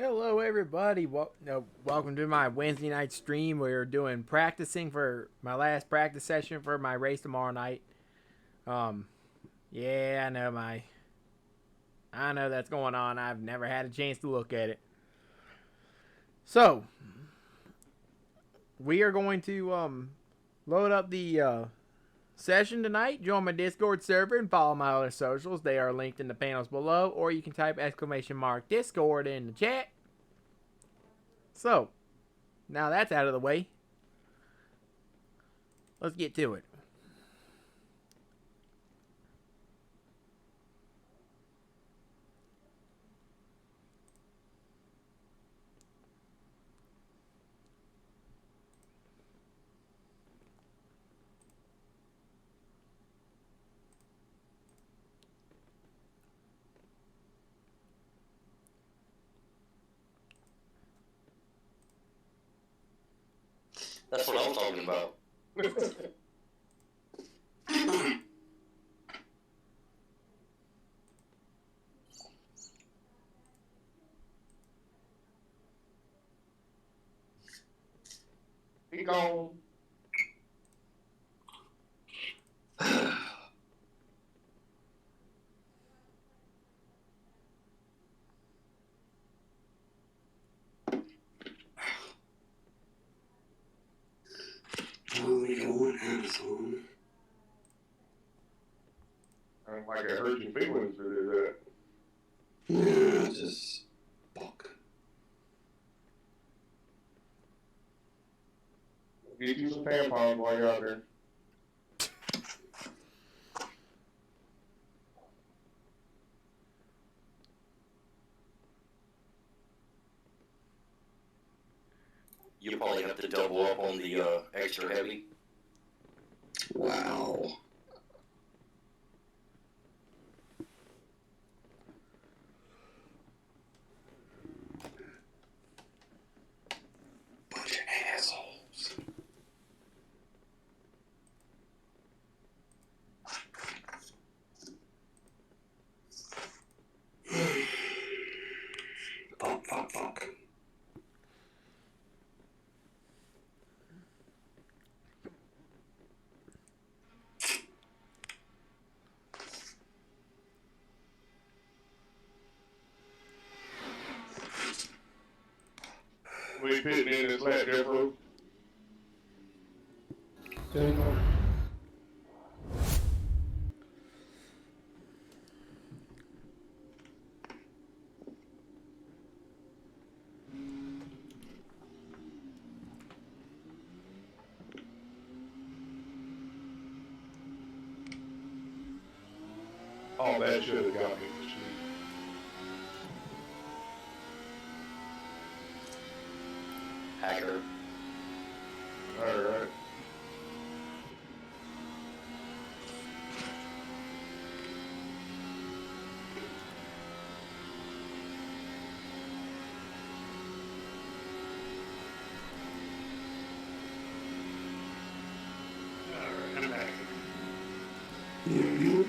Hello, everybody. Welcome to my Wednesday night stream. We're doing practicing for my last practice session for my race tomorrow night. Um, yeah, I know that's going on. I've never had a chance to look at it. So, we are going to load up the session tonight. Join my Discord server and follow my other socials. They are linked in the panels below, or you can type !Discord in the chat. So, now that's out of the way. Let's get to it. That's what I'm talking about. He gone. We go on Amazon. I don't like it hurt your feelings to do that. Yeah, just fuck. Get you some tampons while you're out there. You probably have to double up on the extra heavy. Wow. Bunch of assholes. Fuck. We pitting in this lap, Jeffro. Oh, that should have got me for sleep. Hacker. Alright. Alright, I'm back. You.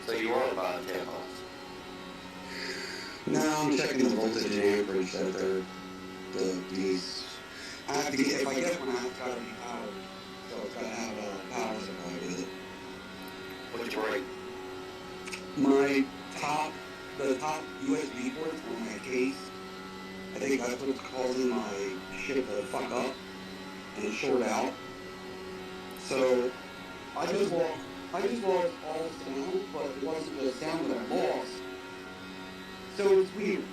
So you are buying tampons? No, I'm checking the voltage and amperage that these. I have to get, if I get one, I have to gotta be powered. So it's gotta have a power supply with it. What's your rate? The top USB ports on my case, I think that's what's causing my shit to fuck up and short out. So I just lost all the sound, but it wasn't the sound that I lost. So it's weird.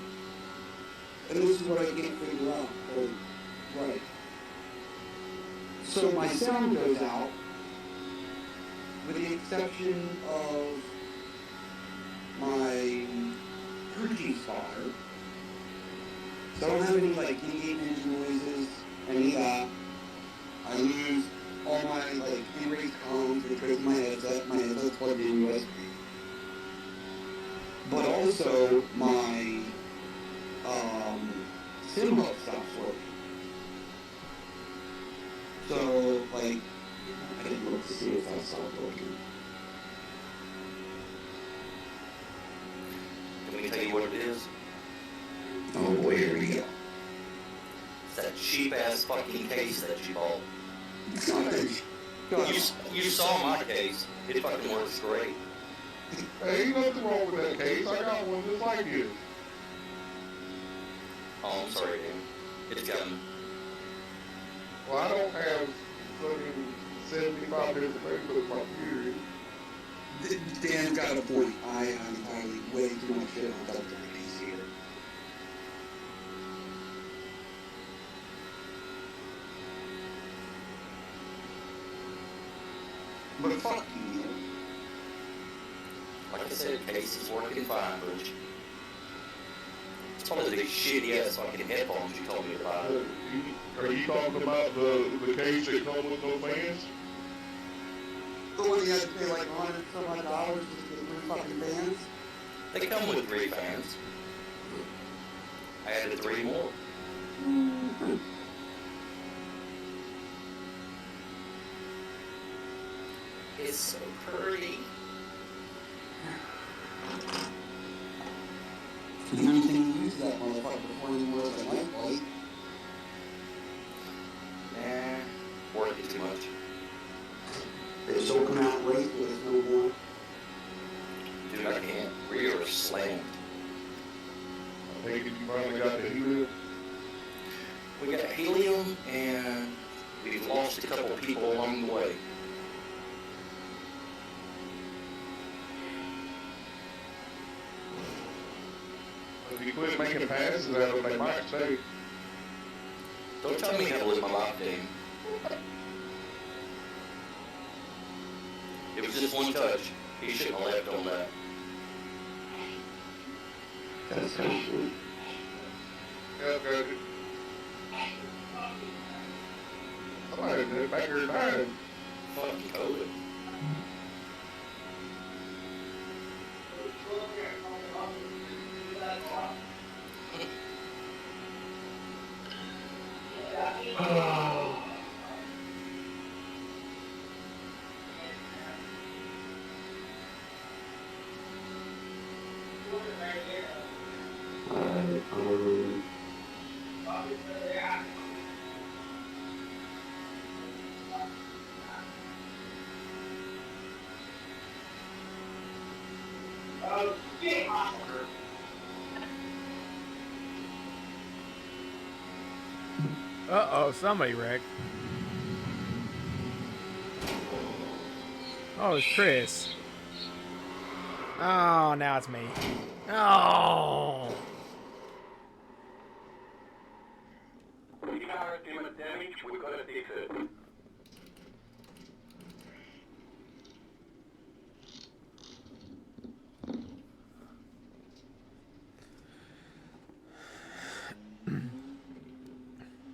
And this is what I can't figure out. Right. So my sound goes out, with the exception of my cruising spotter. So I don't have any like in-game engine noises, any of that. I lose all my like in-race comms because my headset's plugged in USB. But also my sim hub stops working. So like I didn't look to see if that stopped working. Let me tell you what it is. Oh boy, here we go. It's that cheap ass fucking case that you bought. It's not that You saw my case. It fucking works great. Hey, ain't nothing wrong with that case. I got one just like it. Oh, I'm sorry, Dan. It's coming. Well, I don't have fucking 75 different things with my computer. Dan's got a point. I'm entirely way too much shit on top of the piece here. But fuck you, Neil. Like I said, case is working fine, Butch. It's probably the shitty ass fucking headphones you told me about. Are you talking about the case that comes with no fans? The one you had to pay like $100 some odd dollars just to get 3 fucking fans? They come with 3 fans. I added 3 more. It's so pretty. The only thing you use that motherfucker before anymore is a light light. Nah, working too much. They still come out right with us no more. Dude, I can't. We are slammed. I think you finally got the helium. We got helium, and we've lost a couple people along the way. If you quit making passes out of them, they might stay. Don't tell me how to live my life, Dane. It was just one touch. He shouldn't have left on that. That's kind of sweet. Yeah, okay. Somebody did it back here dying. Fucking COVID. Uh-oh, somebody wrecked. Oh, it's Chris. Oh, now it's me. Oh. We got damage, we've got to fix it.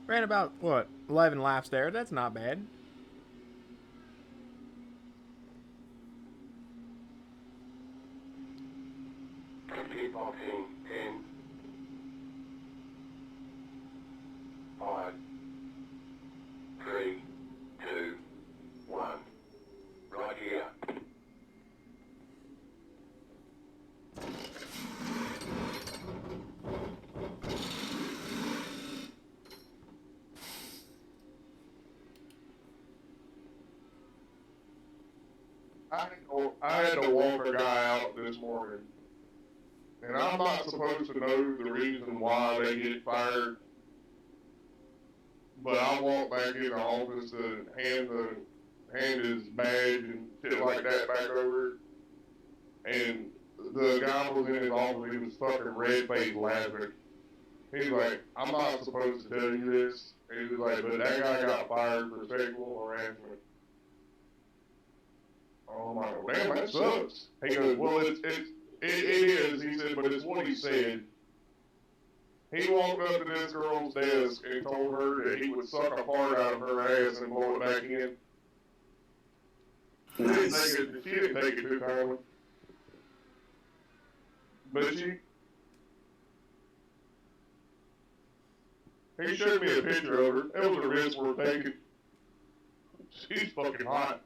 Ran about, what, 11 laps there. That's not bad. Complete boxing, 10, 5, 3, 2, 1. Right here. I had to walk a guy out this morning, and I'm not supposed to know the reason why they get fired, but I walked back in the office to hand his badge and shit like that back over, and the guy was in his office. He was fucking red-faced laughing. He's like, I'm not supposed to tell you this. He was like, but that guy got fired for sexual harassment. Oh, I'm like, well, damn, that sucks. He goes, well, it is. He said, but it's what he said. He walked up to this girl's desk and told her that he would suck a fart out of her ass and blow it back in. Nice. She didn't take it too kindly. But he showed me a picture of her. That was a risk worth taking. She's fucking hot.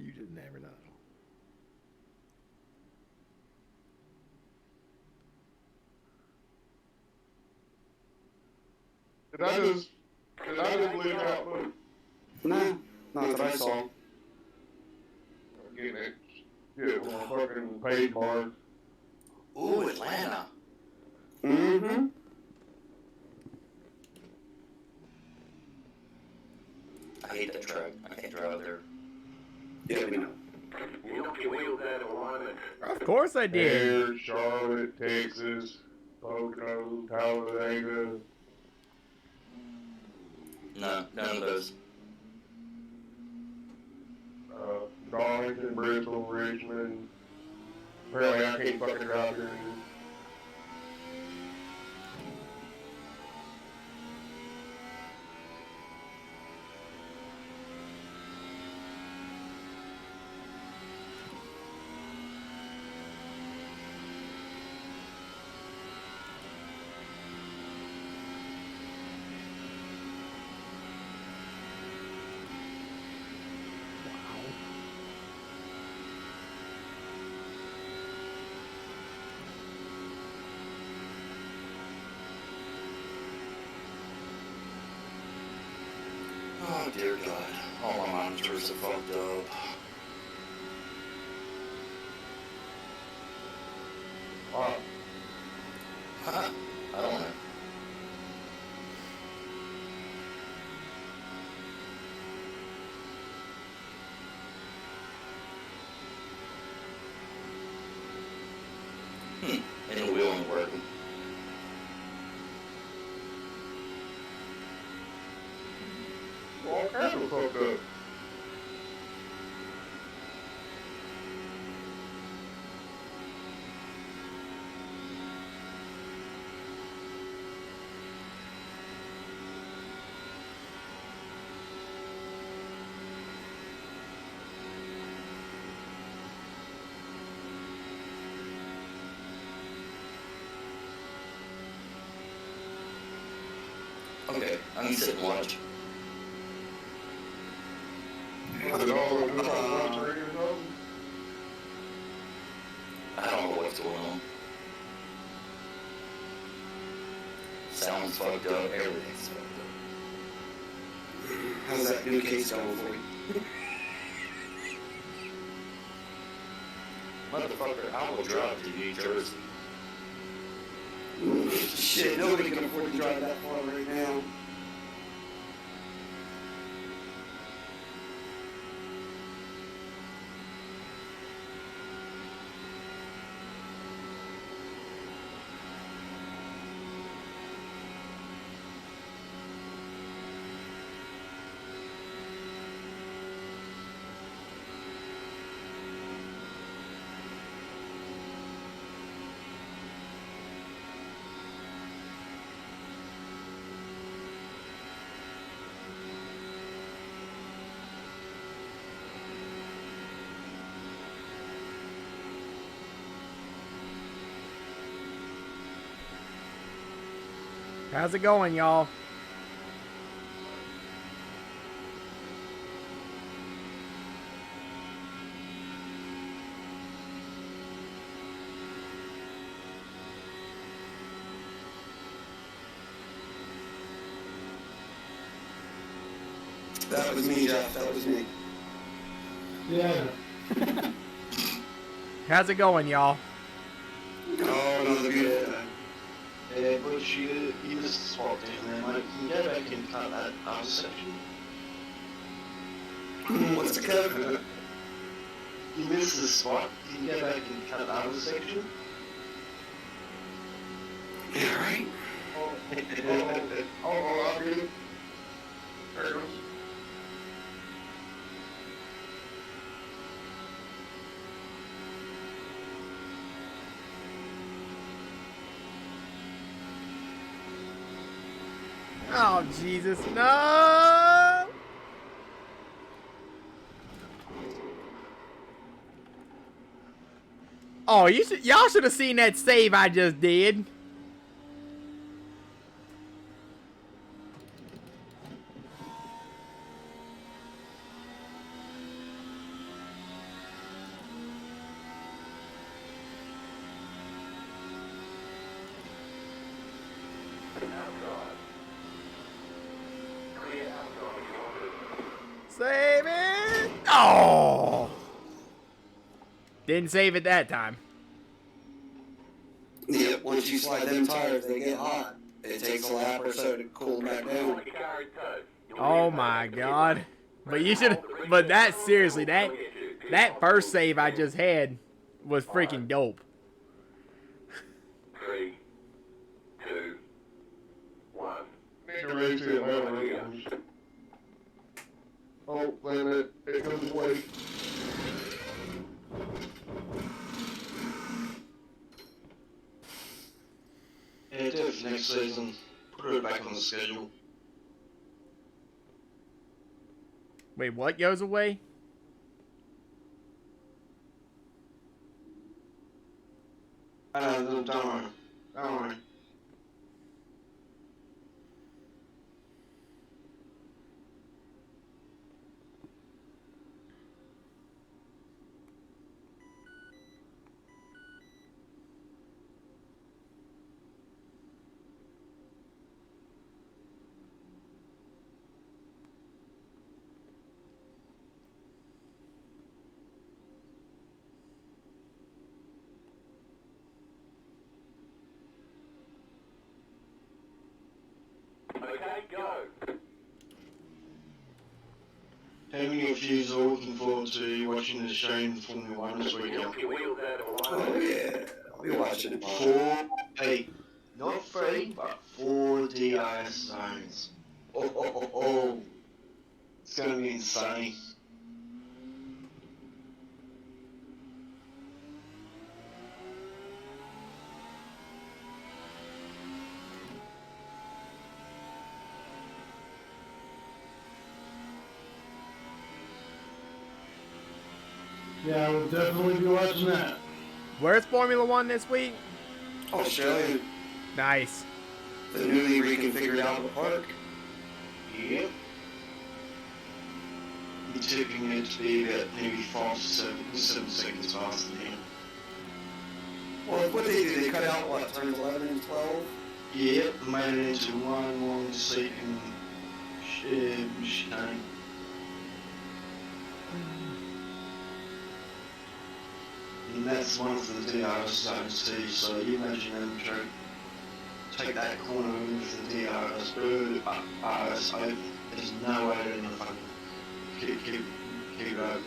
You just never know. Did I just leave out? Look, Nah, not that I saw. I'm getting it. Yeah, with my fucking page bar. Ooh, Atlanta. Mm-hmm. I hate that truck. I can't drive there. Yeah, we know. You know your wheels out of alignment. Of course I did. Here, Charlotte, Texas, Pocono, Talladega. No, none of those. Darlington, Bristol, Richmond. Apparently, I can't fucking drive here. Oh dear God. All my monitors are fucked up. Wow. Huh. I don't know. And the wheel ain't working. All kinds of fucked up. Okay, I'm gonna sit and watch. Is it all just on one screen or something? I don't know what's going on. Sound's fucked up, everything's fucked up. How's that new case going for you? Motherfucker, I will drive to New Jersey. Shit, nobody can afford to drive that far right now. How's it going, y'all? That was me, Jeff. That was me. Yeah. How's it going, y'all? Oh, another good. Yeah, but you missed the spot down there, mate. You can go back and cut that other section. What's the cut? You missed the spot. You can go back and cut the other section. Yeah, right. Oh, I'll get it. There it goes. Oh, Jesus, no! Oh, y'all should have seen that save I just did. Save it! Oh! Didn't save it that time. Yeah, once you slide them tires, they get hot. It takes a lap or so to cool them back down. Oh my god. But you should but that seriously, that first save I just had was freaking dope. 3, 2, 1. Need to race the Atlanta Ravens. Oh, wait a minute. It goes away. Yeah, do it for next season. Put it back on the schedule. Wait, what goes away? Don't worry. Don't worry. Okay, go. How many of you are looking forward to watching the Australian Formula 1 this weekend? Knock your wheels out of Oh, alignment. yeah. I'll be watching it. 4, not 3, but 4 DRS zones. Oh. It's going to be insane. Yeah, I will definitely be watching that. Where's Formula One this week? Australia, Nice. the newly reconfigured Albert Park. Yep. You're tipping it to be about maybe 5 to 7 seconds faster than him. Well, what they do, they cut out, what, turns 11 and 12? Yep, made it into one long sleeping chicane. And that's one of the DRS zones too, so you imagine them trying to take that corner with the DRS RS open. There's no way they're gonna fucking keep it open.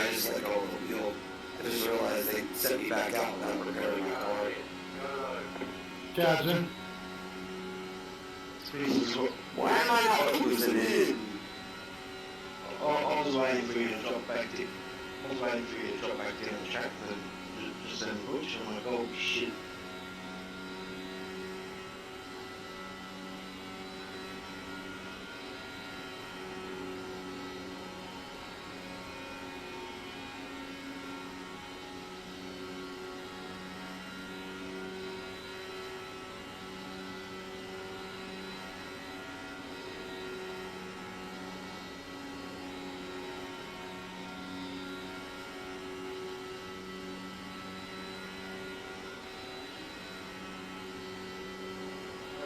I just let go of the wheel. I just realized they sent me back out without repairing my car. Gotcha. Why am I not cruising in? I was waiting for you to drop back in. I was waiting for you to drop back in the track and just then push. I'm like, oh shit.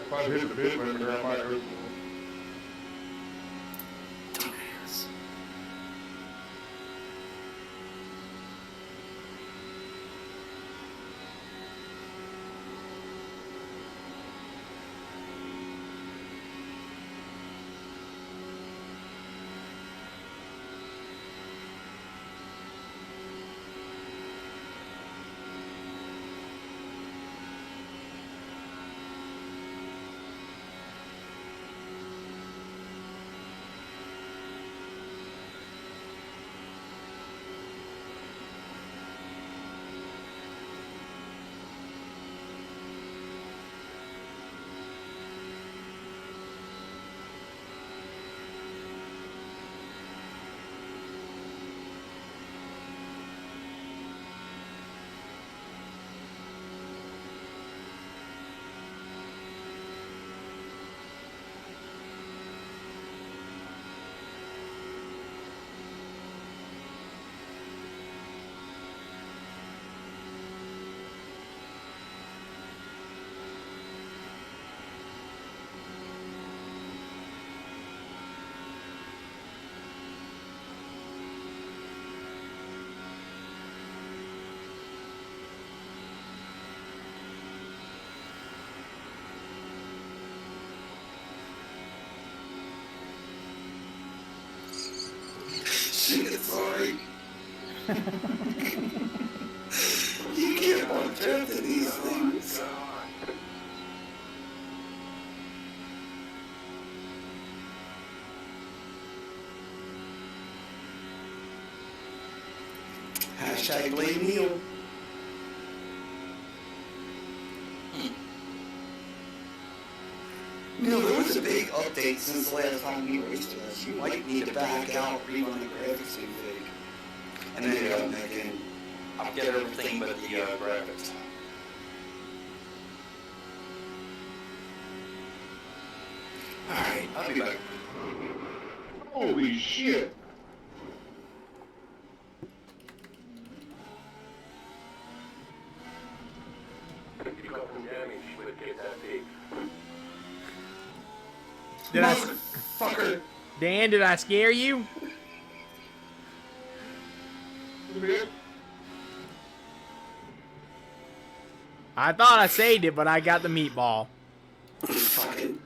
If I hit the bit limiter, I might go. Dumbass. Shit, sorry. You can't want drift in these things. Hashtag blame Neil. Neil, there was a big update since the last time we raced with us. You might need to back out, rerun the graphics config, and then go back in. I'll get everything but the graphics. Alright, I'll be back. Holy shit! You got some damage, but get that fixed. Did I, Motherfucker! Dan? Did I scare you? I thought I saved it, but I got the meatball. Fucking.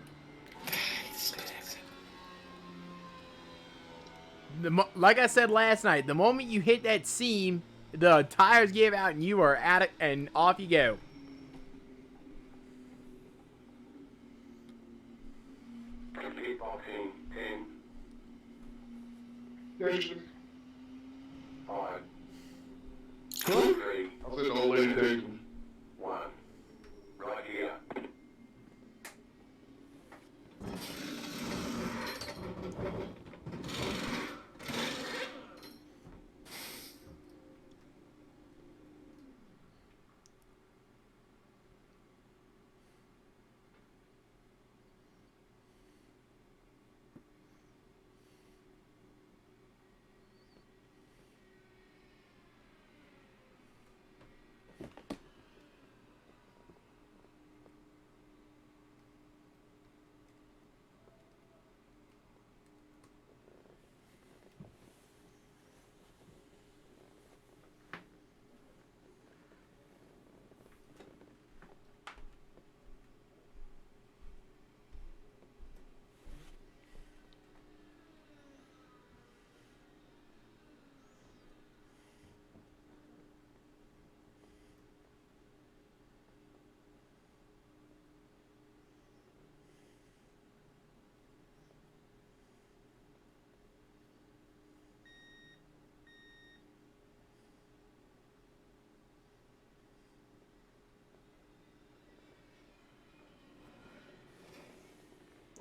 Like I said last night, the moment you hit that seam, the tires give out and you are at it, and off you go. Beatboxing, 10, Jason, 5, Huh? 3, I said old lady Jason. 1. Right here.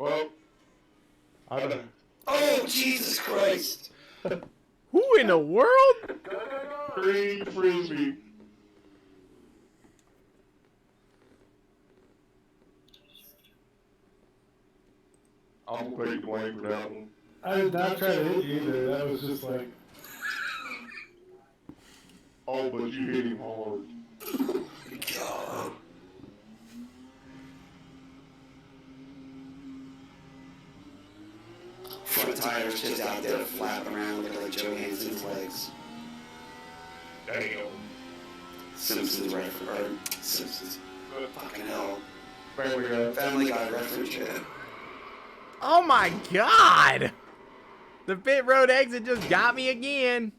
Well, I know. Oh, Jesus Christ! Who in the world? Green frisbee. I'm gonna take the blame for that one. I did not try to hit you either. That was just like, Oh, but you hit him hard. God. Front tires just out there flapping around looking like Joe Hanson's legs. Damn. Simpsons reference. Simpsons. Fucking hell. Family Guy. Family Guy reference, yeah. Oh my god! The pit road exit just got me again.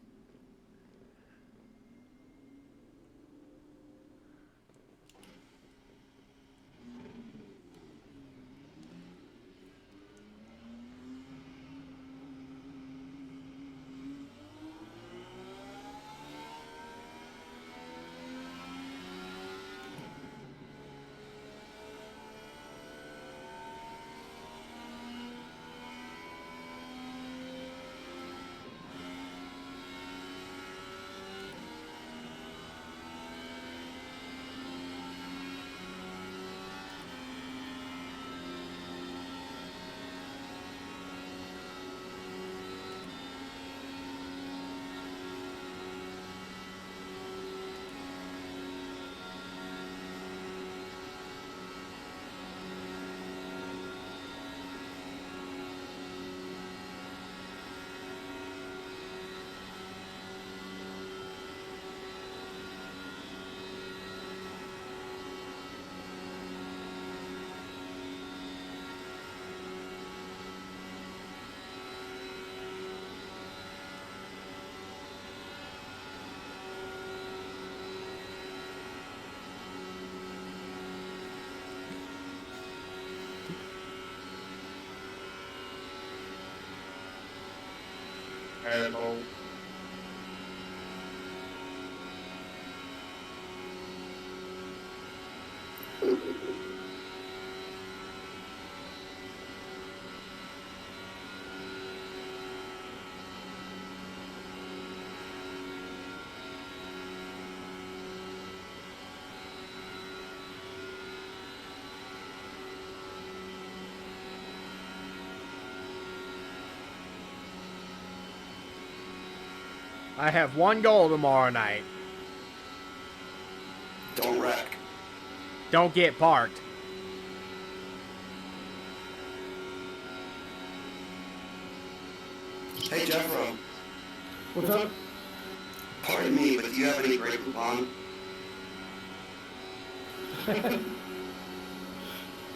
Asshole. I have one goal tomorrow night. Don't wreck. Don't get parked. Hey, Jeffro. what's up? Pardon me, but do you have any Grey Poupon?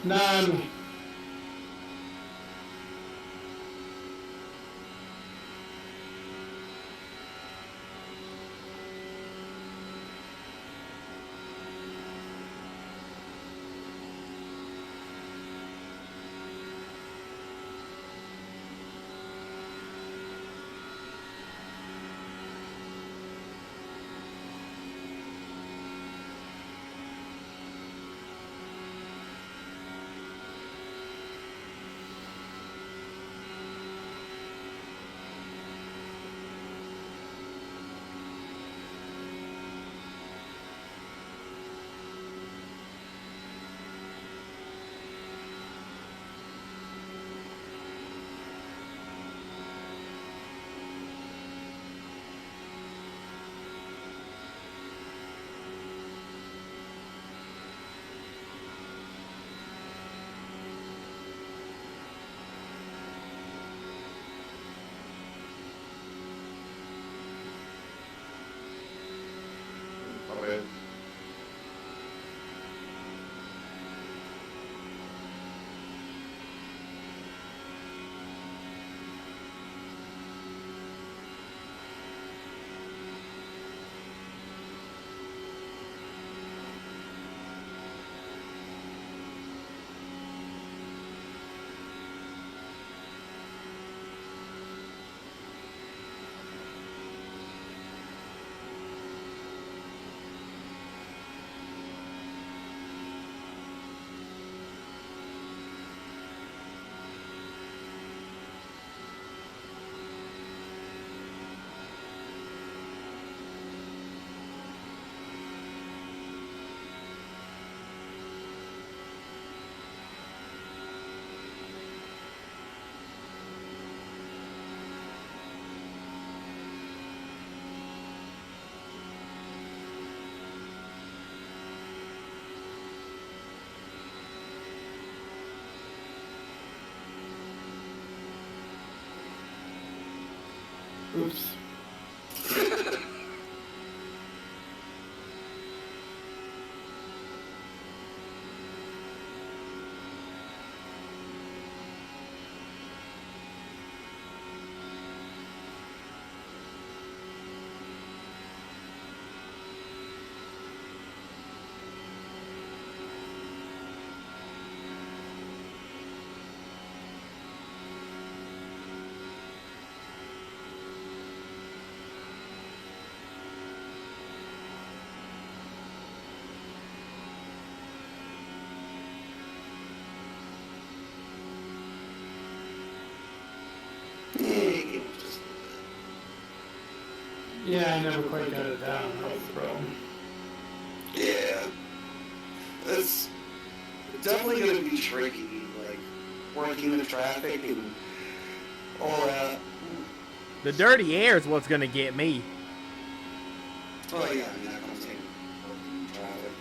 None. roofs. Yeah, I never quite got it down. That was the problem. Yeah. That's definitely going to be tricky, like, working the traffic and all that. The dirty air is what's gonna get me. Oh, yeah, I mean, that comes in working traffic.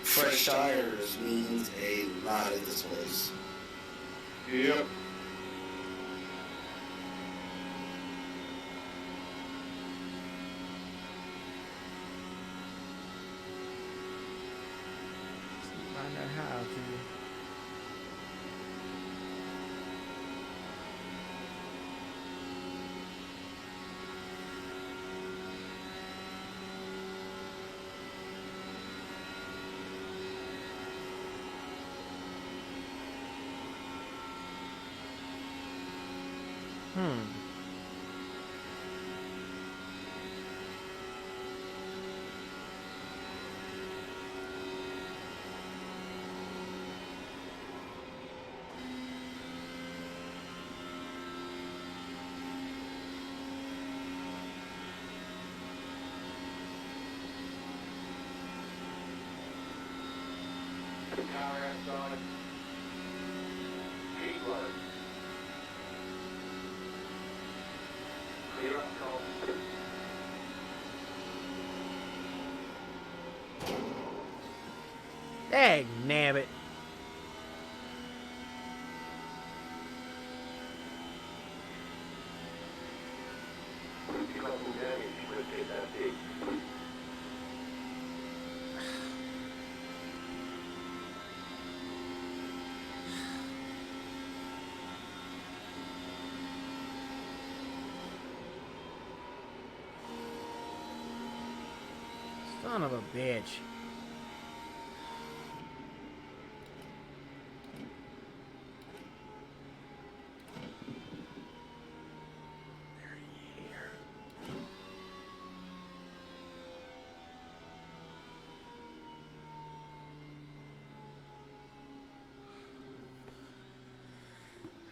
Fresh tires means a lot at this place. Yep. Find out how to. Car outside. Keep low. Clear up top. Dang nabbit. If you got some damage, we'll get that fixed. Son of a bitch.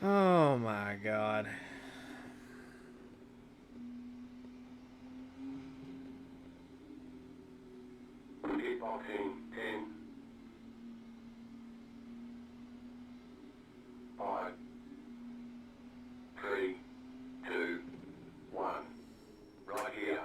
Oh my god. Kickboxing 10. 5. 3. 2. 1. Right here.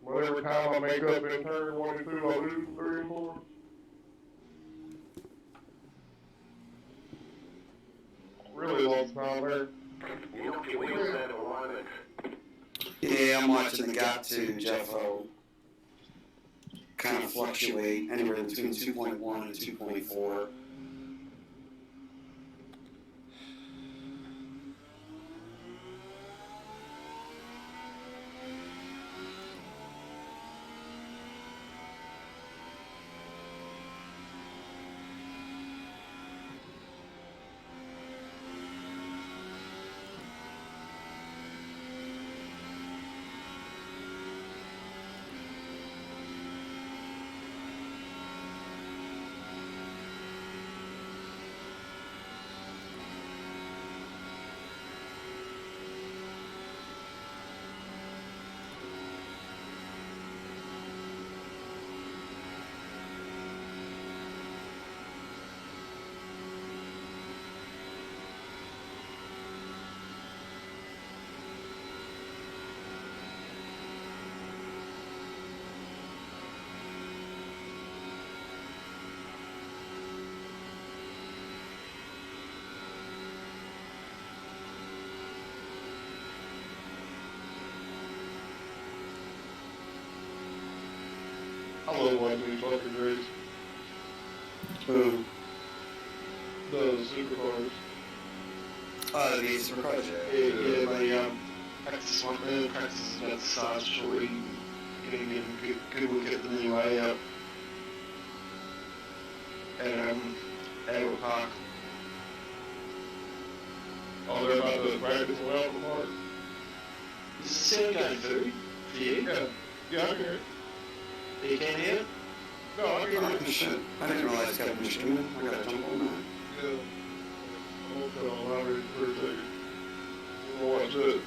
But every time I make up in turn 1 and 2, I lose 3 and 4. Really lost time there. You know, can we use that alignment? Yeah, I'm watching the gap to Jeff O kind of fluctuate anywhere between 2.1 and 2.4. I love watching these fucking race. Who? The supercars. The supercars. Yeah, they practice is about to start shortly. Getting a good look at the new layout. At Albert Park. Oh, they're about to practice well for Mark. Is the sound going through for you? Yeah, I can hear it. You can hear it? No, I can hear Oh, it. shit. I didn't realize Kevin was streaming. I gotta jump on that. Yeah. I'm gonna cut on my ready for a second. We'll watch this.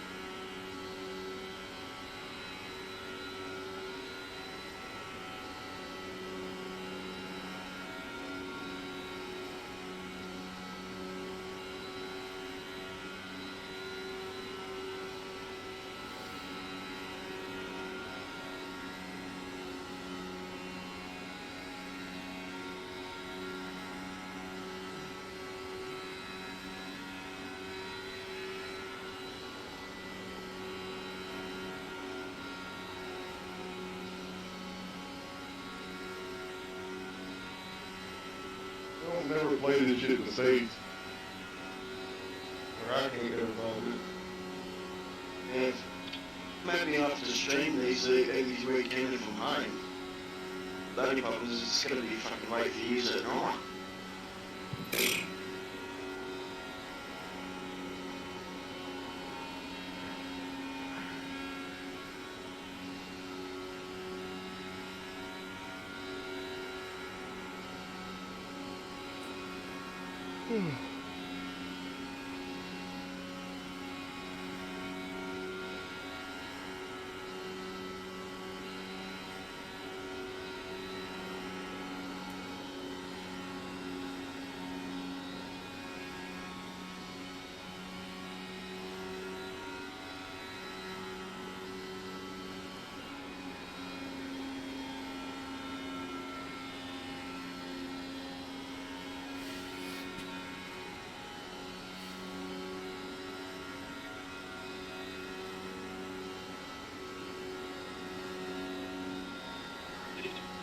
I've never played this shit in the States. Or I can't ever find it. Yeah. Maybe after stream these weekend from home. The only problem is it's going to be fucking late for you at night.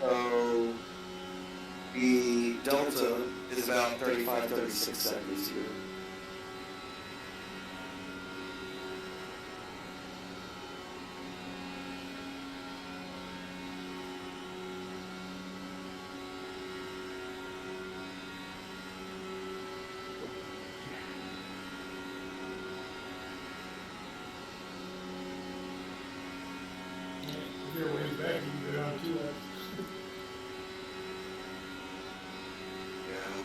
So the delta is about 35, 36 seconds here. If you're way back, you can go down 2 laps. Yeah.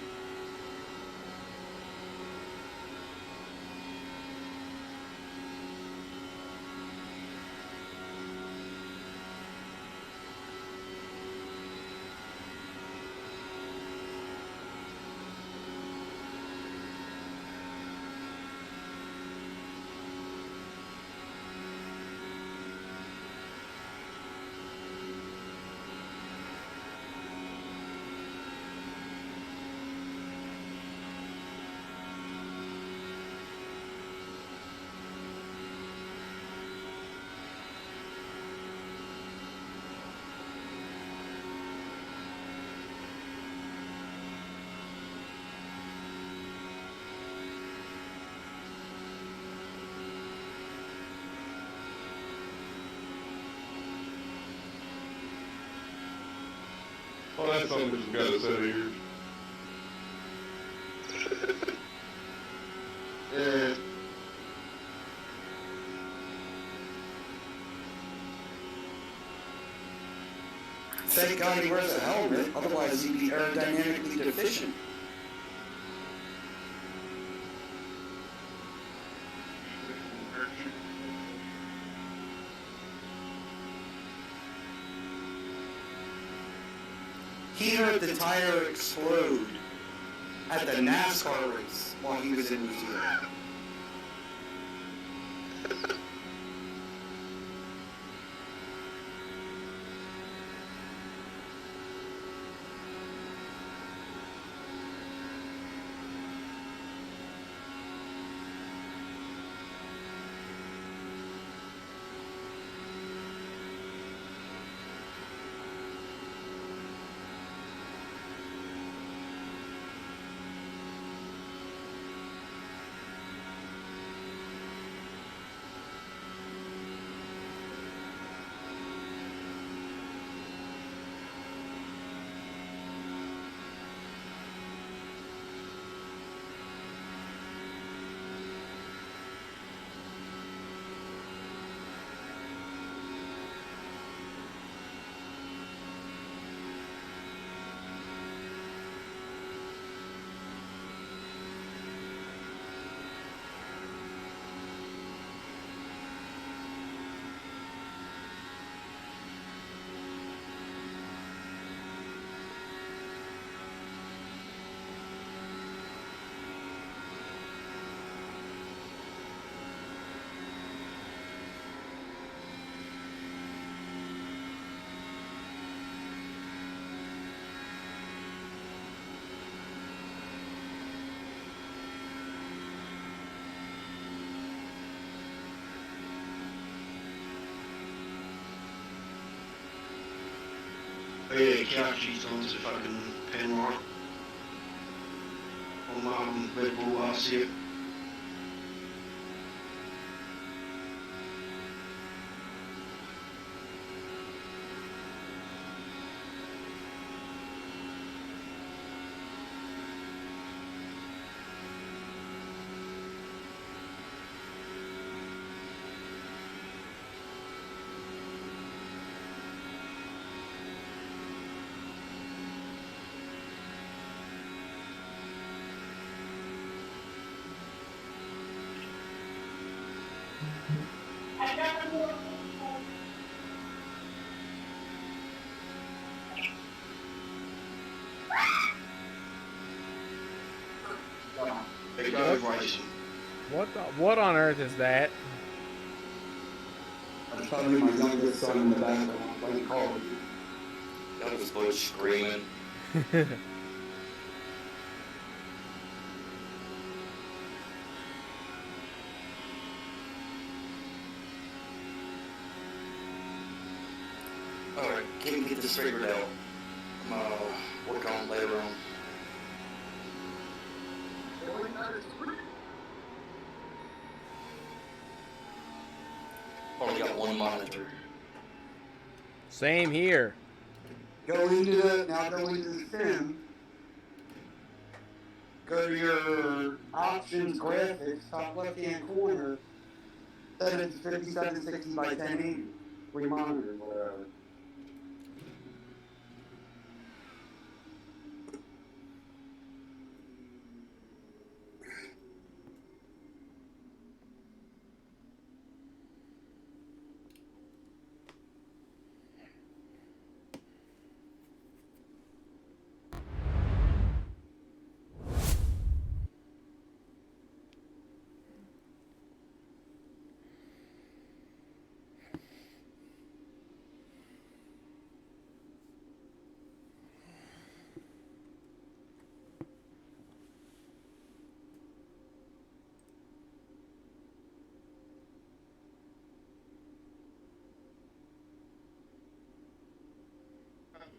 Oh, that's something that's got a set of ears. Yeah. Thank God he wears a helmet, otherwise he'd be aerodynamically deficient. He heard the tire explode at the NASCAR race while he was in New Zealand. Oh yeah, Kouchi's onto fucking Penrite. On Red Bull last year. They go racing. What on earth is that? That's probably my youngest son in the background playing Call of Duty. That was Butch screaming. Alright, can't get this figured out. I'm work on it later on. Only got one monitor. Same here. Go into the sim. Go to your options graphics, top left hand corner. Set it to 5760 by 1080. Free monitor, whatever.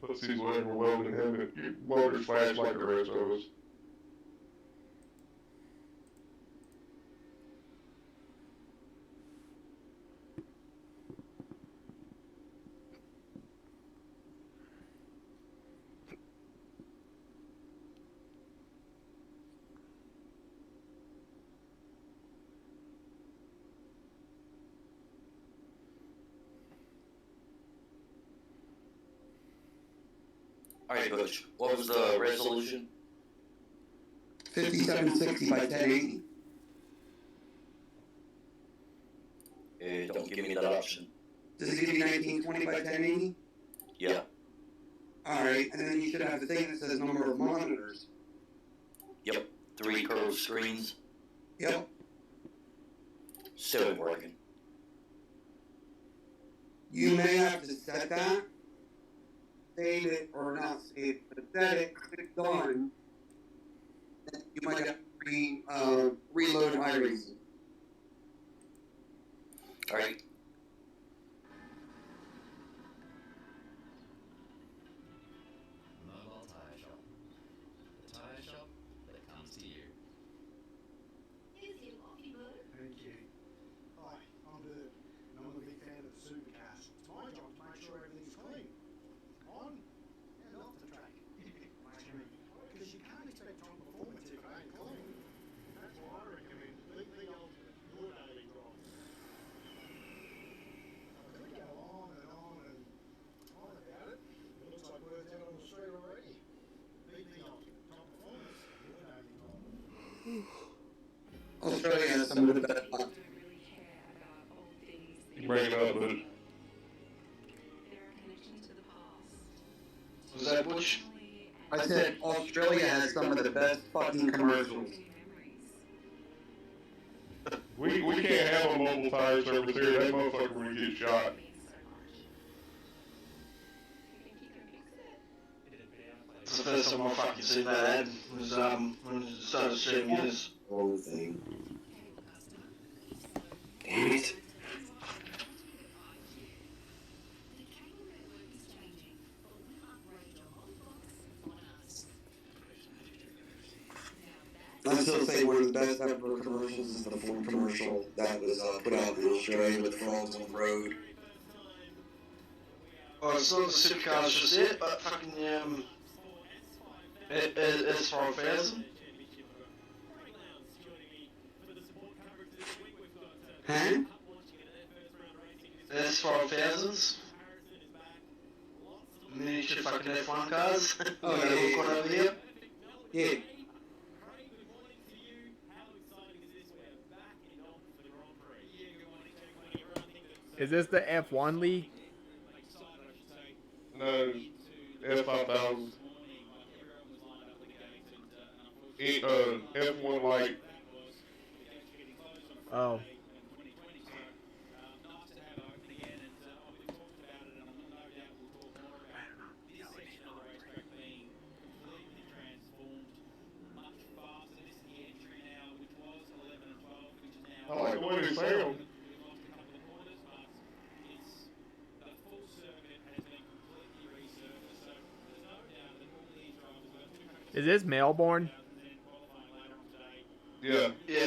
Let's see whatever welding him. Welders flash like the rest of us. All right, Butch. What was the resolution? 5760 by 1080. Don't give me that option. Does it give you 1920 by 1080? Yeah. Alright, and then you should have the thing that says number of monitors. Yep. 3 curved screens. Yep. Still ain't working. You may have to set that, save it, or not save it, but set it, click done. You might have to reload iRacing. All right. Mobile Tire Shop. The tire shop that comes to you. Here's your coffee, bud. Thank you. Hi, I'm Bert, and I'm a big fan of the supercars. It's my job to make sure everything's clean. On and off the track. Because you can't expect top performance if it ain't clean. That's why I recommend the ultimate your daily drive. I could go on and on about it. It looks like words out on the street already. The ultimate top performance, your daily drive. Australia has some of the best. People don't really care about old things. You bring it up, but There are connections to the past. Was that Butch? I said Australia has some of the best fucking commercials. we can't have a mobile tire service here. That motherfucker will get shot. It's the first time I've fucking seen that ad. Was when it started streaming this. Whole thing. Damn it. I still say one of the best ever commercials is the Ford commercial that was put out in Australia with frogs on the road. Oh, it's not the supercars just yet, but fucking S5000. Huh? S5000s. Miniature fucking F1 cars. Oh, That yeah. we've got over here. Yeah. Is this the F1 league? No, S5000. F1 like Oh. I like the way they sound. Is this Melbourne? Yeah. Yeah.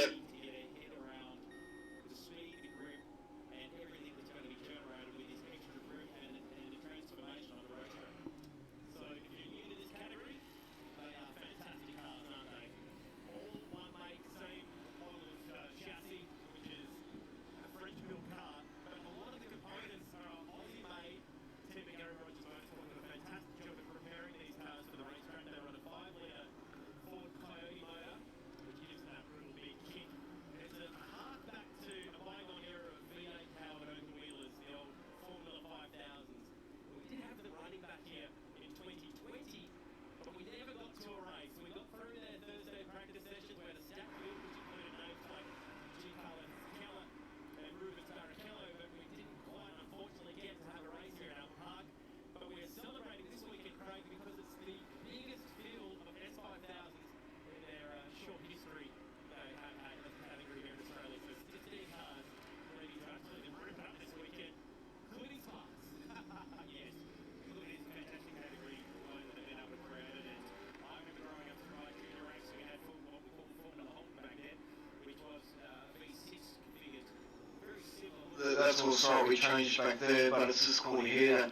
That's all sorry we changed back there, but it's this corner here that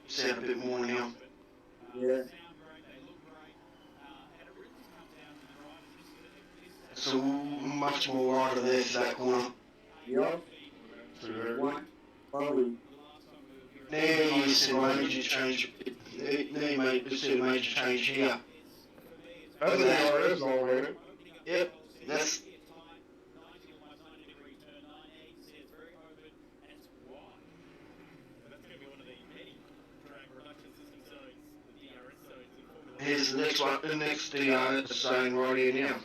sound a bit more now. Yeah. So much more wider there for that corner. Yep. See there? One. Probably. Now you see my engine change a bit. we see a major change here. That's a DRS zone, ain't it? Yep, that's here's the next one, the next DRS zone right here now.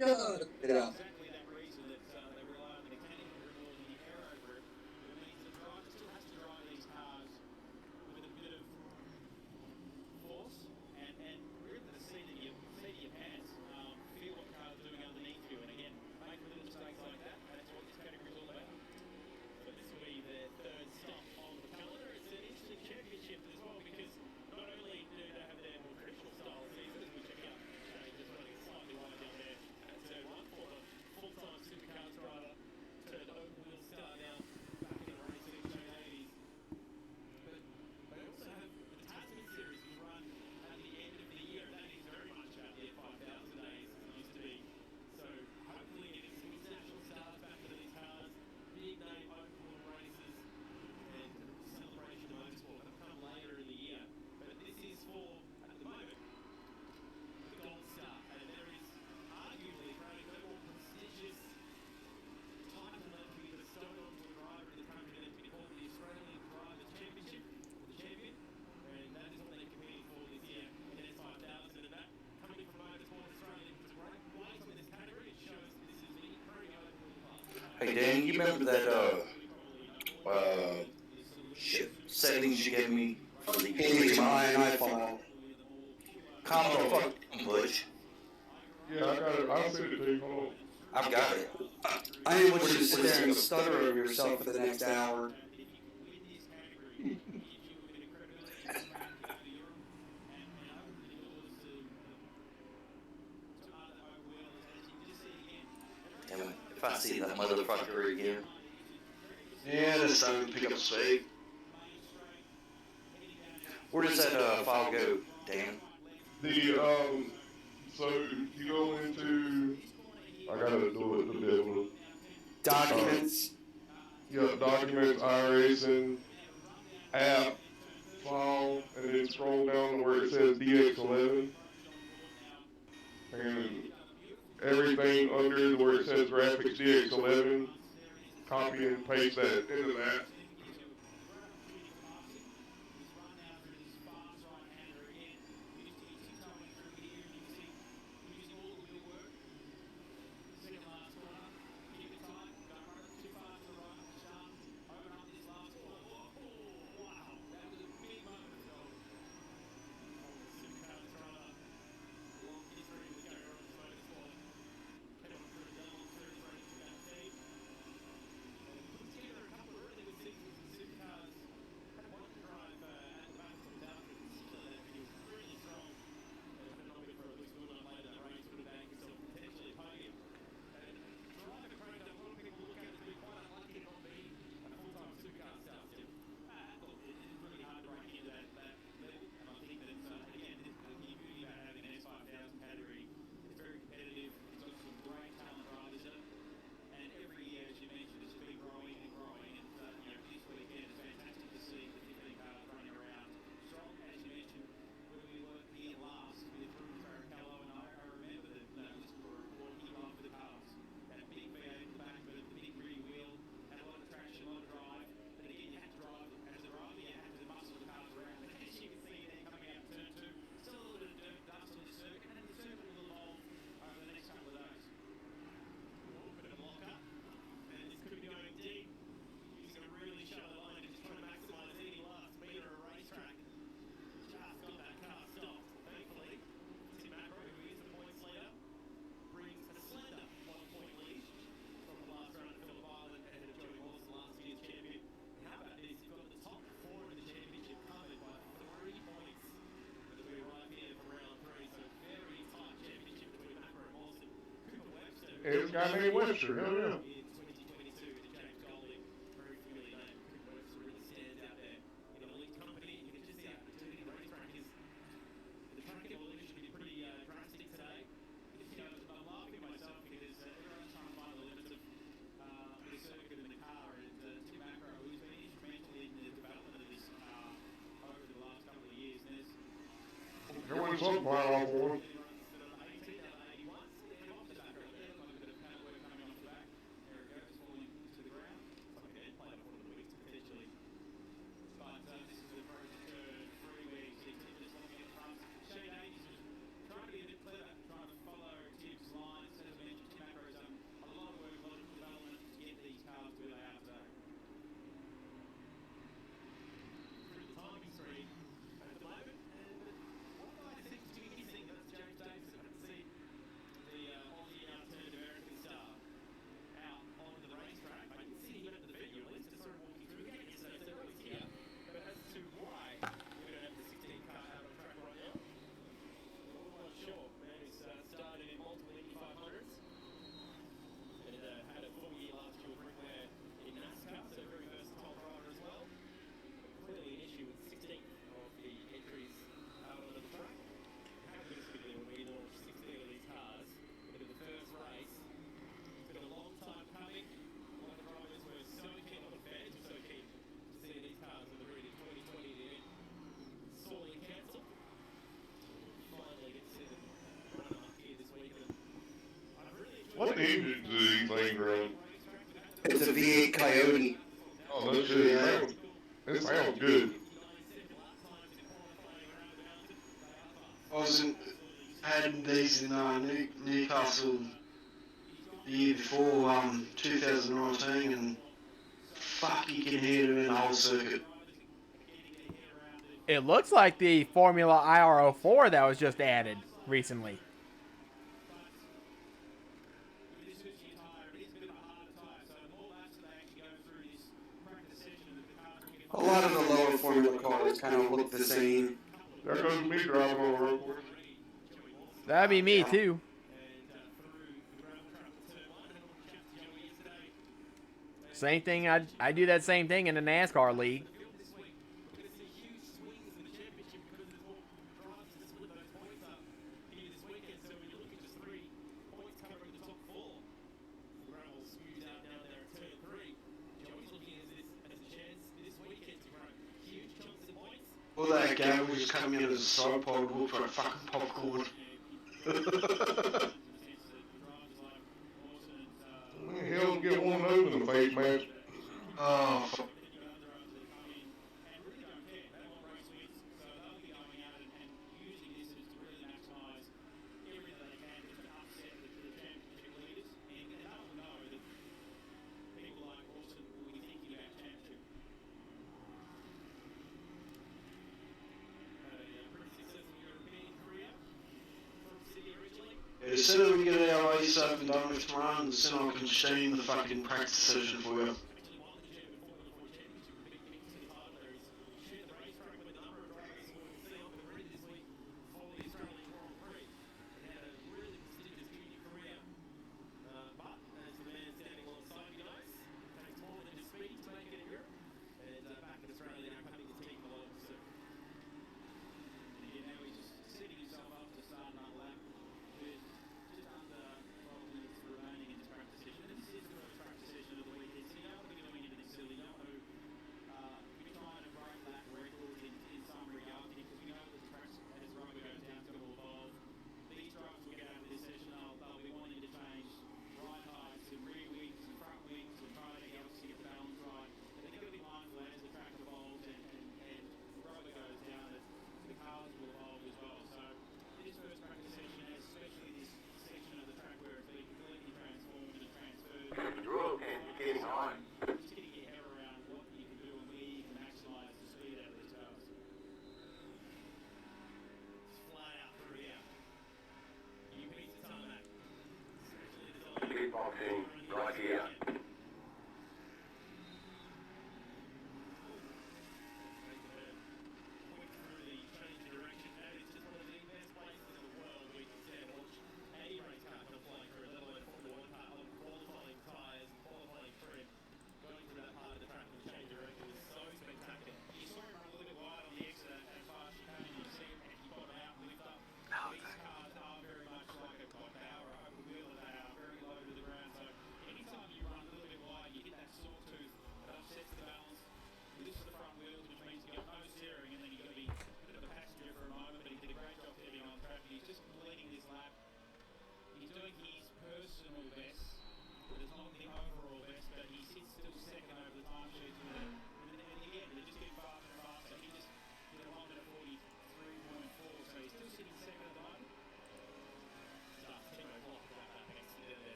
Yeah. Hey Dan, you remember that shit settings you gave me for the HMI fault. Commodore fucking Butch? Yeah, I got it. I'll send it to you. Hold on. I've got it. I didn't want you to sit there and stutter over yourself for the next hour. Damn it. If I see that motherfucker again. yeah, that's starting to pick up speed. Where does that file go, Dan? So you go into, I gotta do it to be able to. Documents. Yeah, documents, iRacing, app, file, and then scroll down to where it says DX11. And everything under where it says graphics DX11, copy and paste that into that. It's got a Webster, hell yeah. In 2022, the James Golding very familiar name. Pip Webster really stands out there in a linked company. You can just see how the racetrack is. The track evolution has been pretty drastic today. I'm laughing myself because everyone's trying to find the limits of the circuit and the car. And Tim Macro, who's been instrumental in the development of this over the last couple of years. And there's There went something flying off for him. What engine do these things run? It's a V8 Coyote. Oh, no shit. It sounds good. I had these in Newcastle the year before, 2019, and fuck, you can hear them in the whole circuit. It looks like the Formula IR04 that was just added recently. A lot of the lower Formula cars kind of look the same. There goes me driving on the road course. That'd be me too. Same thing. I do that same thing in the NASCAR league. All that gal was just coming in as a side pod, look for a fucking popcorn. Hell, get one of those in the face mask. Oh, fuck. The sooner we get our race up and done with tomorrow, the sooner I can stream the fucking practice session for you. Kickboxing right here.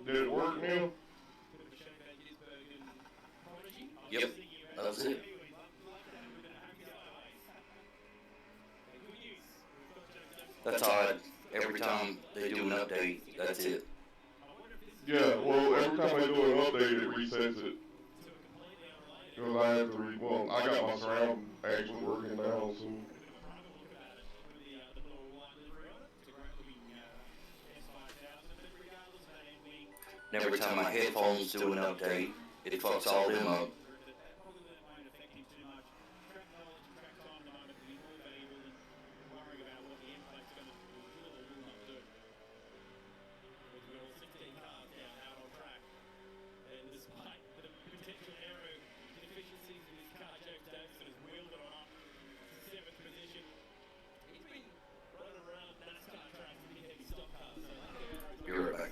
Did it work, Neil? Yep, that was it. That's odd. Every time they do an update, that's it. Yeah, well, every time I do an update, it resets it. Because I have to well, I got my surround actually working now, so. And every time my headphones do an update, it fucks all them up. You're right back.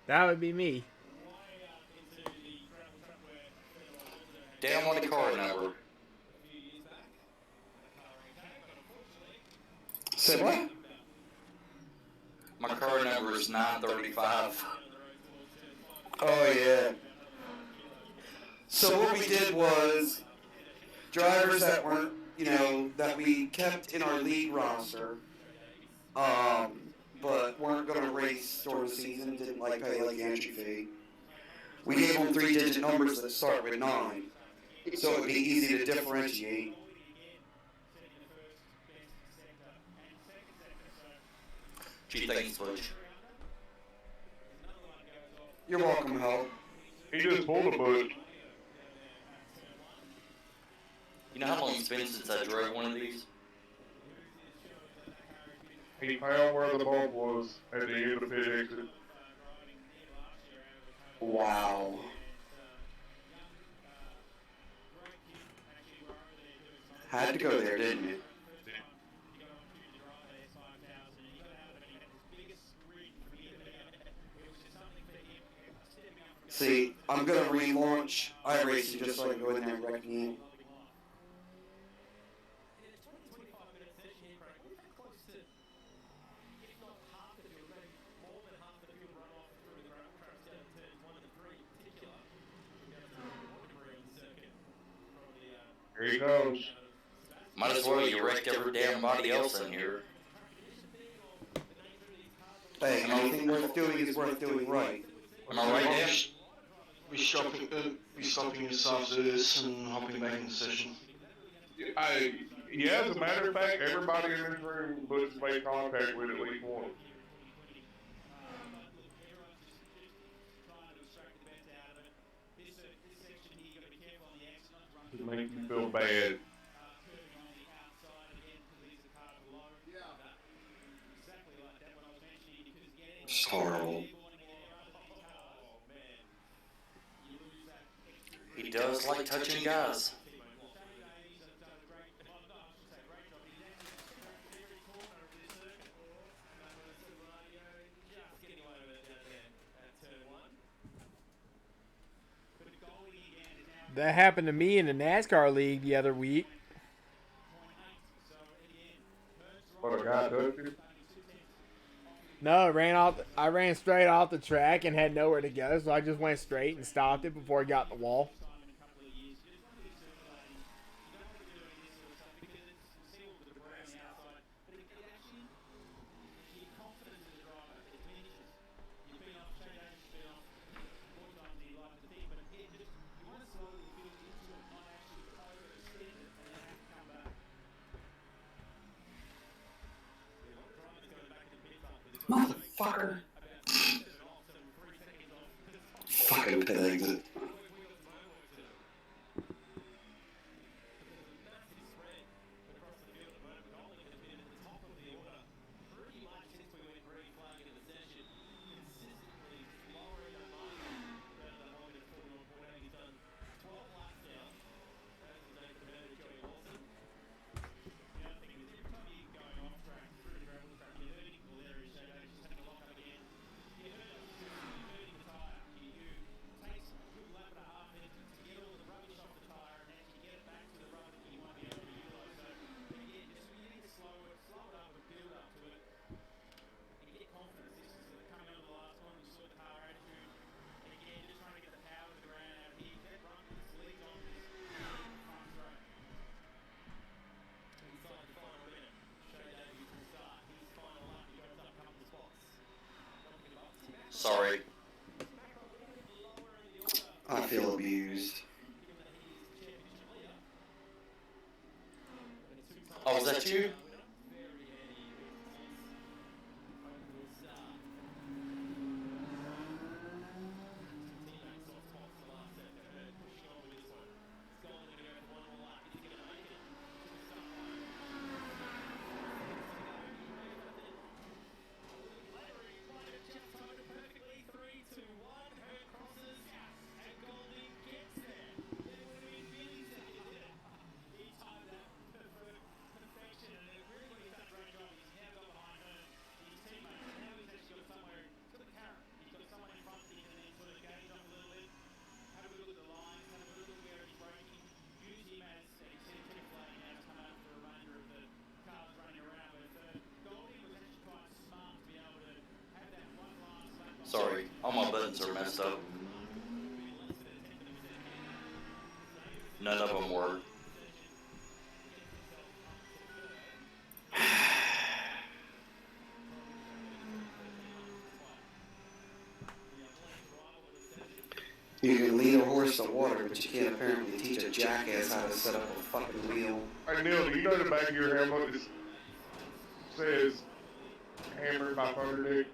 That would be me. Damn on the car number. Say what? My car number is 935. Oh, yeah. So what we did was drivers that weren't, that we kept in our league roster, but weren't going to race during the season, didn't pay the entry fee. We gave them 3-digit numbers that start with 9, so it'd be easy to differentiate. Gee, thanks, Butch. You're welcome, Hal. He just pulled a Butch. You know how long it's been since I drove one of these? He found where the bump was at the end of the pit exit. Wow. Had to go there, didn't it? See, I'm going to relaunch iRacing just so I can go in there and wreck me. Here he comes. Might as well, you wrecked every damn body else in here. Hey, anything worth doing is worth doing right. Am I right, Dan? We're stopping this after this and hopping back in the session. Yeah, as a matter of fact, everybody in this room Butch made contact with at least once. To make you feel bad. It's horrible. He does like touching guys. That happened to me in the NASCAR league the other week. What, a guy touched you? No, I ran straight off the track and had nowhere to go, so I just went straight and stopped it before it got in the wall. Motherfucker. Fucking pit exit. Sorry. I feel abused. Oh, was that you? All my buttons are messed up. None of them work. You can lead a horse to water, but you can't apparently teach a jackass how to set up a fucking wheel. Hey Neil, do you know the back of your helmet says hammered by Thunderdick?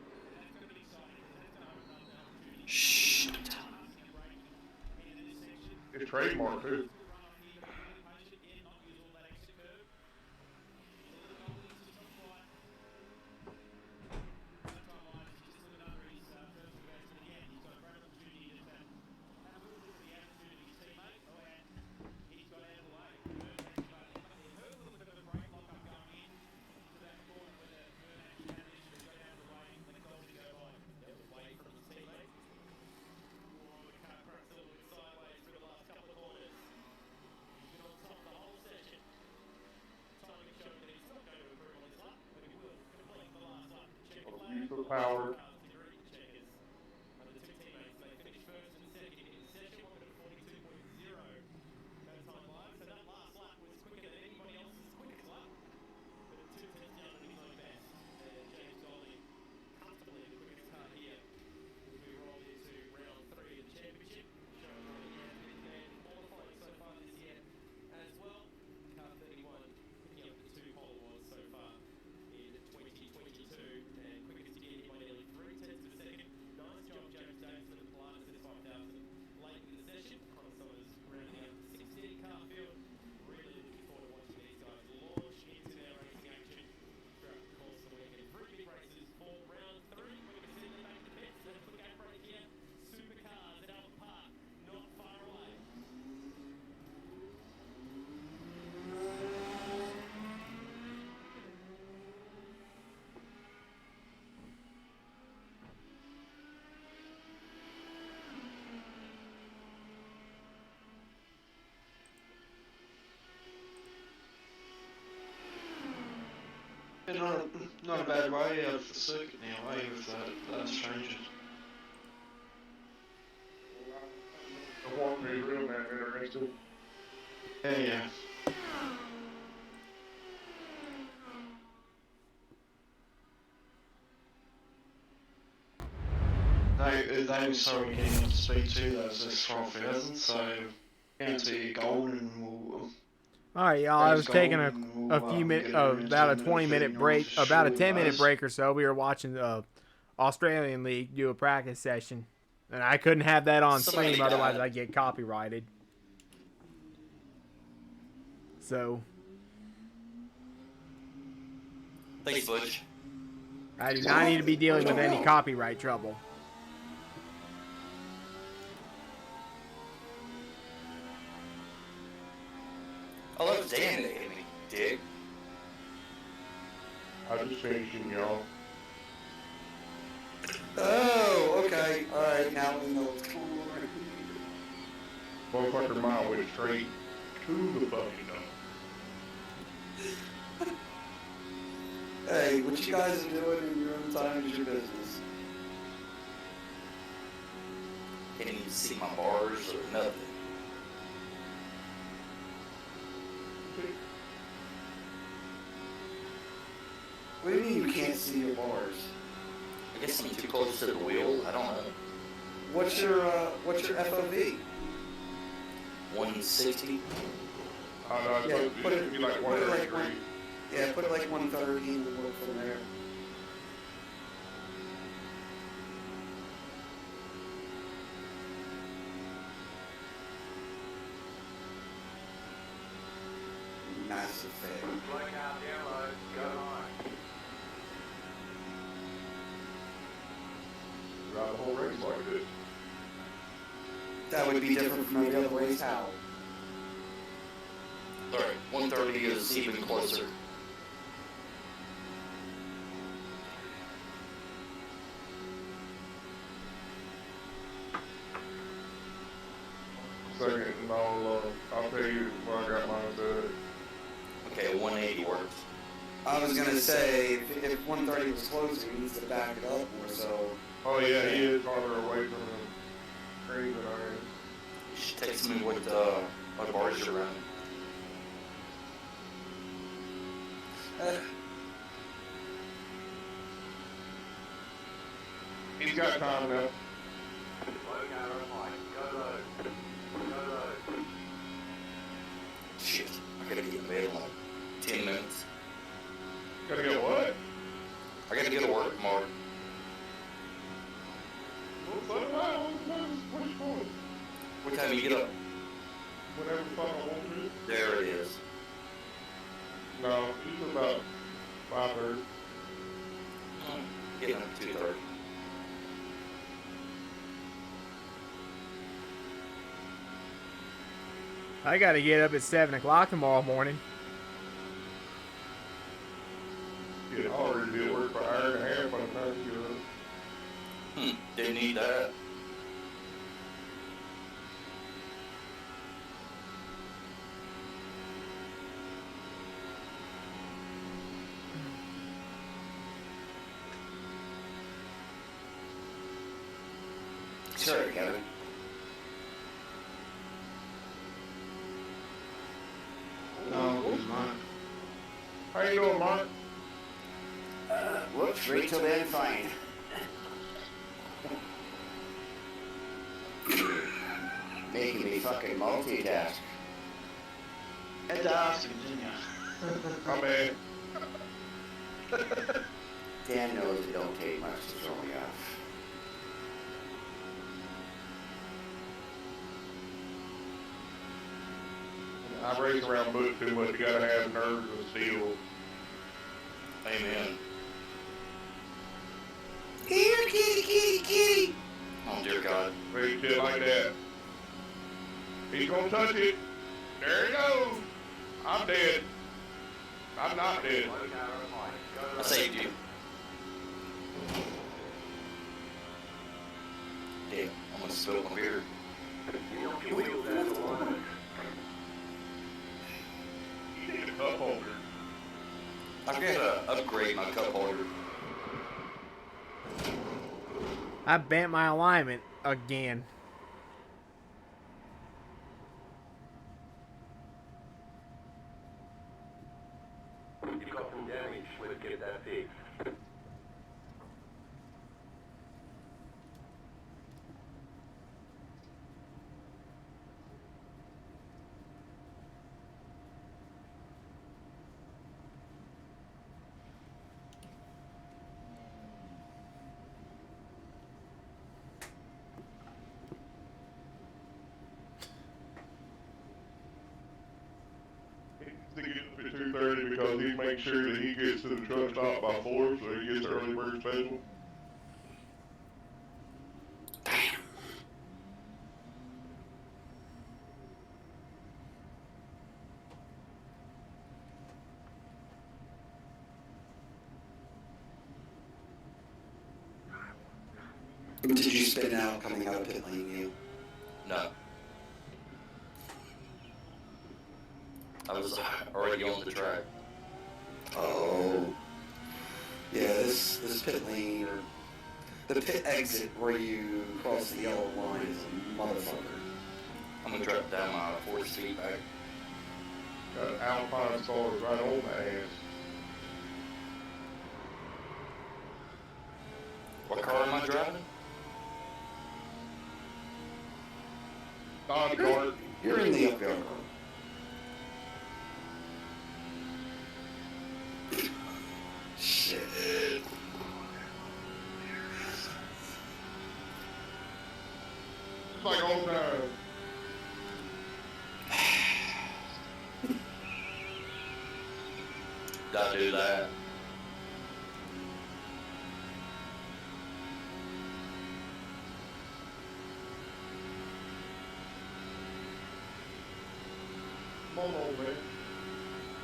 Shh. It's trademark too. Use the power. Not a bad way out of the circuit now, eh, with those changes. The walk me real man interested. Yeah. They were sorry getting up to speed too, those S12,000, so down to Golden will. All right, y'all. I was taking a few minutes, about a 20-minute break, about a 10-minute break or so. We were watching the Australian League do a practice session, and I couldn't have that on stream, otherwise I'd get copyrighted. So, Thanks, Butch. I do not need to be dealing with any copyright trouble. Oh, that was Dan that hit me, dick. I just finishing y'all. Oh, okay. Alright, now we know what's going on. Motherfucker mile went straight to the fucking dump. Hey, what you guys are doing in your own time is your business. Can't even see my bars or nothing. What do you mean you can't see your bars? I guess I'm too close to the wheel. I don't know. What's your FOV? 160. Yeah, put it be like put it like 133. yeah, put it like 130 and we'll work from there. Massive fail. Blackout download, go on. Drive the whole race like this. That would be different from every other race. How? Alright, 130 is even closer. Second, and I'll tell you when I got mine set. Okay, 180 works. I was gonna say if 130 was closing, he needs to back it up more. So Oh yeah, he is farther away from the screen than I am. You should text me what bars you're running. He's got time now. Shit, I gotta get in bed in like 10 minutes. Gotta get what? I gotta go to work tomorrow. Well, so do I. What's your point? What time you get up? Whenever the fuck I want to. There it is. No, usually about 5:30. Getting up at 2:30. I gotta get up at 7 o'clock tomorrow morning. Get already be at work for an hour and a half by the time you get up. Didn't need that. Sorry, Kevin. No, it was mine. How you doing, Mark? Whoops, Rachel didn't find. Making me fucking multitask. Had to ask him, didn't you? My bad. Dan knows it don't take much to throw me off. I race around bush too much. You gotta have nerves of steel. Amen. Here, kitty, kitty, kitty. Oh, dear God. Big shit like that. He's gonna touch it. There he goes. I'm dead. I'm not dead. I saved you. Damn, I'm gonna spill my beer. You need a cup holder. I've got to upgrade my cup holder. I bent my alignment again. You've got some damage. Let's get that fixed. To get up at 2:30 because he makes sure that he gets to the truck stop by 4, so he gets the early bird special. Did you spin out coming out of pit lane, Neil? No. I was already on the track. Oh. Yeah, this pit lane, or the pit exit where you cross the yellow line is a motherfucker. I'm gonna drop down my 4th speed back. Got Alpine stars right on my ass. What car am I driving? Dodge Dart. You're in the uphill car. Shit. It's like old times. Did I do that? Come on, old man.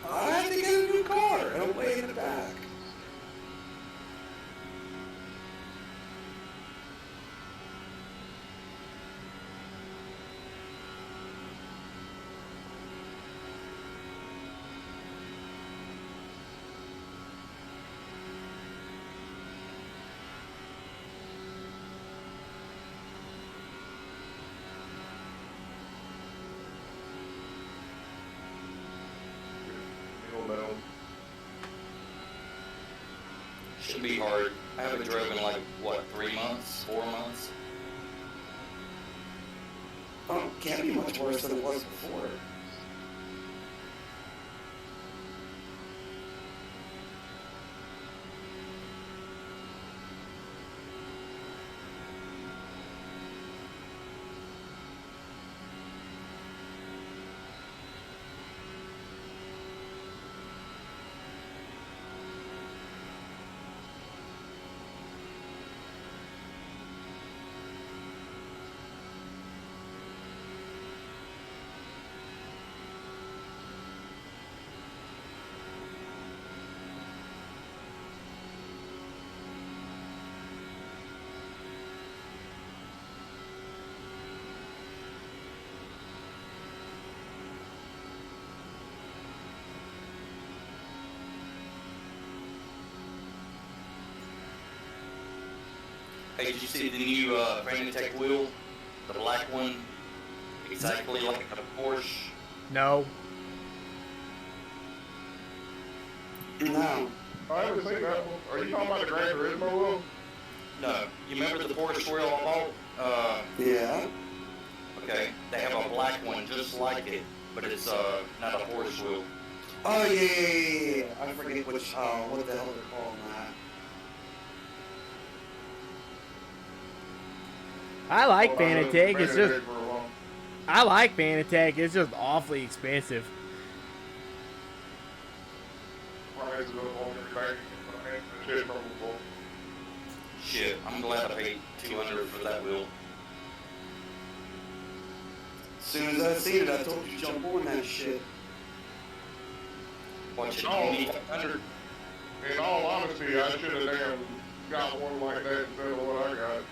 I have to get a new car. It'll way in the back. shouldn't be hard. I haven't driven in like, what, 3 months, 4 months? Oh, can't be much worse than it was before. Hey, did you see the new Fanatec wheel? The black one? Exactly like a Porsche. No. No. I haven't seen that one. Are you talking about the Gran Turismo wheel? No. You remember the Porsche wheel I bought? Yeah. Okay. They have a black one just like it, but it's not a Porsche wheel. Oh, yeah. I forget which, what the hell they're calling that. I like Well, I know Fanatec. It's just Fanatec for a while. I like Fanatec. It's just awfully expensive. Prices up on everything. Shit from before. Shit, I'm glad I paid $200 for that wheel. As soon as I seen it, I told you to jump on that shit. Watch it, Oh. $2,500. In all honesty, I should have damn got one like that instead of what I got.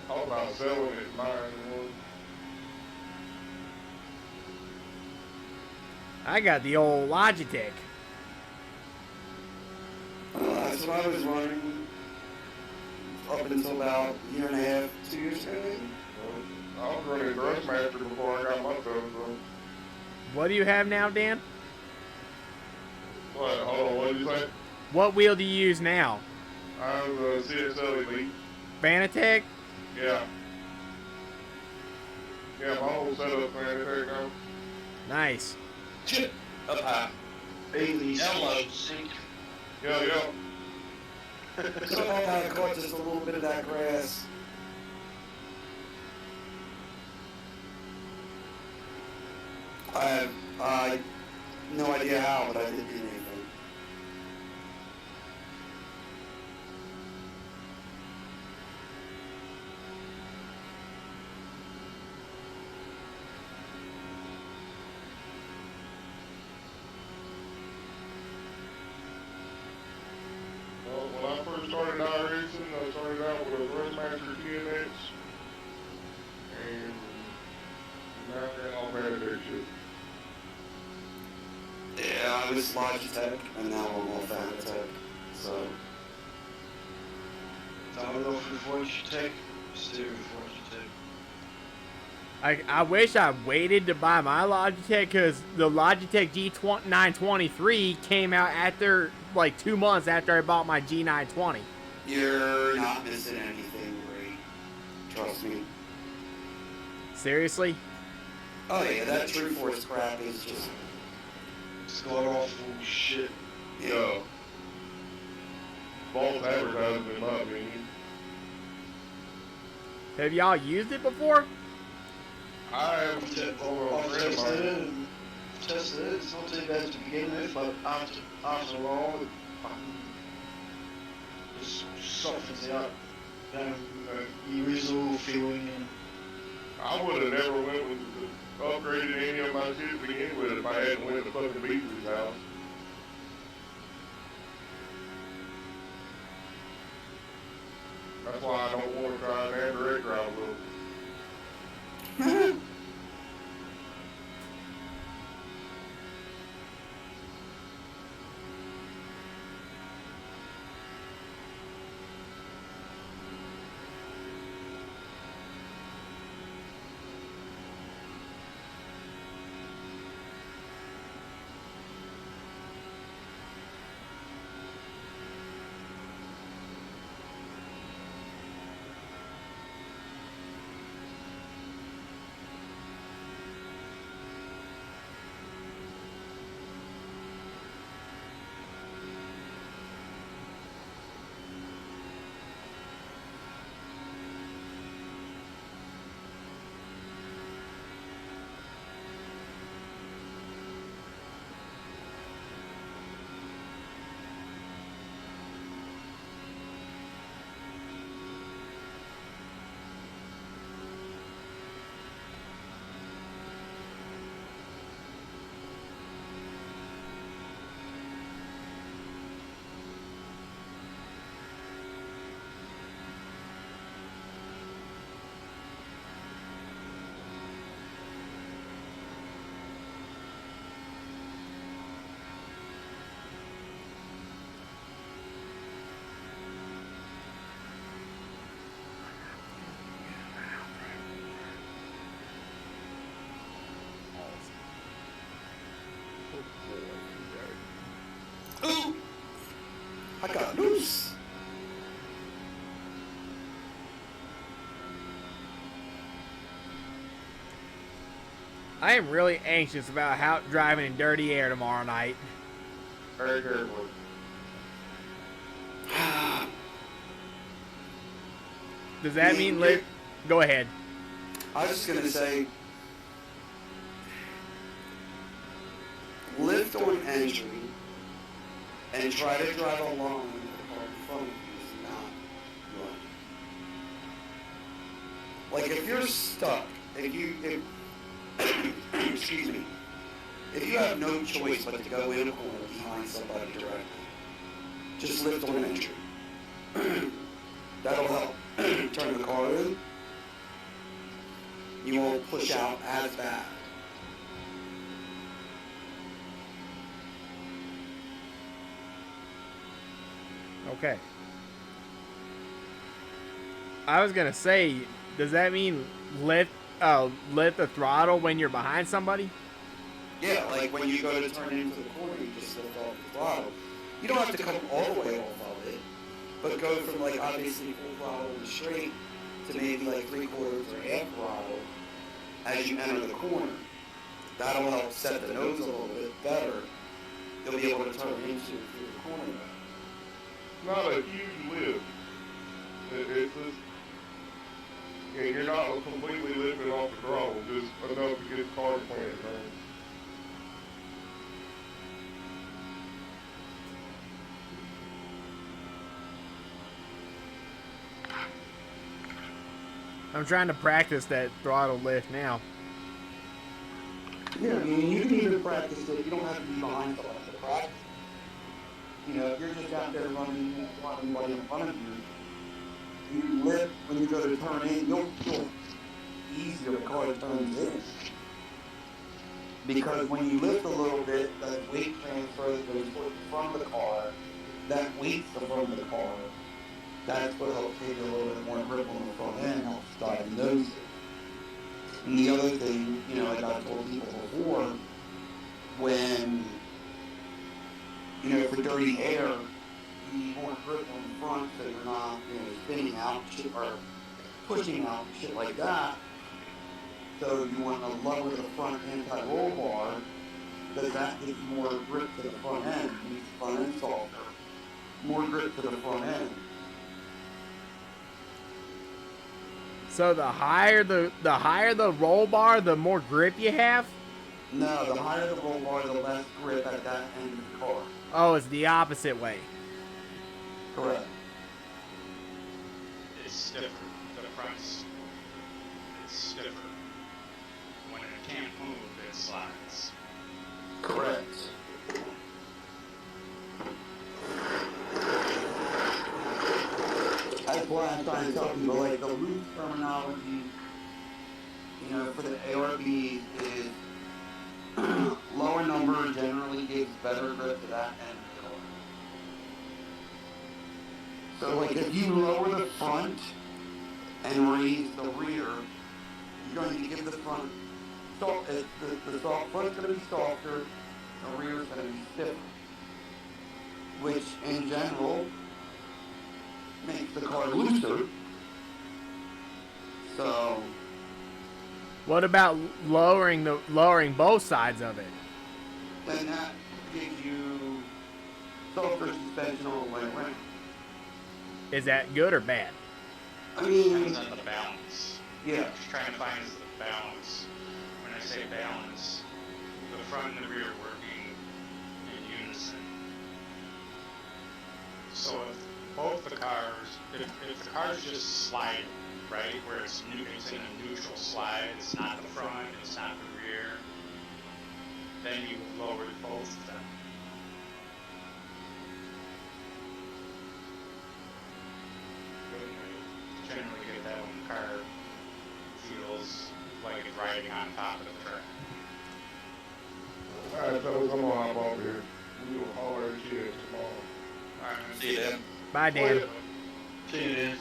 Thought about selling it and buying one. I got the old Logitech. That's what I was running up until about a year and a half, 2 years ago, maybe. I was running Thrustmaster before I got my stuff, so. What do you have now, Dan? What? Hold on, what did you say? What wheel do you use now? I was a CSL Elite. Fanatec? Yeah. Yeah, my whole setup's Fanatec now. Nice. Shit, up high. Bailey's Download. sink. Yeah. So I caught just a little bit of that grass. I have no idea how, but I didn't do anything. Well, when I first started out racing, I started out with a Thrustmaster TNX. And now I'm all Fanatec shit. Yeah, I was Logitech, and now I'm all Fanatec. So. Started off with what you take, still with what you take. I wish I waited to buy my Logitech because the Logitech G923 came out after, like 2 months after I bought my G920. You're not missing anything great. Trust me. Seriously? Oh yeah, that True Force crap is just... It's got awful shit. Yeah. False advertising in my opinion. Have y'all used it before? I have over a I've friend of tested it, mine. and tested it, it's not too bad to begin with, but after a while, it fucking just softens out. Your visual feeling and I would have never went with upgraded any of my shit to begin with if I hadn't went to fucking Beasley's house. That's why I don't want to try an direct drive with. I got loose. I am really anxious about how driving in dirty air tomorrow night. Very carefully. Does that mean live? Go ahead. I was just gonna say, lift on entry and try to drive along with the car in front of you is not good. Like if you're stuck, if excuse me, if you have no choice but to go in a corner behind somebody directly, just lift on entry. That'll help turn the car in. You won't push out as bad. Okay. I was gonna say, does that mean lift the throttle when you're behind somebody? Yeah, like when you go to turn into the corner, you just lift off the throttle. You don't have to come all the way off of it, but go from like obviously full throttle and straight to maybe like 3/4 or half throttle as you enter the corner. That'll help set the nose a little bit better. You'll be able to turn into through the corner. Not a huge lift. It's just, yeah, you're not completely lifting off the throttle, just enough to get the car to plant turn. I'm trying to practice that throttle lift now. Yeah, I mean, you can even practice it. You don't have to be behind someone to practice. You know, if you're just out there running anybody in front of you, you lift when you go to turn in, you'll feel easier the car turns in. Because when you lift a little bit, that weight transfer that goes toward the front of the car, that weight's the front of the car. That's what helps give you a little bit more grip on the front end, helps diagnose it. And the other thing, you know, like I've told people before, when, you know, for dirty air, you need more grip on the front so you're not, you know, spinning out shit or pushing out shit like that. So you want to lower the front anti-roll bar, because that gives you more grip to the front end, makes the front end softer. More grip to the front end. So the higher the roll bar, the more grip you have? No, the higher the roll bar, the less grip at that end of the car. Oh, it's the opposite way. Correct. It's stiffer. The front's stiffer. When it can't move, it slides. Correct. That's why I'm trying to tell people, like, the loose terminology, you know, for the ARB is lower number generally gives better grip to that end of the car. So, like, if you lower the front and raise the rear, you're going to give the front, the soft front's going to be softer, the rear's going to be stiffer. Which, in general, makes the car looser. So, What about lowering both sides of it? then that gives you softer suspension all the way around. Is that good or bad? I mean, Depends on the balance. yeah. What you're trying to find is the balance. When I say balance, the front and the rear working in unison. So if both the cars, if the car's just sliding, right, where it's in a neutral slide, it's not the front, it's not the rear, then you lower both of them. Generally get that when the car feels like it's riding on top of the track. Alright, fellas, I'm gonna hop off here. We will holler at you tomorrow. Alright, See you then. Bye, Dan. see you then.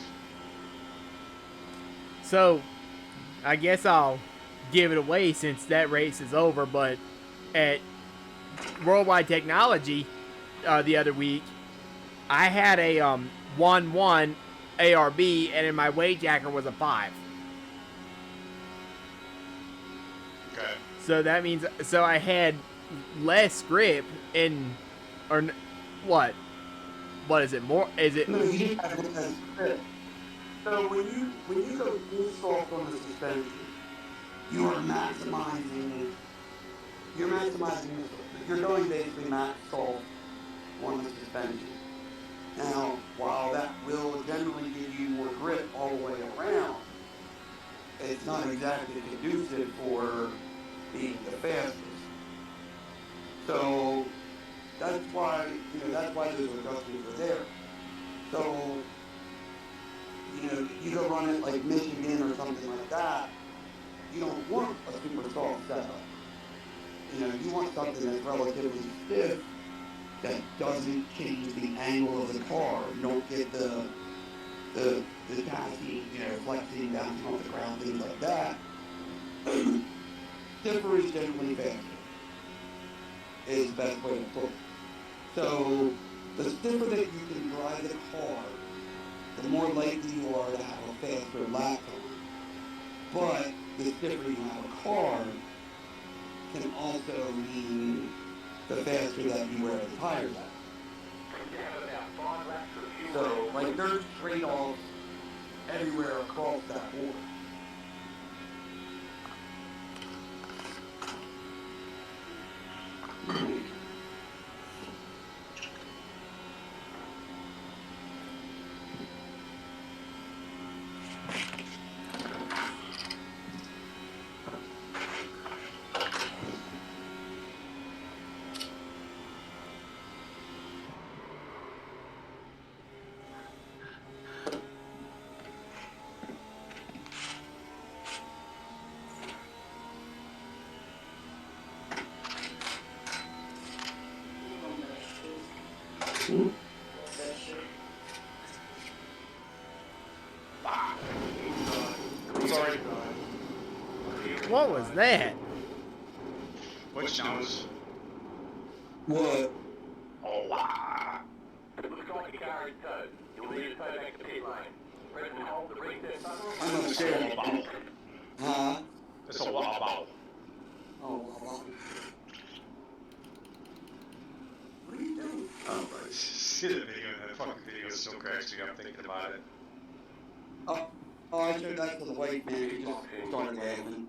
So, I guess I'll give it away since that race is over, but at Worldwide Technology the other week, I had a 1-1 ARB, and in my weight jacker was a 5. Okay. So that means I had less grip in, or what? What is it? More? Is it? No, you just have less grip. So when you go full soft on the suspension, you are maximizing. You're maximizing you're going basically max soft on the suspension. Now, while that will generally give you more grip all the way around, it's not exactly conducive for being the fastest. So that's why that's why those adjustments are there. So you go run it like Michigan or something like that. You don't want a super soft setup. You want something that's relatively stiff that doesn't change the angle of the car. You don't get the chassis, flexing, bouncing off the ground, things like that. Stiffer is generally faster, is the best way to put it. So the stiffer that you can drive the car, the more likely you are to have a faster lap time. But the stiffer you have a car can also mean the faster that you wear the tires out. So, like, there's trade-offs everywhere across that board. Sorry. What was that? Which nose? What? Oh, wow. Looks like the car is towed. You'll need to tow back to pit lane. Press and hold to reset button. I'm It's all upstairs. about. Huh? It's all about. Oh, what are you doing? Oh, but see the video, that fucking video still cracks me up thinking about it. Oh, I showed that to the wife, man. She just started laughing.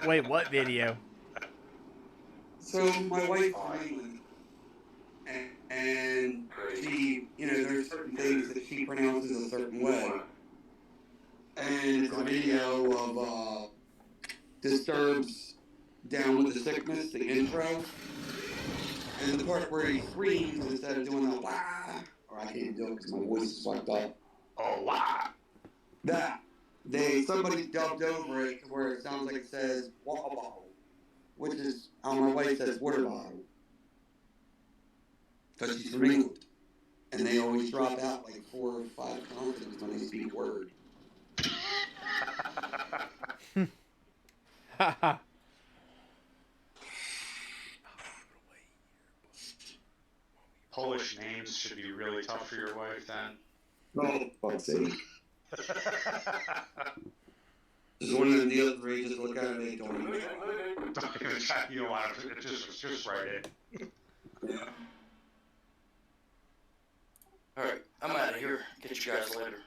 Wait, what video? So my wife's from England, and she, there's certain things that she pronounces a certain way. And it's a video of Disturbed's Down with the Sickness, the intro. And the part where he screams instead of doing the wah, or I can't do it because my voice is fucked up. Oh, wow. That. Somebody dubbed over it where it sounds like it says water bottle, which is how my wife says water bottle. Because she's from England. And they always drop out like 4 or 5 consonants when they speak a word. Haha. Polish names should be really tough for your wife then. Oh, fuck's sake. Just one of them deals where you just look at it and they don't even Don't even try. You don't want to. Just write it. Yeah. Alright, I'm out of here. Get you guys later.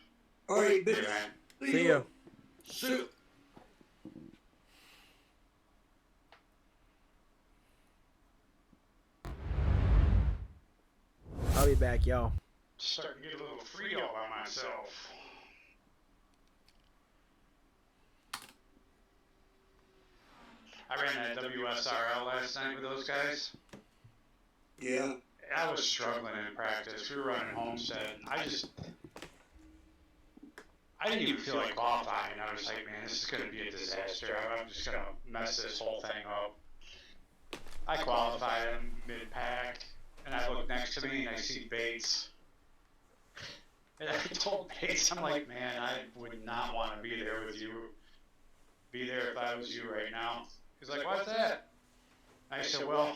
Alright, Hey, bitch. man. See ya. See ya. I'll be back, y'all. Starting to get a little free all by myself. I ran that WSRL last night with those guys. Yeah. I was struggling in practice. We were running Homestead. I didn't even feel like qualifying. I was like, man, this is going to be a disaster. I'm just going to mess this whole thing up. I qualified in mid-pack, and I look next to me and I see Bates. And I told Bates, I'm like, man, I would not want to be there with you. Be there if I was you right now. He's like, what's that? I said, well,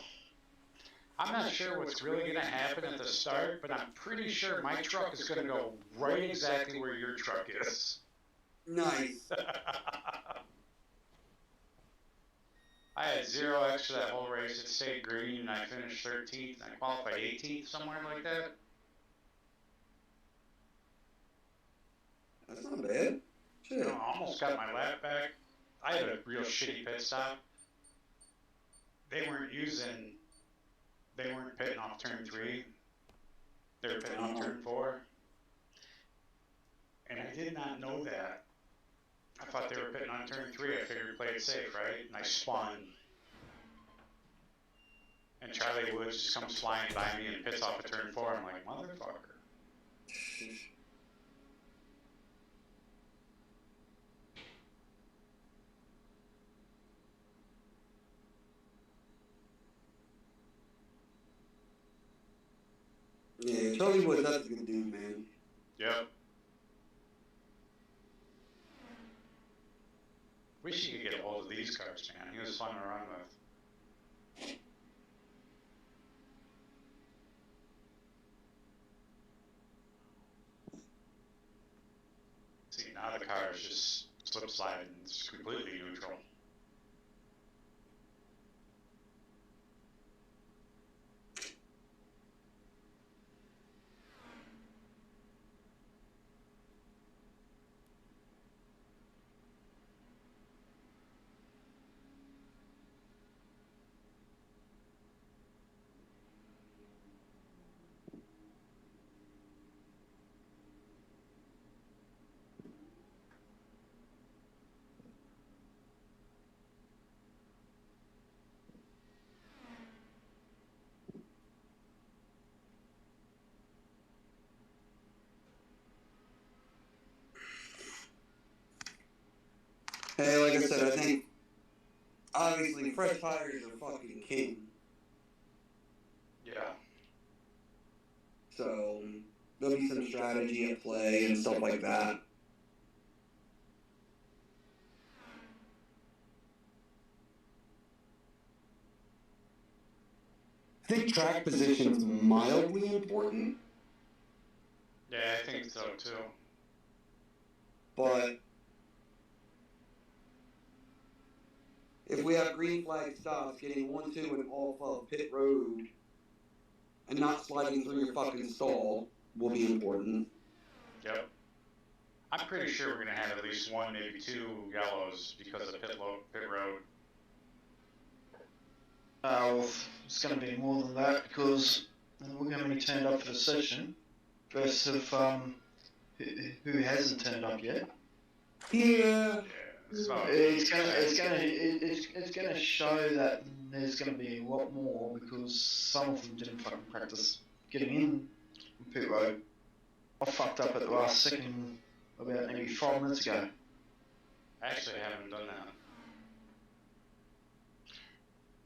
I'm not sure what's really going to happen at the start, but I'm pretty sure my truck is going to go right exactly where your truck is. Nice. I had 0x for that whole race. It stayed green, and I finished 13th, and I qualified 18th, somewhere like that. That's not bad. Shit. No, I almost got my lap back. I had a real shitty pit stop. They weren't pitting off turn 3. They were pitting off turn 4. And I did not know that. I thought they were pitting on turn 3. I figured play it safe, right? And I spun. And Charlie Woods just comes flying by me and pits off at turn 4. I'm like, motherfucker. Yeah, Charlie Woods, that's a good dude, man. Yep. Wish you could get a hold of these cars, man. He was fun to run with. See, now the car is just slip sliding. It's completely neutral. Hey, like I said, I think obviously fresh tires are fucking king. Yeah. So there'll be some strategy at play and stuff like that. I think track position's mildly important, Yeah, I think so too. but if we have green flag stops, getting 1-2 and off of pit road and not sliding through your fucking stall will be important. Yep. I'm pretty sure we're going to have at least 1, maybe 2 yellows because of pit road. Well, it's going to be more than that because look how many turned up for the session versus who hasn't turned up yet. Yeah. It's gonna show that there's gonna be a lot more because some of them didn't fucking practice getting in pit road. I fucked up at the last second about maybe 5 minutes ago. Actually, I haven't done that.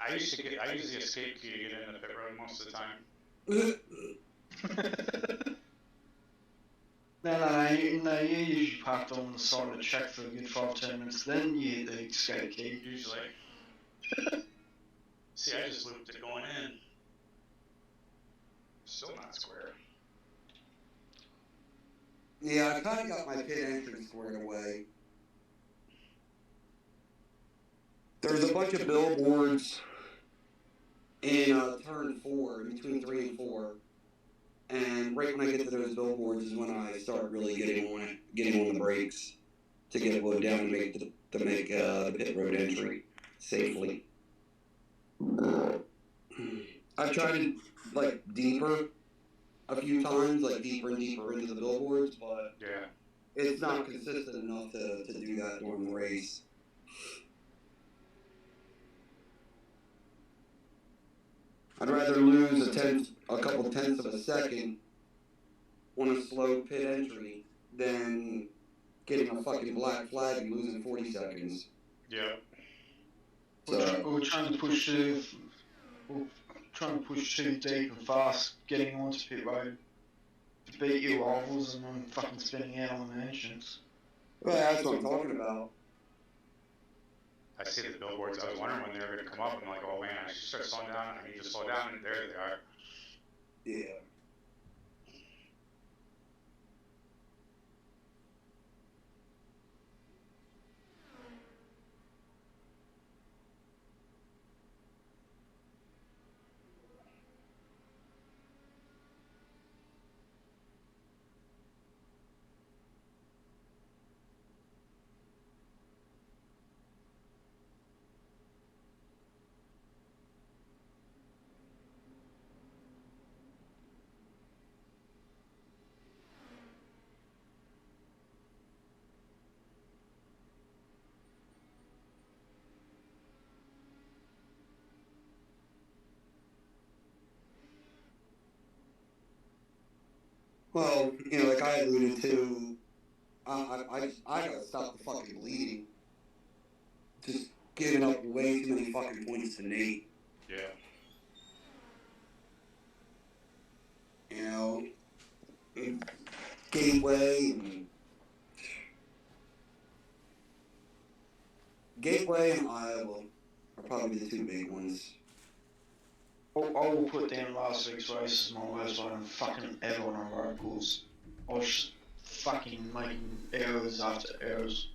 I use the escape key to get in the pit road most of the time. No, you usually parked on the side of the track for a good 5-10 minutes, then you hit the escape key. Usually. See, I just looped it going in. Still not square. Yeah, I kind of got my pit entry squared away. There's a bunch of billboards in turn 4, in between 3 and 4. And right when I get to those billboards is when I start really getting on the brakes to get it low down to make the pit road entry safely. I've tried it like deeper a few times, like deeper and deeper into the billboards, but yeah, it's not consistent enough to do that during the race. I'd rather lose a couple tenths of a second on a slow pit entry than getting a fucking black flag and losing 40 seconds. Yeah. So, We're trying to push too deep and fast, getting onto pit road to beat your rivals and then fucking spinning out on the entrance. well, that's what I'm talking about. I see the billboards. I was wondering when they were going to come up. I'm like, oh man, I should start slowing down. I need to slow down, and there they are. Yeah. Well, like I alluded to, I gotta stop the fucking bleeding. Just giving up way too many fucking points to Nate. Yeah. Gateway and Iowa are probably the two big ones. I will put down last week's race as my worst one fucking ever on a road course. I was just fucking making errors after errors.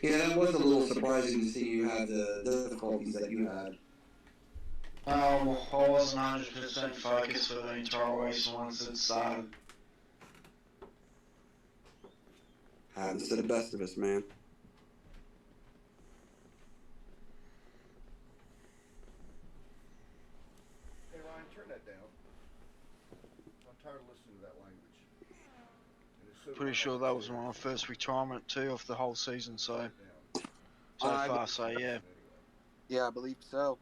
Yeah, that was a little surprising to see you have the difficulties that you had. I wasn't 100% focused for the entire race once it started. Happens to the best of us, man. Hey Ryan, turn that down. I'm tired of listening to that language. Pretty sure that was my first retirement too of the whole season, so far, so yeah. Yeah, I believe so.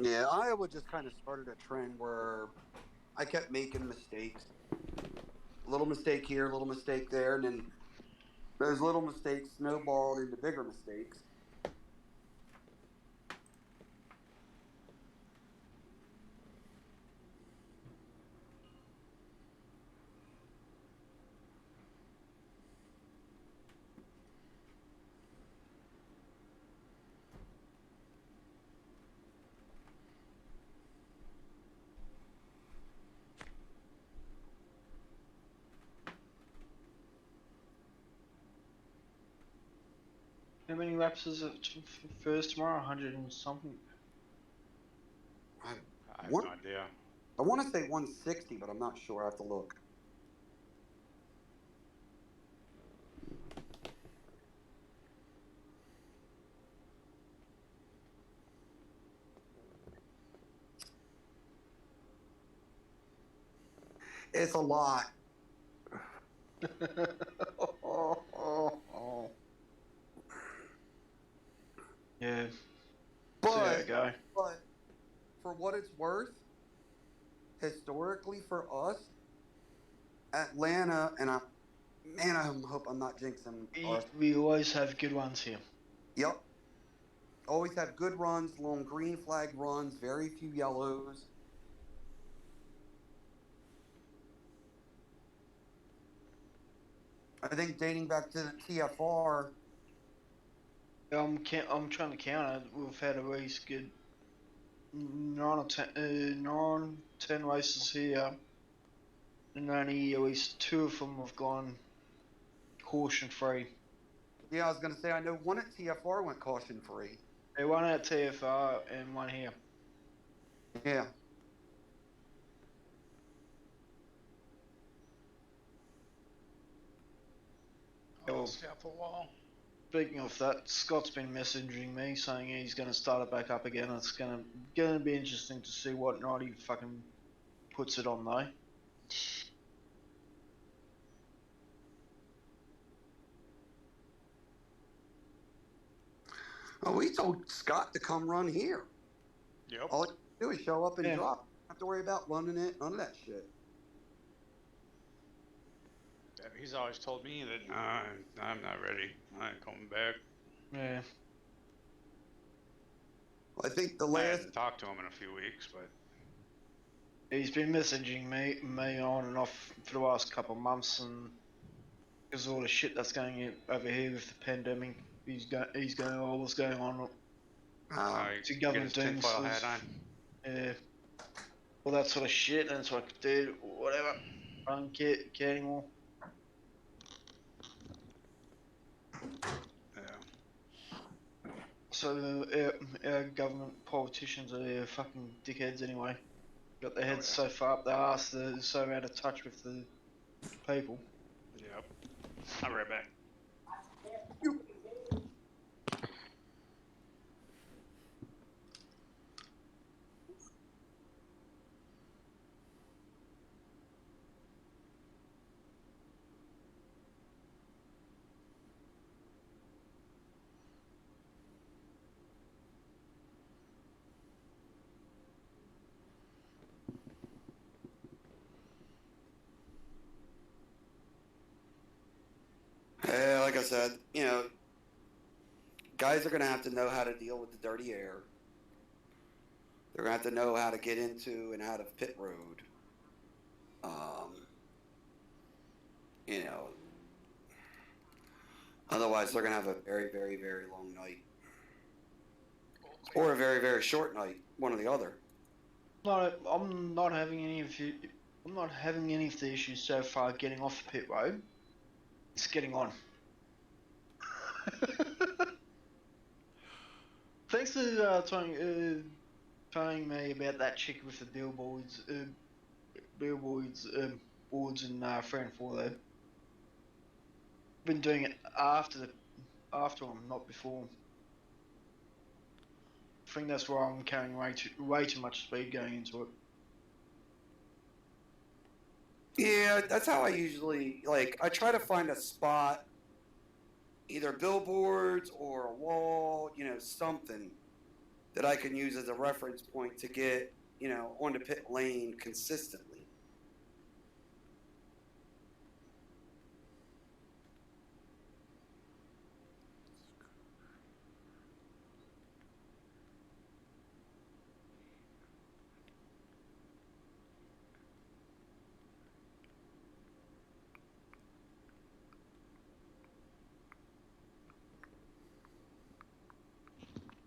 Yeah, Iowa just kind of started a trend where I kept making mistakes. A little mistake here, a little mistake there, and then those little mistakes snowballed into bigger mistakes. How many laps is it first tomorrow? 100 and something? I have no idea. I want to say 160, but I'm not sure. I have to look. It's a lot. Yeah. But, so there we go. But for what it's worth, historically for us, Atlanta, and I hope I'm not jinxing us. We always have good ones here. Yep. Always have good runs, long green flag runs, very few yellows. I think dating back to the TFR. I'm trying to count it. We've had a really good 10 races here, and only at least 2 of them have gone caution free. Yeah, I was gonna say I know one at TFR went caution free. They one at TFR and one here. Yeah. I'll stay up a while. Speaking of that, Scott's been messaging me saying he's going to start it back up again. It's going to be interesting to see what night he fucking puts it on though. Oh, we told Scott to come run here. Yep. All you do is show up and drop. Don't have to worry about running it. None of that shit. He's always told me that I'm not ready. I ain't coming back. Yeah. I think the I last hadn't talked to him in a few weeks, but He's been messaging me on and off for the last couple of months, and because of all the shit that's going over here with the pandemic, he's going all what's going on. To get government his doing tinfoil this, hat on. all that sort of shit, and so I could do whatever. I don't care anymore. Yeah. So our government politicians are fucking dickheads anyway. Got their heads so far up their ass, they're so out of touch with the people. Yep. I'll be right back. Like I said, guys are going to have to know how to deal with the dirty air. They're going to have to know how to get into and out of pit road. You know, otherwise they're going to have a very, very, very long night. Or a very, very short night, one or the other. I'm not having any of the issues so far getting off the pit road. It's getting on. Thanks for telling me about that chick with the billboards, boards in Frankfurt though. Been doing it after them, not before. I think that's why I'm carrying way too much speed going into it. Yeah, that's how I usually, I try to find a spot, either billboards or a wall, something that I can use as a reference point to get, on the pit lane consistently.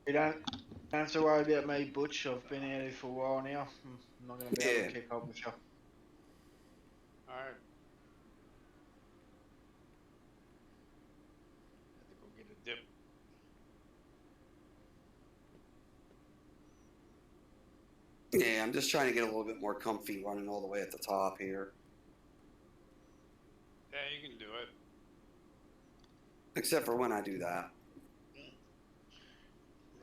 You don't have to worry about me, Butch. I've been out here for a while now. I'm not going to be able to keep up with you. Alright. Had to go get a dip. Yeah, I'm just trying to get a little bit more comfy running all the way at the top here. Yeah, you can do it. Except for when I do that.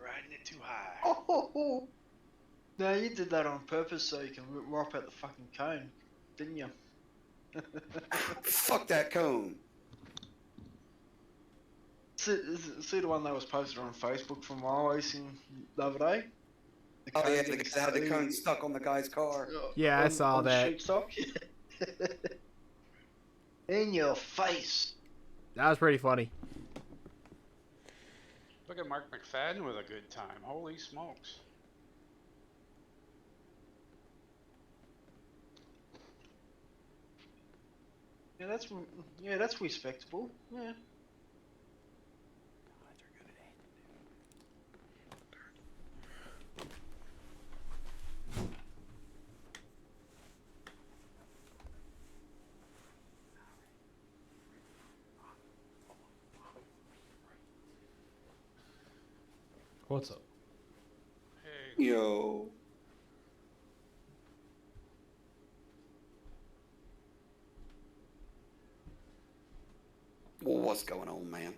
Riding it too high. Oh, no, you did that on purpose so you can rip out the fucking cone, didn't you? Fuck that cone. See the one that was posted on Facebook from my racing the other day? Oh yeah, the guy that had the cone stuck on the guy's car. Yeah, I saw on that. The sheepstock. In your face. That was pretty funny. Look at Mark McFadden with a good time. Holy smokes. Yeah, that's respectable. Yeah. What's up? Hey. Yo. Well, what's going on, man?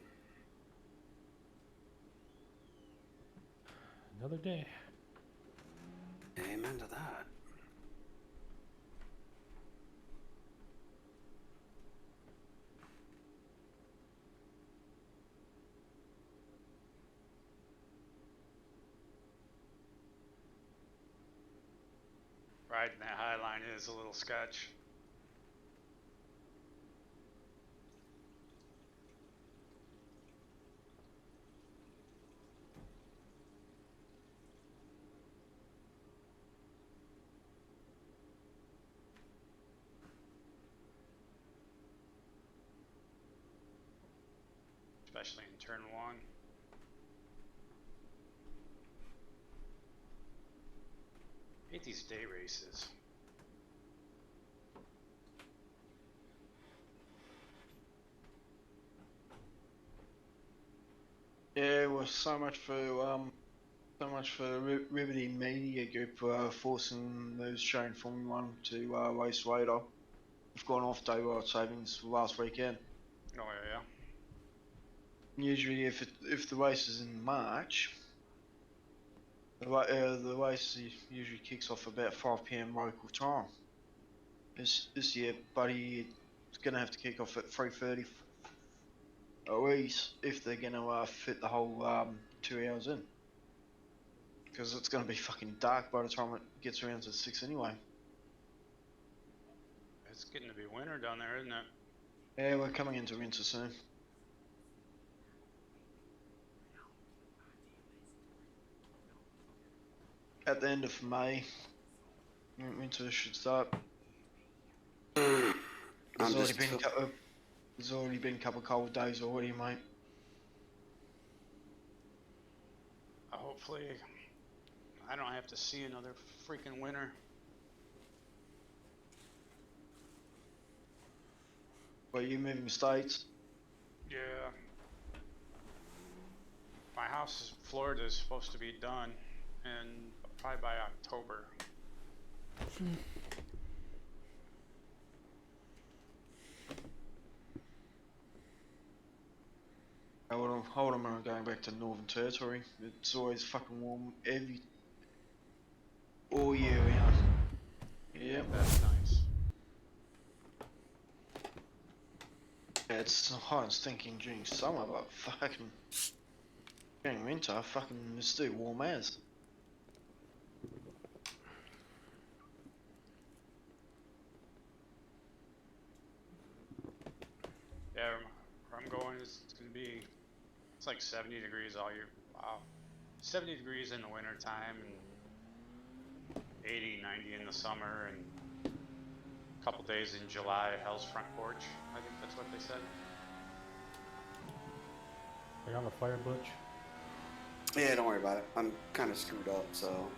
Another day. Amen to that. Riding that high line is a little sketch. especially in turn one. Hate these day races. Yeah, well, so much for Riveting Media Group forcing those shown Formula One to race later. We've gone off daylight savings for last weekend. Oh yeah. Usually, if the race is in March, the race usually kicks off about 5 p.m. local time. This year, buddy, it's gonna have to kick off at 3:30 at least if they're gonna fit the whole 2 hours in. Because it's gonna be fucking dark by the time it gets around to 6 anyway. It's getting to be winter down there, isn't it? Yeah, we're coming into winter soon. At the end of May, winter should start. There's already been a couple of cold days already, mate. Hopefully, I don't have to see another freaking winter. Well, you moving states? Yeah. My house in Florida is supposed to be done, and probably by October. Hold on, I'm going back to Northern Territory. It's always fucking warm all year round. Yep. That's nice. Yeah, it's hot and stinking during summer, but fucking during winter, fucking it's still warm as. Yeah, where I'm going is going to be, it's like 70 degrees all year. Wow. 70 degrees in the winter time and 80, 90 in the summer, and a couple days in July, Hell's Front Porch. I think that's what they said. Are you on the fire, Butch? Yeah, don't worry about it. I'm kind of screwed up, so.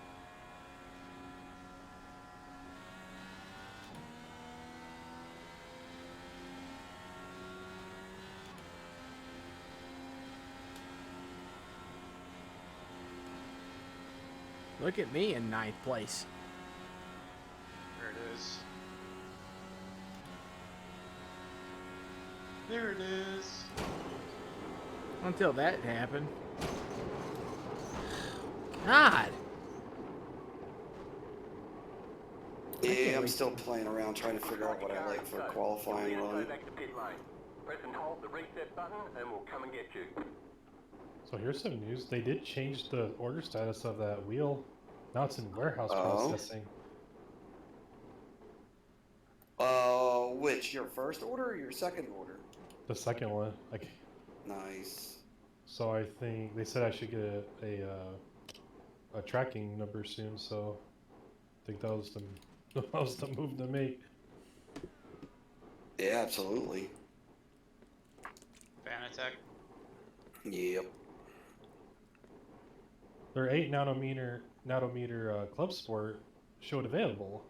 Look at me in 9th place. There it is. There it is. Until that happened. God. Yeah, I'm still playing around trying to figure out what I like for a qualifying run. Back to pit lane. Press and hold the reset button, and we'll come and get you. So here's some news. They did change the order status of that wheel. Now it's in warehouse Oh. processing. Which, your first order or your second order? The second one. Like, Nice. so I think they said I should get a tracking number soon. So I think that was the move to make. Yeah, absolutely. Fanatec. Yep. Their 8 nanometer Club Sport showed available,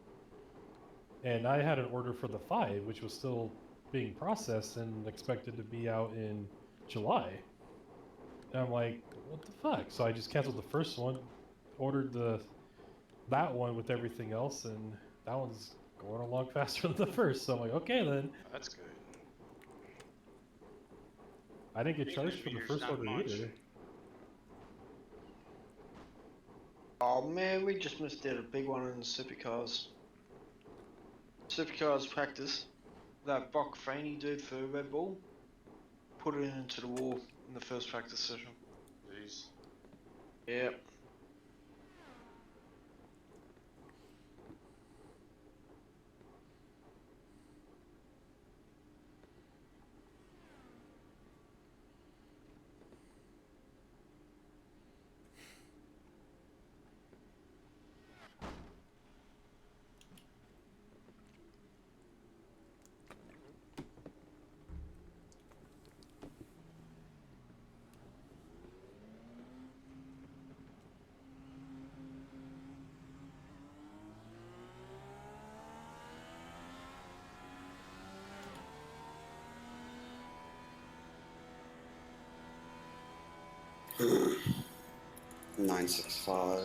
and I had an order for the 5, which was still being processed and expected to be out in July. And I'm like, what the fuck? So I just canceled the first one, ordered that one with everything else, and that one's going along faster than the first. So I'm like, okay then. That's good. I didn't get charged for the first Not order much. either. Oh man, we just missed out a big one in the supercars. Supercars practice. That Brock Franey dude for Red Bull put it into the wall in the first practice session. Jeez. Yep. 965.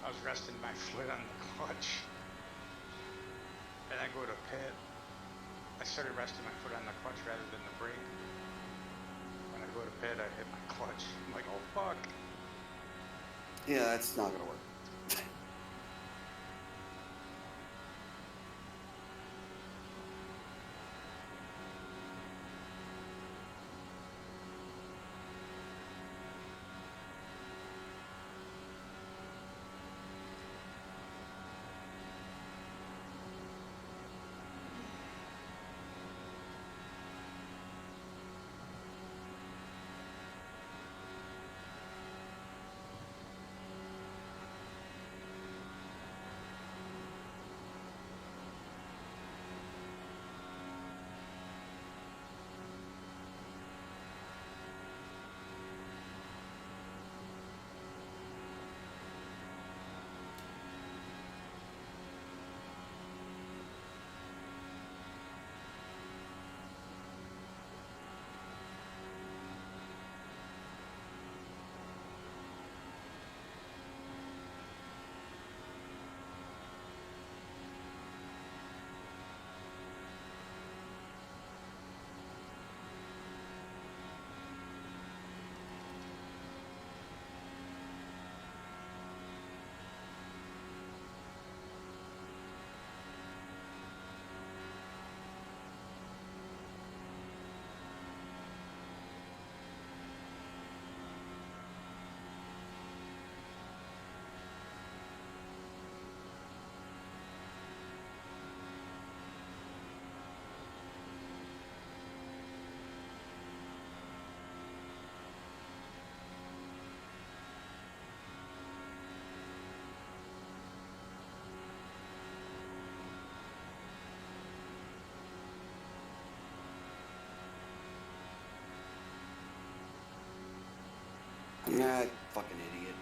I was resting my foot on the clutch, and I go to pit. I started resting my foot on the clutch rather than the brake. When I go to pit, I hit my clutch. I'm like, oh fuck. Yeah, that's not gonna work. Nah, fucking idiot.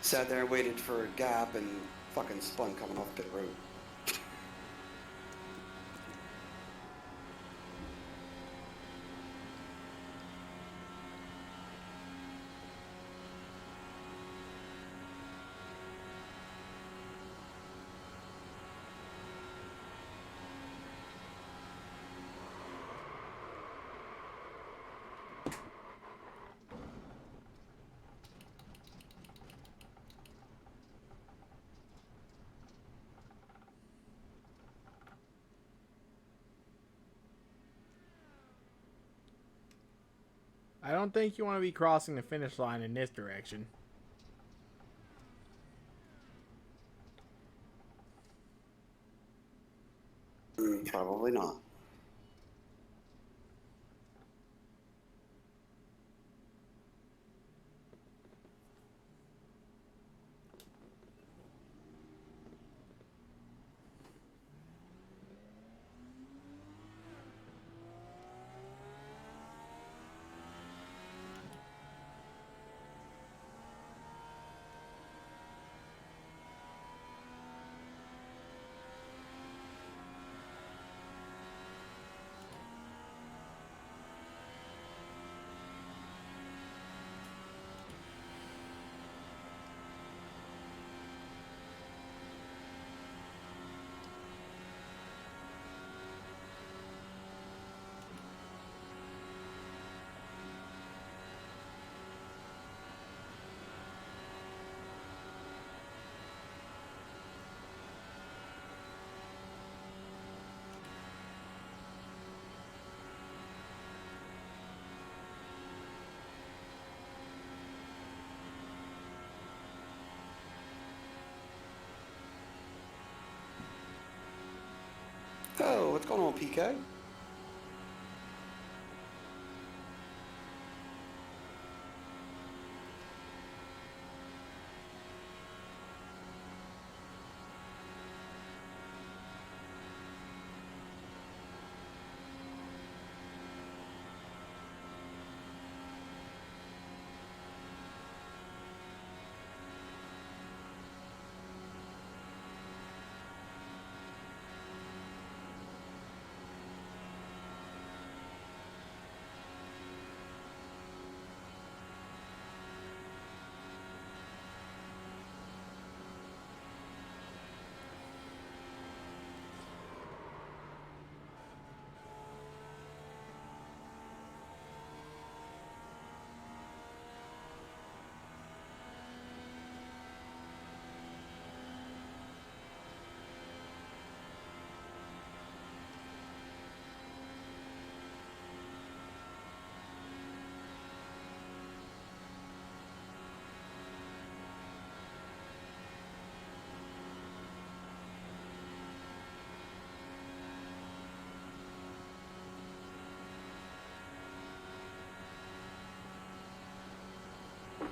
Sat there and waited for a gap and fucking spun coming off pit road. I don't think you want to be crossing the finish line in this direction. Probably not. Oh, what's going on, PK?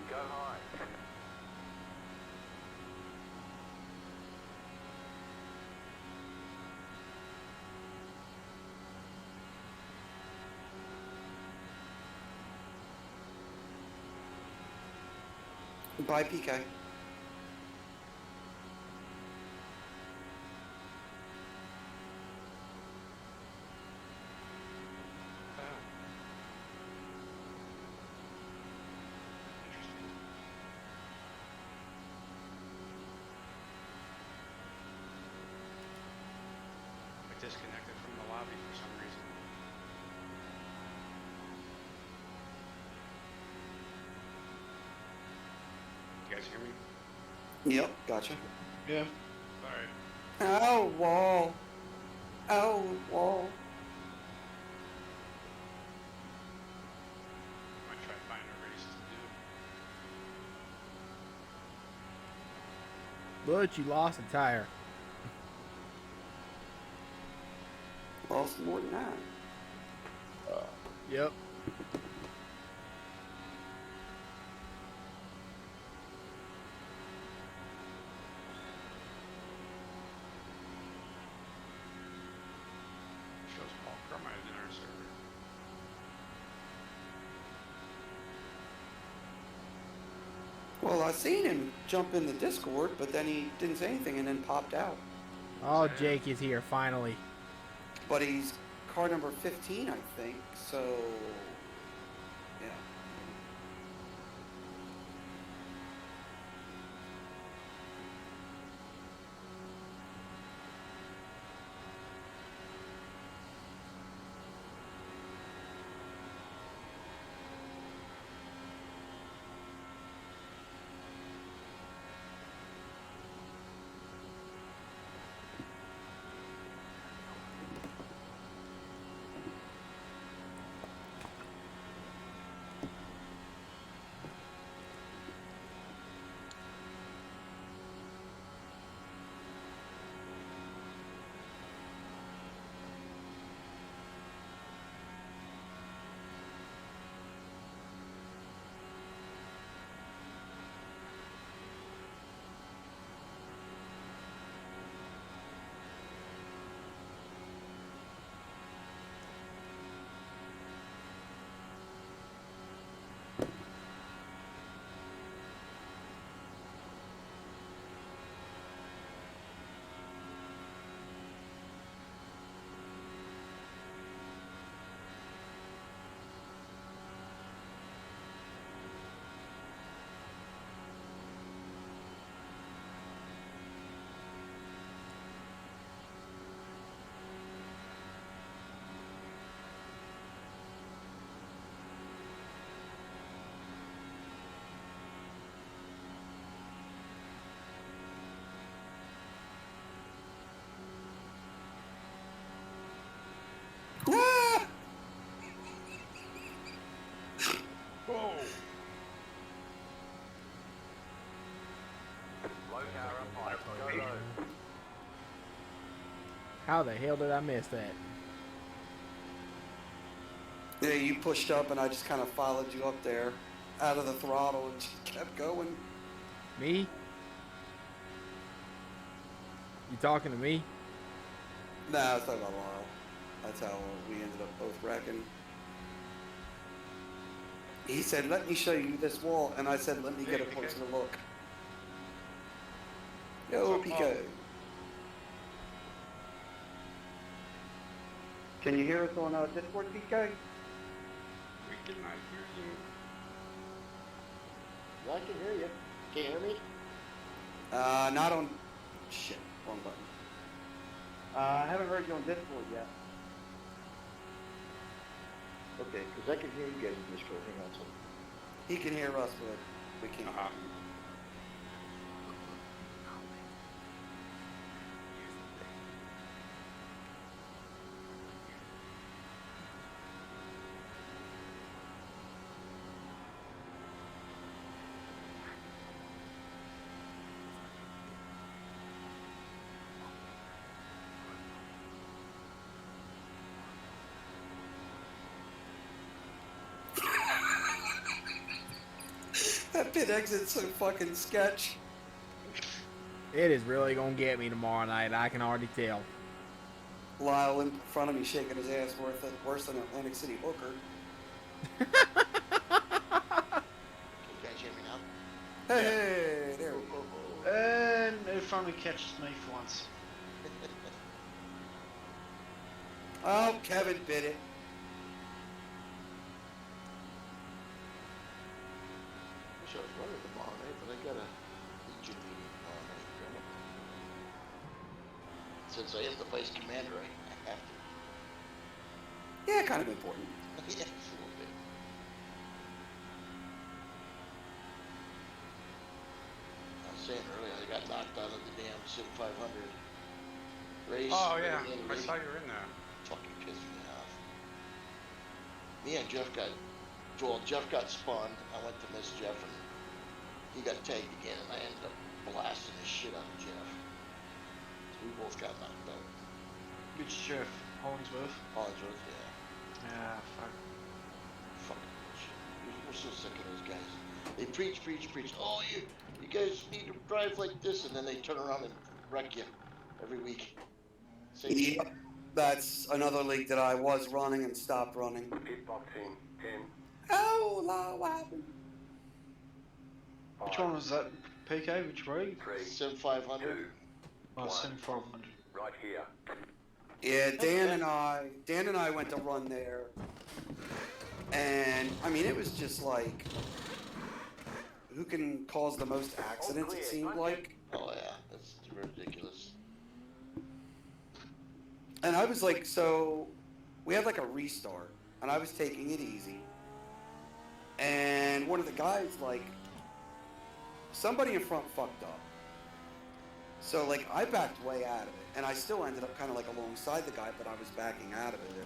Go high. Bye, PK. I disconnected from the lobby for some reason. You guys hear me? Yep, gotcha. Yeah. Alright. Oh, wall. Oh, wall. Might try to find a race to do. But you lost a tire. Lost more than that. Yep. Shows Paul Carmine in our server. Well, I seen him jump in the Discord, but then he didn't say anything and then popped out. Oh, Jake is here finally. But he's car number 15, I think, so... yeah. How the hell did I miss that? Yeah, you pushed up and I just kind of followed you up there out of the throttle and just kept going. Me? You talking to me? Nah, I was talking about Lyle. That's how we ended up both wrecking. He said, let me show you this wall. And I said, let me get a closer look. Yo, Pico. Can you hear us on Discord, Pico? We cannot hear you. I can hear you. Can you hear me? Not on... Shit, wrong button. I haven't heard you on Discord yet. Okay, because I can hear you guys in Discord. Hang on a second. He can hear us, but we can't hear him. That pit exit's so fucking sketch. It is really gonna get me tomorrow night. I can already tell. Lyle in front of me shaking his ass worse than an Atlantic City hooker. Can you guys hear me now? Hey, there we go. And it finally catches me for once. Oh, Kevin bit it. Wish I was running tomorrow night, but I got a Legion meeting tomorrow night. Since I am the vice commander, I have to. Yeah, kind of important. Yeah, it's a little bit. I was saying earlier, I got knocked out of the damn Sim 500 race. Oh yeah, I saw you were in there. Fucking pissed me off. Me and Jeff got spun. I went to miss Jeff and he got tagged again and I ended up blasting the shit out of Jeff. So we both got knocked out. Which Jeff? Hollingsworth? Hollingsworth, yeah. Yeah, fuck. Fucking bullshit. We're so sick of those guys. They preach. Oh, you guys need to drive like this, and then they turn around and wreck you every week. Same shit. Yep. That's another league that I was running and stopped running. Pitboxing 10. Oh, Lyle, what happened? Which one was that? PK? Which road? 3, Sim 500. 2, Oh, Sim 500. right here. Yeah, Dan and I went to run there. And, I mean, it was just like, who can cause the most accidents, it seemed like. Oh yeah, that's ridiculous. And I was like, so, we had like a restart, and I was taking it easy. And one of the guys, like, somebody in front fucked up. So, like, I backed way out of it, and I still ended up kind of like alongside the guy, but I was backing out of it.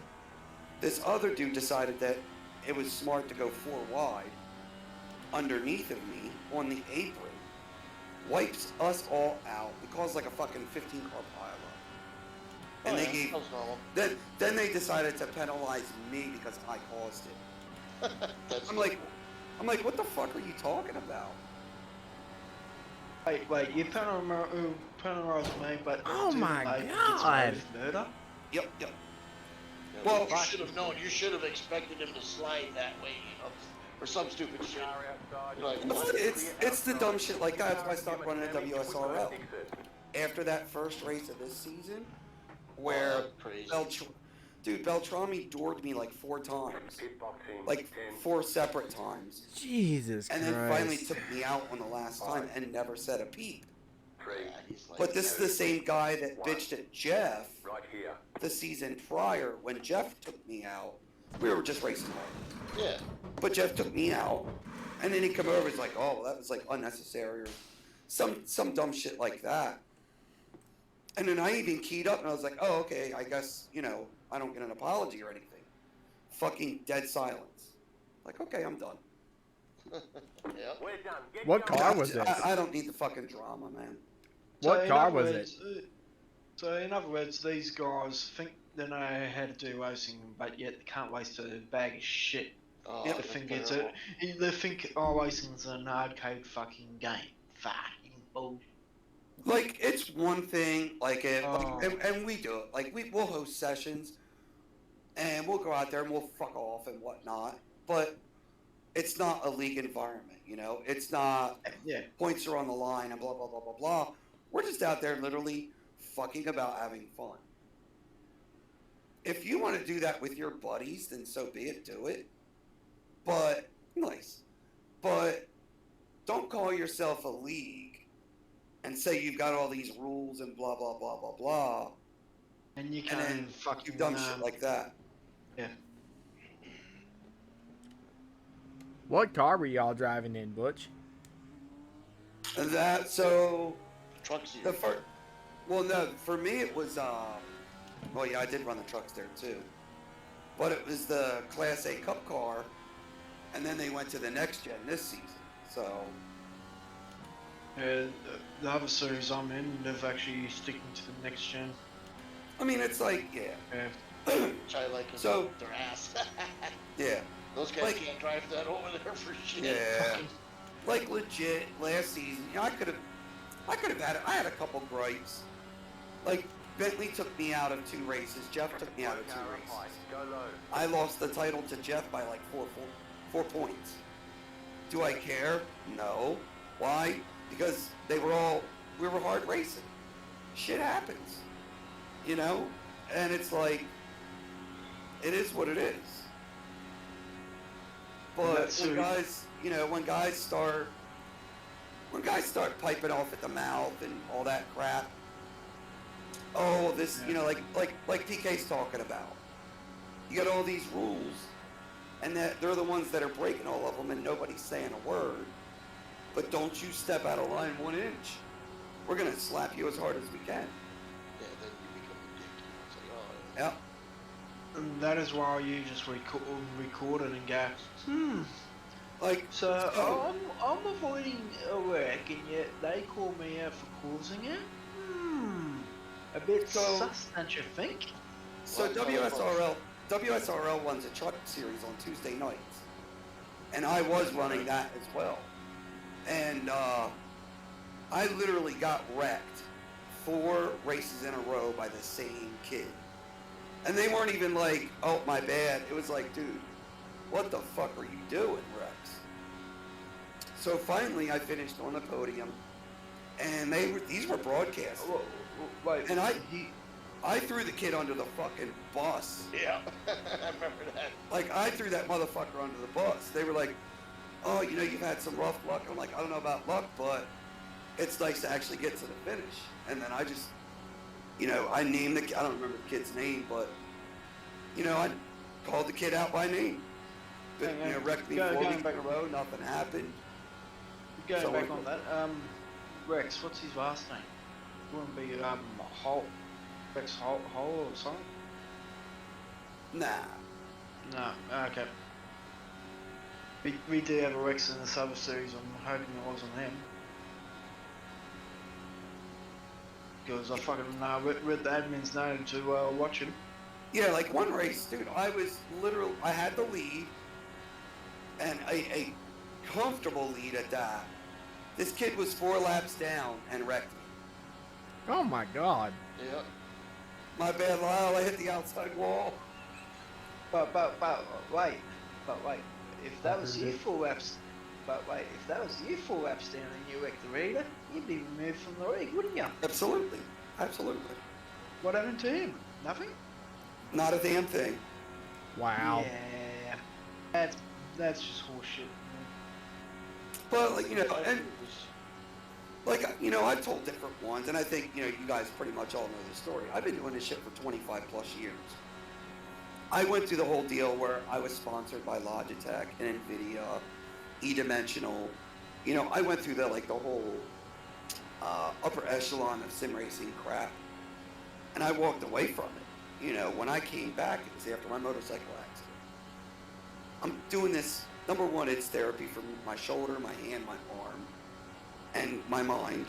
This other dude decided that it was smart to go 4 wide underneath of me on the apron, wipes us all out. It caused like a fucking 15-car pileup. And they gave, then they decided to penalize me because I caused it. I'm like, what the fuck are you talking about? Wait, you penalised me, but Oh my I think God. it's murder? Yep. Yeah, Well, you should have known. You should have expected him to slide that way, you know, or some stupid shit. You're like, what? It's the dumb shit like that. That's why I stopped running at WSRL. After that first race of this season, where Beltrami doored me like 4 times. Like 4 separate times. Jesus Christ. And then finally took me out on the last time and never said a peep. But this is the same guy that bitched at Jeff the season prior when Jeff took me out. We were just racing hard. Yeah. But Jeff took me out. And then he come over and was like, oh, well, that was like unnecessary or some dumb shit like that. And then I even keyed up and I was like, oh, okay, I guess, you know, I don't get an apology or anything. Fucking dead silence. Like, okay, I'm done. What car was this? I don't need the fucking drama, man. What car was it? So in other words, these guys think they know how to do racing, but yet they can't race a bag of shit. Oh, They that's think terrible. they think racing's an arcade fucking game. Fucking bull. Like, it's one thing, like, if, Oh. and we do it. Like, we'll host sessions, and we'll go out there and we'll fuck off and whatnot. But it's not a league environment, you know? It's not Yeah. points are on the line and blah, blah, blah, blah, blah. We're just out there literally fucking about having fun. If you want to do that with your buddies, then so be it, do it. But, nice. But don't call yourself a league and say you've got all these rules and blah, blah, blah, blah, blah. And you And can't then fucking you've done shit like that. Yeah. What car were y'all driving in, Butch? And that, so... Trucks here. The first... Well, no, for me it was, well, yeah, I did run the trucks there, too. But it was the Class A Cup car, and then they went to the next gen this season, so... The other series I'm in, they've actually sticking to the next gen. I mean, it's like, yeah. Which I like because So- their ass. Yeah. Those guys Like- can't drive that over there for shit. Yeah. Fucking- Like, legit, last season, you know, I could have had, I had a couple gripes. Like, Bentley took me out of 2 races, Jeff took me out of 2 races. I lost the title to Jeff by like 4 points. Do I care? No. Why? Because we were hard racing. Shit happens. You know? And it's like, it is what it is. But That's when true. guys, you know, when guys start piping off at the mouth and all that crap, oh, this, you know, like TK's talking about. You got all these rules, and that they're the ones that are breaking all of them, and nobody's saying a word. But don't you step out of line 1 inch. We're gonna slap you as hard as we can. Yeah, then you become a dick. It's like, oh, Yep. And that is why you just record it and go, Like, so I'm avoiding a wreck, and yet they call me out for causing it? A bit sus, don't you think? So WSRL runs a truck series on Tuesday nights, and I was running that as well. And I literally got wrecked 4 races in a row by the same kid. And they weren't even like, oh, my bad. It was like, dude, what the fuck are you doing, Rex? So finally I finished on the podium, and these were broadcast. Wait, And I threw the kid under the fucking bus. yeah. I remember that. Like, I threw that motherfucker under the bus. They were like, oh, you know, you've had some rough luck. I'm like, I don't know about luck, but it's nice to actually get to the finish. And then I just, you know, I named the kid. I don't remember the kid's name, but, you know, I called the kid out by name. But, you know, wrecked me 4 weeks in a row, nothing happened. Going So back I- on that, Rex, what's his last name? Wouldn't be Holt, Rex Holt or something? Nah. No, okay. We do have a Rex in this other series. I'm hoping it wasn't him. Because I fucking read the admin's name to watch him. Yeah, like one race, dude, I had the lead, and a comfortable lead at that. This kid was 4 laps down and wrecked me. Oh my god. Yeah. My bad, Lyle, I hit the outside wall. But wait, if that was you 4 laps, if that was you 4 laps down and you wrecked the reader, you'd be removed from the league, wouldn't you? Absolutely. What happened to him? Nothing? Not a damn thing. Wow. Yeah. That's just horseshit. But, like, you know, and, like, you know, I've told different ones, and I think, you know, you guys pretty much all know the story. I've been doing this shit for 25 plus years. I went through the whole deal where I was sponsored by Logitech and NVIDIA, E-Dimensional. You know, I went through the whole upper echelon of sim racing crap, and I walked away from it. You know, when I came back, it was after my motorcycle accident. I'm doing this, number one, it's therapy for my shoulder, my hand, my arm, and my mind.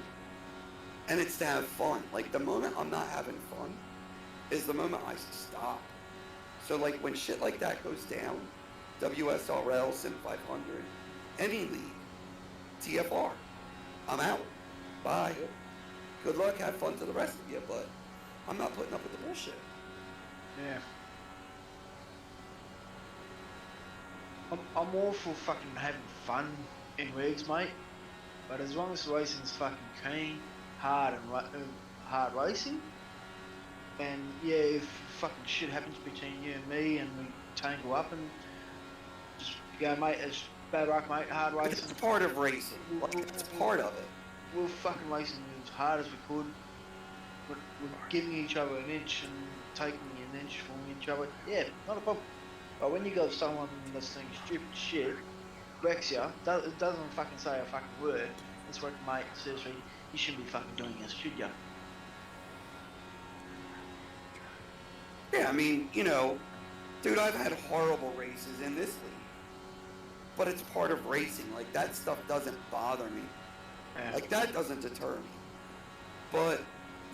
and it's to have fun. Like, the moment I'm not having fun is the moment I stop. So, like, when shit like that goes down, WSRL, Sim 500, any league, TFR, I'm out. Bye. Good luck, have fun to the rest of you, but I'm not putting up with the bullshit. Yeah. I'm all for fucking having fun in rigs, mate. But as long as the racing's fucking keen, hard hard racing, and yeah, if fucking shit happens between you and me, and we tangle up and just go, mate, it's bad luck, mate, hard racing. It's part of racing. It's part of it. We're fucking racing as hard as we could. We're giving each other an inch and taking an inch from each other. Yeah, not a problem. But when you got someone that's saying stupid shit, wrecks you, doesn't fucking say a fucking word, it's like, mate, seriously, you shouldn't be fucking doing this, should ya? Yeah, I mean, you know, dude, I've had horrible races in this league. But it's part of racing. Like, that stuff doesn't bother me. Yeah. Like, that doesn't deter me. But,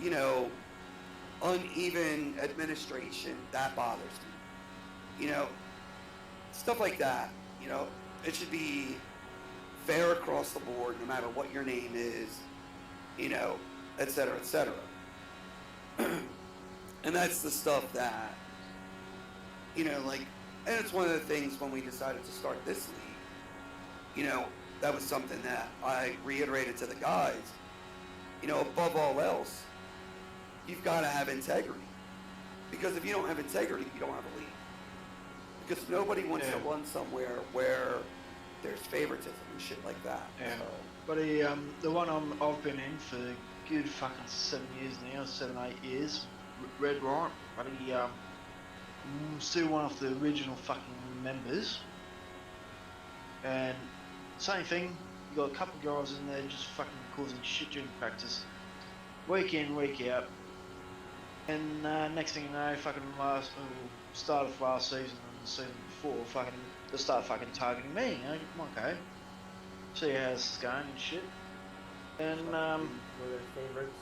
you know, uneven administration, that bothers me. You know, stuff like that. You know, it should be fair across the board, no matter what your name is, you know, et cetera, et cetera. And that's the stuff that, you know, like, and it's one of the things when we decided to start this league, you know, that was something that I reiterated to the guys. You know, above all else, you've got to have integrity. Because if you don't have integrity, you don't have a league. Because nobody wants to run somewhere where there's favoritism and shit like that. Yeah. So. But the one I've been in for good fucking 7 years now, 7, 8 years, Red Riot, but he still one of the original fucking members. And same thing, you got a couple of guys in there just fucking causing shit during practice, week in, week out. And next thing you know, fucking start of last season and the season before, fucking they start fucking targeting me. You know? Okay, see how this is going and shit. And were their favorites?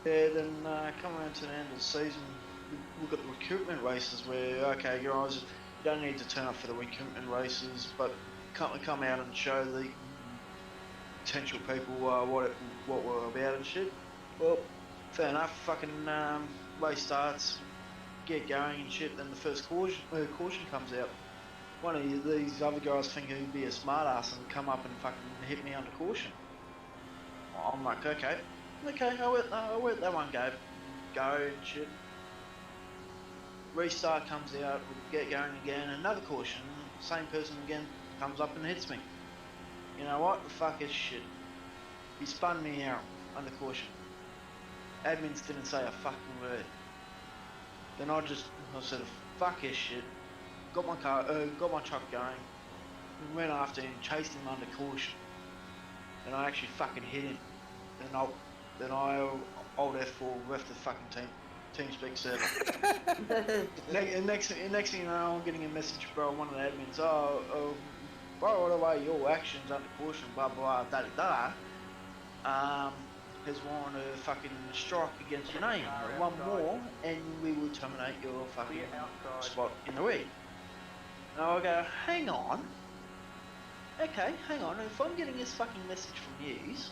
yeah, then come around to the end of the season, we've got the recruitment races where, okay guys, you don't need to turn up for the recruitment races, but come out and show the potential people what we're about and shit. Well, fair enough, fucking race starts, get going and shit, then the first caution comes out. One of these other guys think he'd be a smart ass and come up and fucking hit me under caution. I'm like, okay, I'll let that one go and shit. Restart comes out, we get going again, another caution, same person again comes up and hits me. You know what? Fuck his shit. He spun me out under caution. Admins didn't say a fucking word. Then I said, fuck his shit. Got my truck going. Went after him, chased him under caution. And I actually fucking hit him. Then I old F4 left the fucking TeamSpeak server. Next thing you know, I'm getting a message from one of the admins. Bro, what are your actions under caution? Blah blah da da da. Has warranted a fucking strike against your name. One more, and we will terminate your fucking spot in the rig. And I go, hang on. Okay, hang on. If I'm getting this fucking message from yous,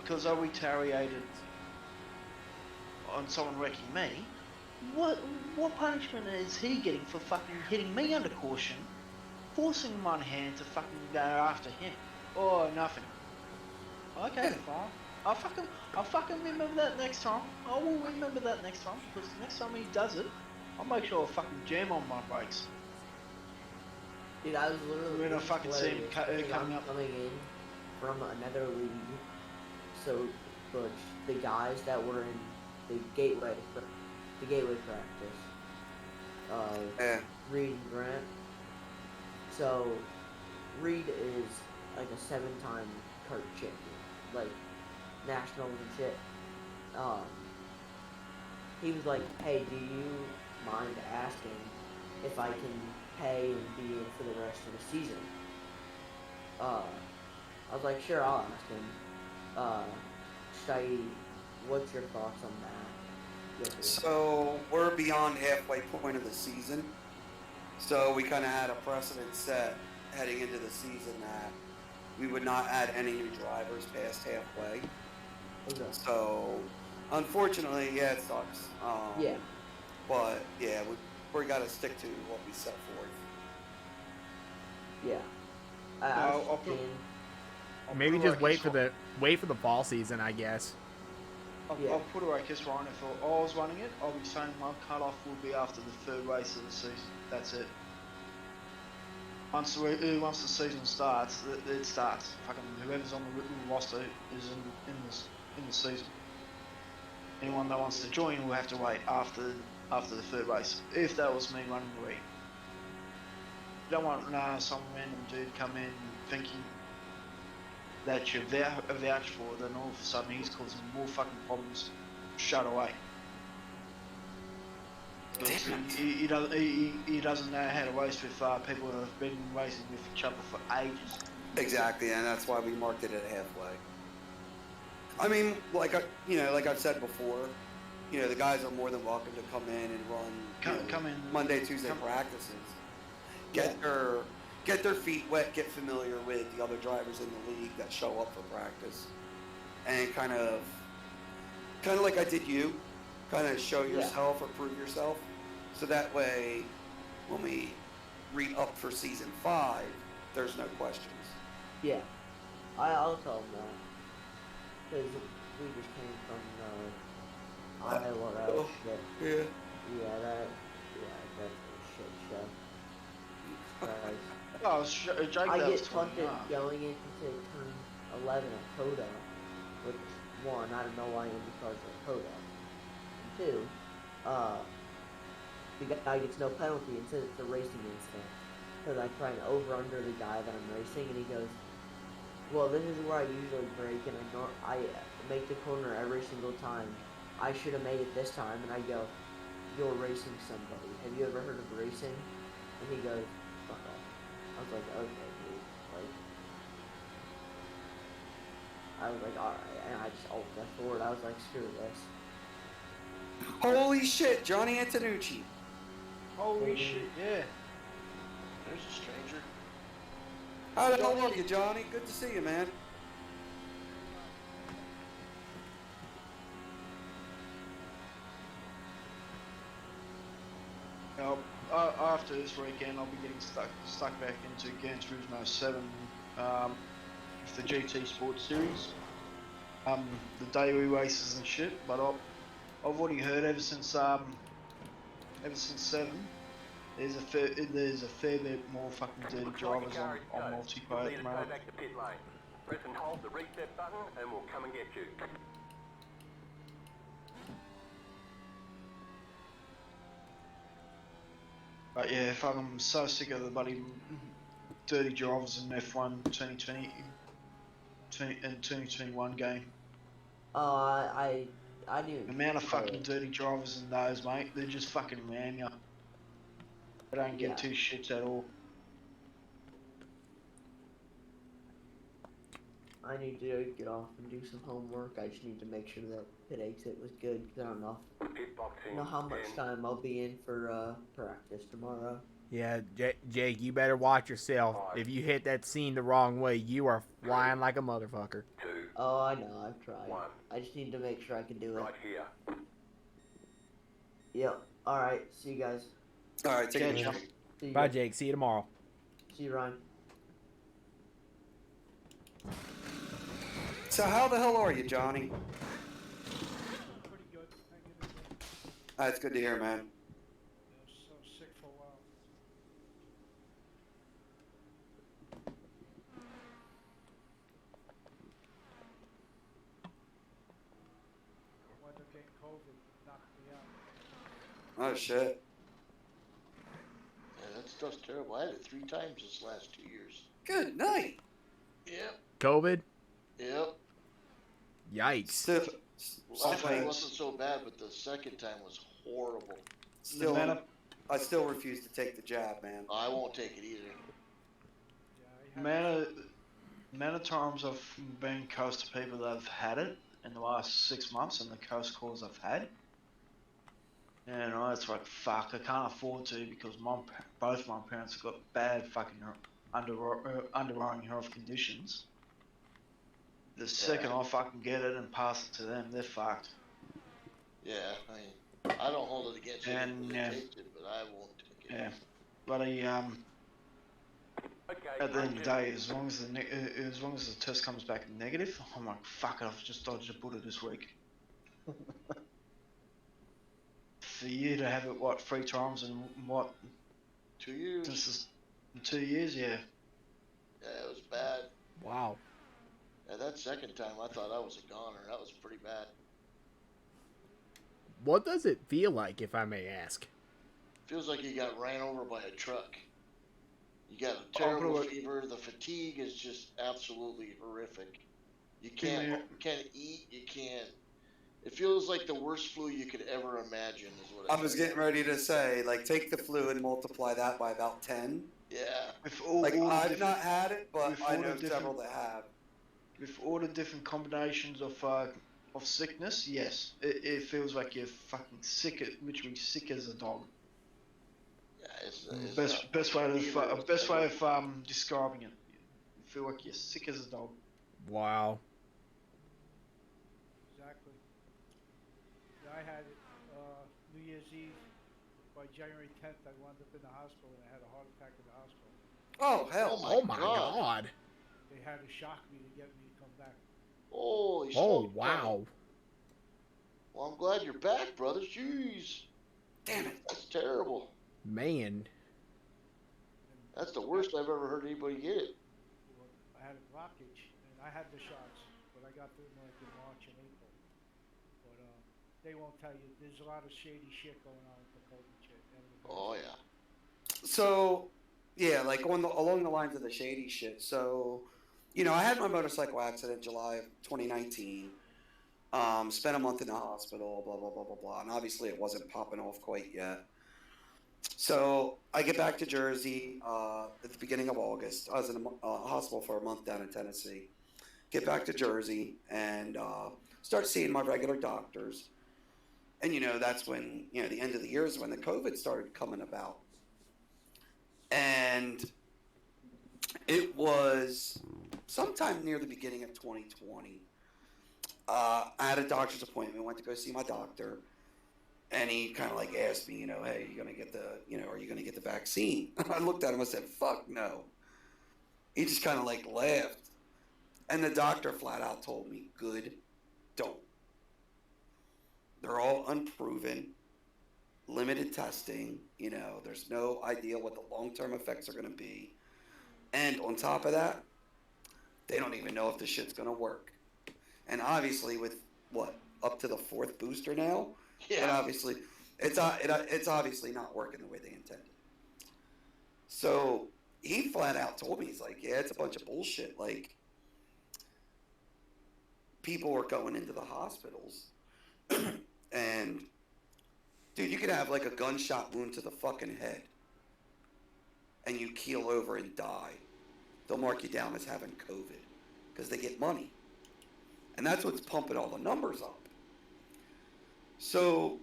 because I retaliated on someone wrecking me, what punishment is he getting for fucking hitting me under caution, forcing my hand to fucking go after him? Oh, nothing. Okay, fine. I'll fucking remember that next time. I will remember that next time, because the next time he does it, I'll make sure I fucking jam on my brakes. Dude, I was literally when I fucking see him coming up. Coming in from another league, so but the guys that were in the gateway practice, Reed and Grant. So Reed is like a 7-time kart champion, like nationals and shit. He was like, hey, do you mind asking if I can pay and be in for the rest of the season? I was like, sure, I'll ask him. what's your thoughts on that? With it? So we're beyond halfway point of the season. So we kind of had a precedent set heading into the season that we would not add any new drivers past halfway. Okay. So unfortunately, yeah, it sucks. Yeah. But yeah, we got to stick to what we set forth. Yeah. I'll put, Maybe put it just like this, wait for the fall season, I guess. I'll put it like this, Ryan. If I was running it, I'll be saying my cut-off will be after the third race of the season. That's it. Once the season starts, it starts. Fucking whoever's on the roster is in the season. Anyone that wants to join will have to wait after the third race. If that was me running the league, you don't want some random dude come in thinking that you're vouched for, then all of a sudden he's causing more fucking problems straight away. He doesn't know how to race with people that have been racing with each other for ages. Exactly, and that's why we marked it at halfway. I mean, like I've said before, the guys are more than welcome to come in and run Come in Monday, Tuesday practices. Get their feet wet, get familiar with the other drivers in the league that show up for practice, and kind of like I did you, kind of show yourself or prove yourself, so that way, when we re-up for season 5, there's no questions. Yeah, I'll tell them that, because we just came from Iowa, that was shit. That's a shit show. I get punted going into turn 11 at Coda, which, one, I don't know why IndyCars are Coda, and 2, the guy gets no penalty and says it's a racing incident, because I try and over-under the guy that I'm racing, and he goes, well, this is where I usually brake, and I make the corner every single time. I should have made it this time, and I go, you're racing somebody. Have you ever heard of racing? And he goes, fuck off. I was like, okay, dude. I was like, alright, and I just ulted forward. I was like, screw this. Holy shit, Johnny Antonucci. Holy shit, yeah. There's a stranger. How the hell are you, Johnny? Good to see you, man. After this weekend, I'll be getting stuck back into Gran Turismo 7 with the GT Sports Series. The daily races and shit, but I've already heard ever since 7, there's a fair bit more fucking dirty drivers on multiplayer at the moment. Back to pit lane. Press and hold the reset button and we'll come and get you. But yeah, I'm so sick of the bloody dirty drivers in F1 2020 and 2021 game. I knew. The amount of fucking dirty drivers in those, mate, they're just fucking ram you. They don't get two shits at all. I need to get off and do some homework. I just need to make sure that pit exit was good, because I don't know how much time I'll be in for practice tomorrow. Yeah, Jake, you better watch yourself. If you hit that scene the wrong way, you are flying like a motherfucker. Oh, I know, I've tried. I just need to make sure I can do it. Right here. Yep. Alright, see you guys. Alright, take care. Bye, Jake. See you tomorrow. See you, Ryan. So how the hell are you, Johnny? Pretty good. That's good to hear, man. I was so sick for a while. When I get COVID, knocked me out. Oh shit. Yeah, that stuff's terrible. I had it 3 times this last 2 years. Good night. Yep. COVID? Yep. Yikes. Last time wasn't so bad, but the second time was horrible. I still refuse to take the jab, man. I won't take it either. Amount of times I've been close to people that have had it, in the last 6 months and the close calls I've had. And it's like, fuck, I can't afford to because both my parents have got bad fucking underlying health conditions. The second I fucking get it and pass it to them, they're fucked. Yeah, I don't hold it against And anyone that takes it, but I won't take it. yeah, but at the end of the day, as long as the test comes back negative, I'm like, fuck it, I've just dodged a bullet this week. For you to have it, what, 3 times in what? 2 years. This is 2 years, yeah. Yeah, it was bad. Wow. Yeah, that second time I thought I was a goner. That was pretty bad. What does it feel like, if I may ask? Feels like you got ran over by a truck. You got a terrible fever. The fatigue is just absolutely horrific. You can't eat. You can't. It feels like the worst flu you could ever imagine is what it I was getting ready to say, like, take the flu and multiply that by about 10. Yeah. I've not had it, but I know several that have. With all the different combinations of sickness, yes, it feels like you're fucking sick, literally sick as a dog. Yeah, it's best way of describing it. You feel like you're sick as a dog. Wow. Exactly. Yeah, I had it New Year's Eve. By January 10th, I wound up in the hospital and I had a heart attack in the hospital. Oh, hell. Oh, my God. They had to shock me to get me to come back. Holy Oh, wow. Well, I'm glad you're back, brother. Jeez. Damn it. That's terrible. Man. That's the worst I've ever heard anybody get it. Well, I had a blockage, and I had the shots, but I got them like in March and April. But they won't tell you. There's a lot of shady shit going on with the COVID shit. Oh, yeah. So, yeah, like along the lines of the shady shit. So, you know, I had my motorcycle accident July of 2019. Spent a month in the hospital, blah, blah, blah, blah, blah. And obviously it wasn't popping off quite yet. So I get back to Jersey at the beginning of August. I was in a hospital for a month down in Tennessee. Get back to Jersey and start seeing my regular doctors. And, you know, that's when, you know, the end of the year is when the COVID started coming about. And it was sometime near the beginning of 2020. I had a doctor's appointment, went to go see my doctor. And he kind of like asked me, you know, hey, are you going to get the vaccine? I looked at him and said, fuck no. He just kind of like laughed. And the doctor flat out told me, good, don't. They're all unproven, limited testing, you know, there's no idea what the long-term effects are going to be. And on top of that, they don't even know if the shit's going to work. And obviously with, what, up to the 4th booster now? Yeah. And obviously, it's obviously not working the way they intended. So he flat out told me, he's like, yeah, it's a bunch of bullshit. Like, people were going into the hospitals, and dude, you could have like a gunshot wound to the fucking head, and you keel over and die. They'll mark you down as having COVID because they get money, and that's what's pumping all the numbers up. So,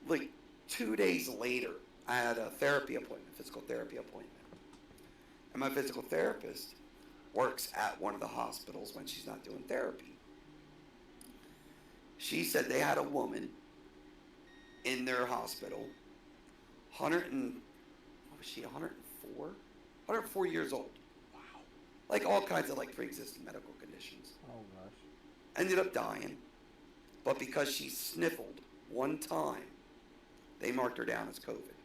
like 2 days later, I had a physical therapy appointment. And my physical therapist works at one of the hospitals when she's not doing therapy. She said they had a woman in their hospital, 104? 104 years old. Wow. Like all kinds of like pre-existing medical conditions. Oh, gosh. Ended up dying. But because she sniffled one time, they marked her down as COVID.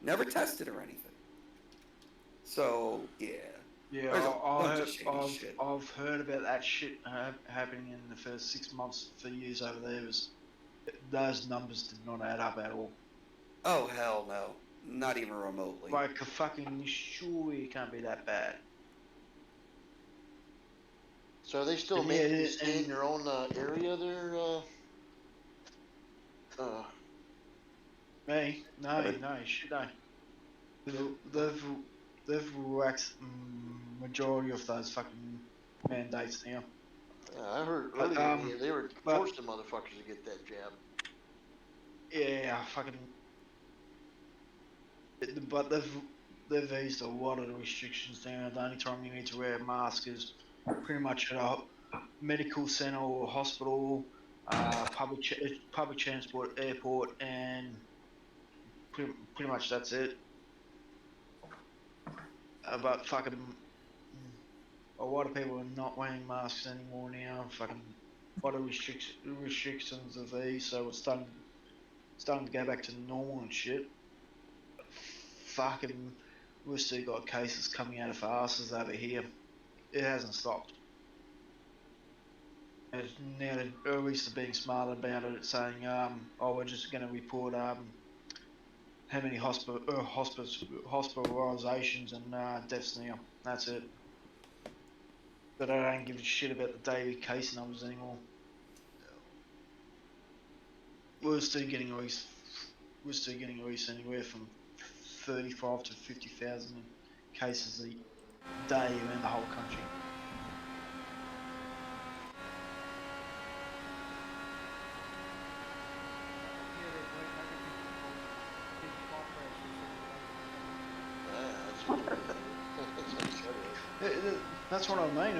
Never tested or anything. So, yeah. Yeah, I've heard about that shit happening in the first 6 months for years over there. Those numbers did not add up at all. Oh, hell no. Not even remotely. Like, fucking surely it can't be that bad. So are they still making you stay in your own area there? Me? No, shit, no. They've relaxed majority of those fucking mandates now. Yeah, I heard But, earlier they were but forcing motherfuckers to get that jab. yeah, fucking. But they've eased a lot of the restrictions down. The only time you need to wear a mask is pretty much at a medical center or hospital, public transport, airport, and pretty much that's it. But fucking, a lot of people are not wearing masks anymore now. Fucking, a lot of restrictions of these, so it's starting to go back to normal and shit. Fucking, we've still got cases coming out of asses over here. It hasn't stopped. And now they're at least being smart about it, saying, oh, we're just going to report how many hospitalizations and deaths now. That's it. But I don't give a shit about the daily case numbers anymore. We're still getting at least anywhere from 35 to 50,000 cases a day around the whole country. That's what I mean.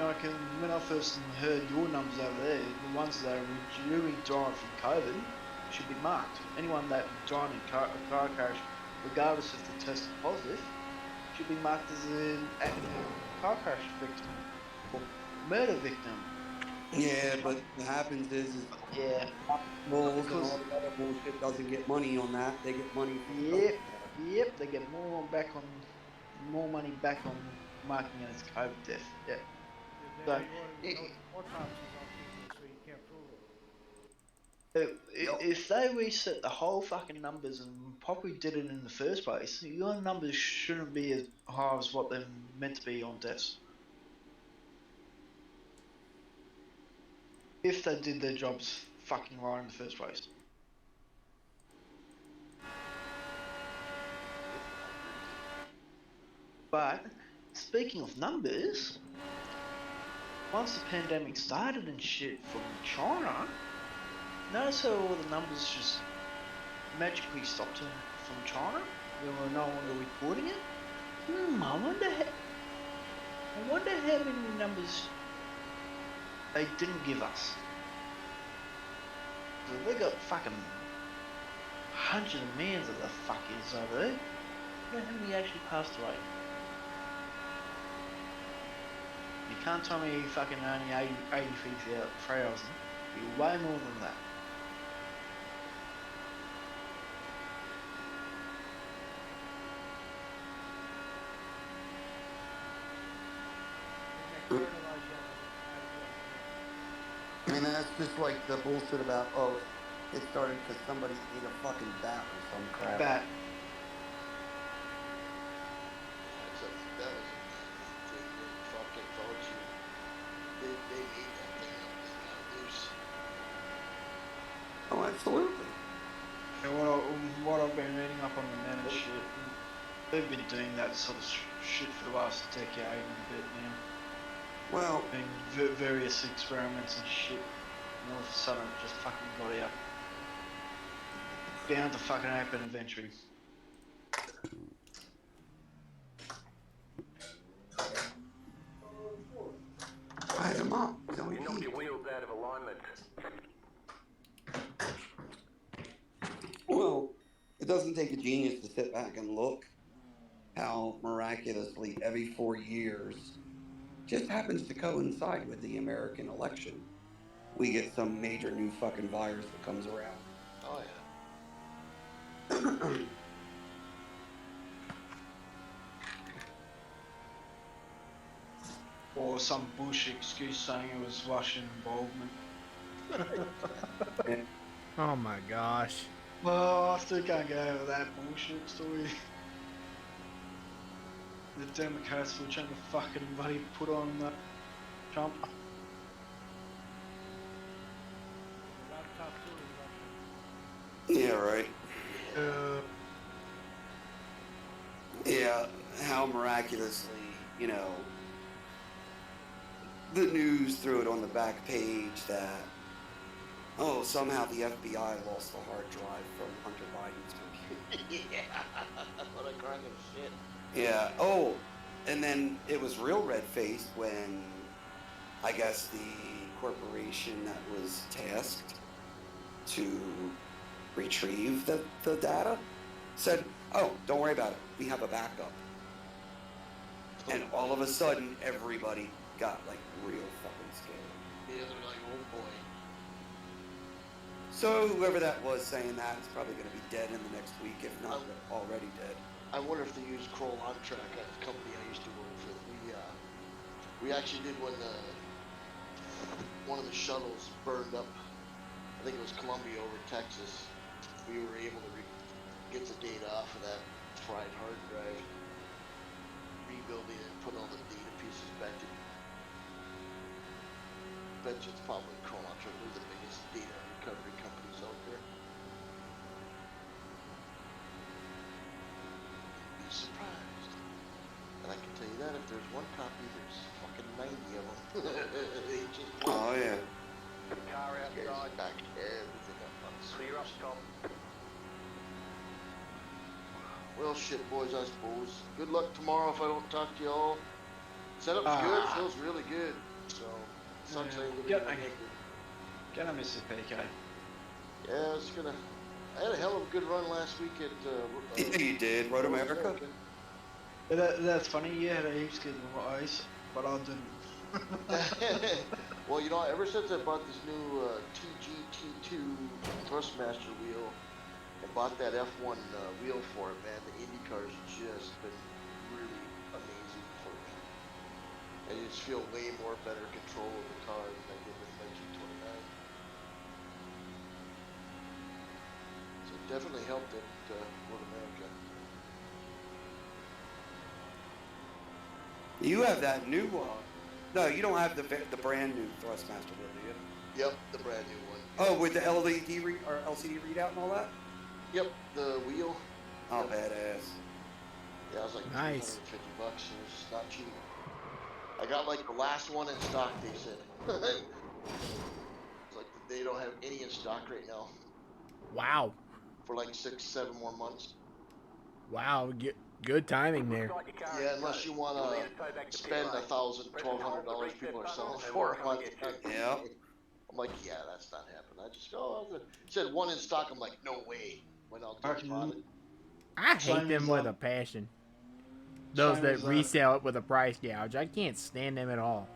When I first heard your numbers over there, the ones that are really dying from COVID should be marked. Anyone that died in a car crash, regardless if they tested positive, should be marked as a car crash victim or murder victim. Yeah, but what happens is yeah, bulls and all the other bullshit doesn't get money on that. They get money from Yep, they get more money back on marking it as COVID death. Yeah. So, autopsies on people, so you can't prove it. if they reset the whole fucking numbers and probably did it in the first place, your numbers shouldn't be as high as what they're meant to be on deaths. If they did their jobs fucking right in the first place. But, speaking of numbers, once the pandemic started and shit from China, notice how all the numbers just magically stopped from China? They were no longer reporting it? I wonder how many numbers they didn't give us. So they got fucking hundreds of millions of the fuckers over there. You know how many actually passed away? You can't tell me fucking only 83,000. You're way more than that. I mean, that's just like the bullshit about, oh, it started because somebody ate a fucking bat or some crap. Bat. That was fucking folks. They ate that thing up. They got loose. Oh, absolutely. And what I've been reading up on the net and shit, they've been doing that sort of shit for the last decade and a bit now. Well, various experiments and shit, and all of a sudden it just fucking got out. Bound to fucking happen eventually. Light him up. You knocked your wheels out of alignment. Well, it doesn't take a genius to sit back and look how miraculously every 4 years just happens to coincide with the American election. We get some major new fucking virus that comes around. Oh, yeah. Or some bullshit excuse saying it was Russian involvement. Oh my gosh. Well, I still can't get over that bullshit story. The Democrats were trying to fucking bloody put on Trump. Yeah, right. Yeah, how miraculously, the news threw it on the back page that, oh, somehow the FBI lost the hard drive from Hunter Biden's computer. Yeah, what a crock of shit. Yeah. Oh, and then it was real red-faced when I guess the corporation that was tasked to retrieve the data said, oh, don't worry about it. We have a backup. And all of a sudden, everybody got like real fucking scared. Yeah, they're like, oh boy. So whoever that was saying that is probably going to be dead in the next week, if not already dead. I wonder if they used HOTlanta at the company I used to work with. We actually did when one of the shuttles burned up. I think it was Columbia over Texas. We were able to get the data off of that fried hard drive, rebuilding it, and put all the data pieces back in. Bet you it's probably HOTlanta. They're the biggest data recovery companies out there. You'd be surprised. And I can tell you that if there's one copy, there's fucking 90 of them. They just Oh yeah. Car outside. back everything up on the Clear up, Tom. Well, shit, boys, I suppose. Good luck tomorrow if I don't talk to y'all. Setup's good, feels really good. So, sucks I ain't gonna be connected. Gonna miss it, PK. Yeah, it's gonna. I had a hell of a good run last week at. Yeah, you did. Road America. That's funny. You had a heaps good race, but I didn't. Well, you know, ever since I bought this new TGT2 Thrustmaster wheel and bought that F1 wheel for it, man, the IndyCar's just been really amazing for me. I just feel way more better control of the car than I did with my G29. So it definitely helped at Road America. You have that new no, you don't have the brand new Thrustmaster, do you? Yep, the brand new one. Oh, with the LED or LCD readout and all that? Yep, the wheel. Oh, badass. Yeah, it was like Nice. $350. It was not cheap. I got like the last one in stock, they said. It's like they don't have any in stock right now. Wow. For like 6-7 more months. Wow. Good timing there. Yeah, unless you want to spend $1,000-$1,200 people are selling for a month. Yeah. I'm like, yeah, that's not happening. I just go, it said one in stock. I'm like, no way. Went out there and bought it. I hate them with a passion. Those that resell it with a price gouge. I can't stand them at all.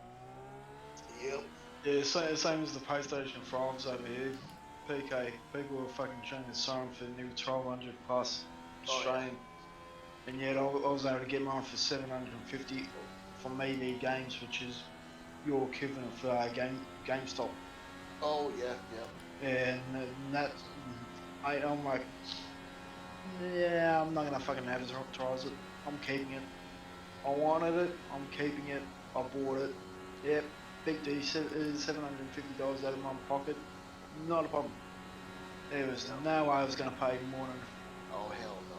Yep. Yeah, same as the PlayStation 5s over here. PK, people were fucking trying to sign for new 1200 plus Australian. And yet I was able to get mine for 750 from Me Games, which is your equivalent for GameStop. Oh yeah, yeah. And that, I'm like, yeah, I'm not gonna fucking advertise it. I'm keeping it. I wanted it. I'm keeping it. I bought it. Yep, big D, $750 out of my pocket. Not a problem. There was no way I was gonna pay more than. Oh hell no.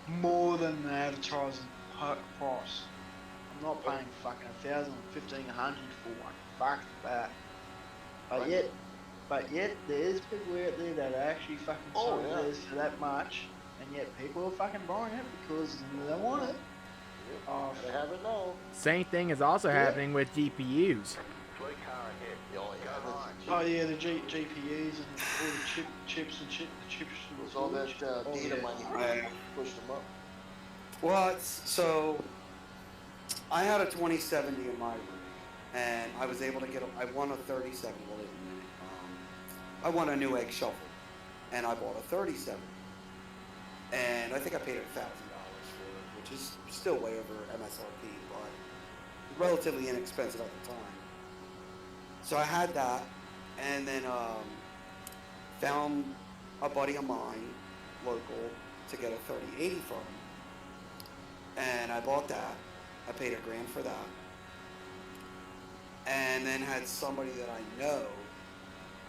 Yeah. More than the advertising price. I'm not paying fucking $1,000, $1,500 for one. Fuck that. But yet there's people out there that are actually fucking selling theirs for that much, and yet people are fucking buying it because they want it. Oh, they have it now. Same thing is also happening with GPUs. Oh yeah, the GPUs and all the chips and shit. The chips. It's all that data mining pushed them up. Well, so I had a 2070 in my rig, and I was able to get. I won a 37. Well, wait a minute. I won a Newegg shuffle, and I bought a 37. And I think I paid $1,000 for it, which is still way over MSRP, but relatively inexpensive at the time. So I had that, and then found a buddy of mine, local, to get a 3080 from. And I bought that. I paid $1,000 for that. And then had somebody that I know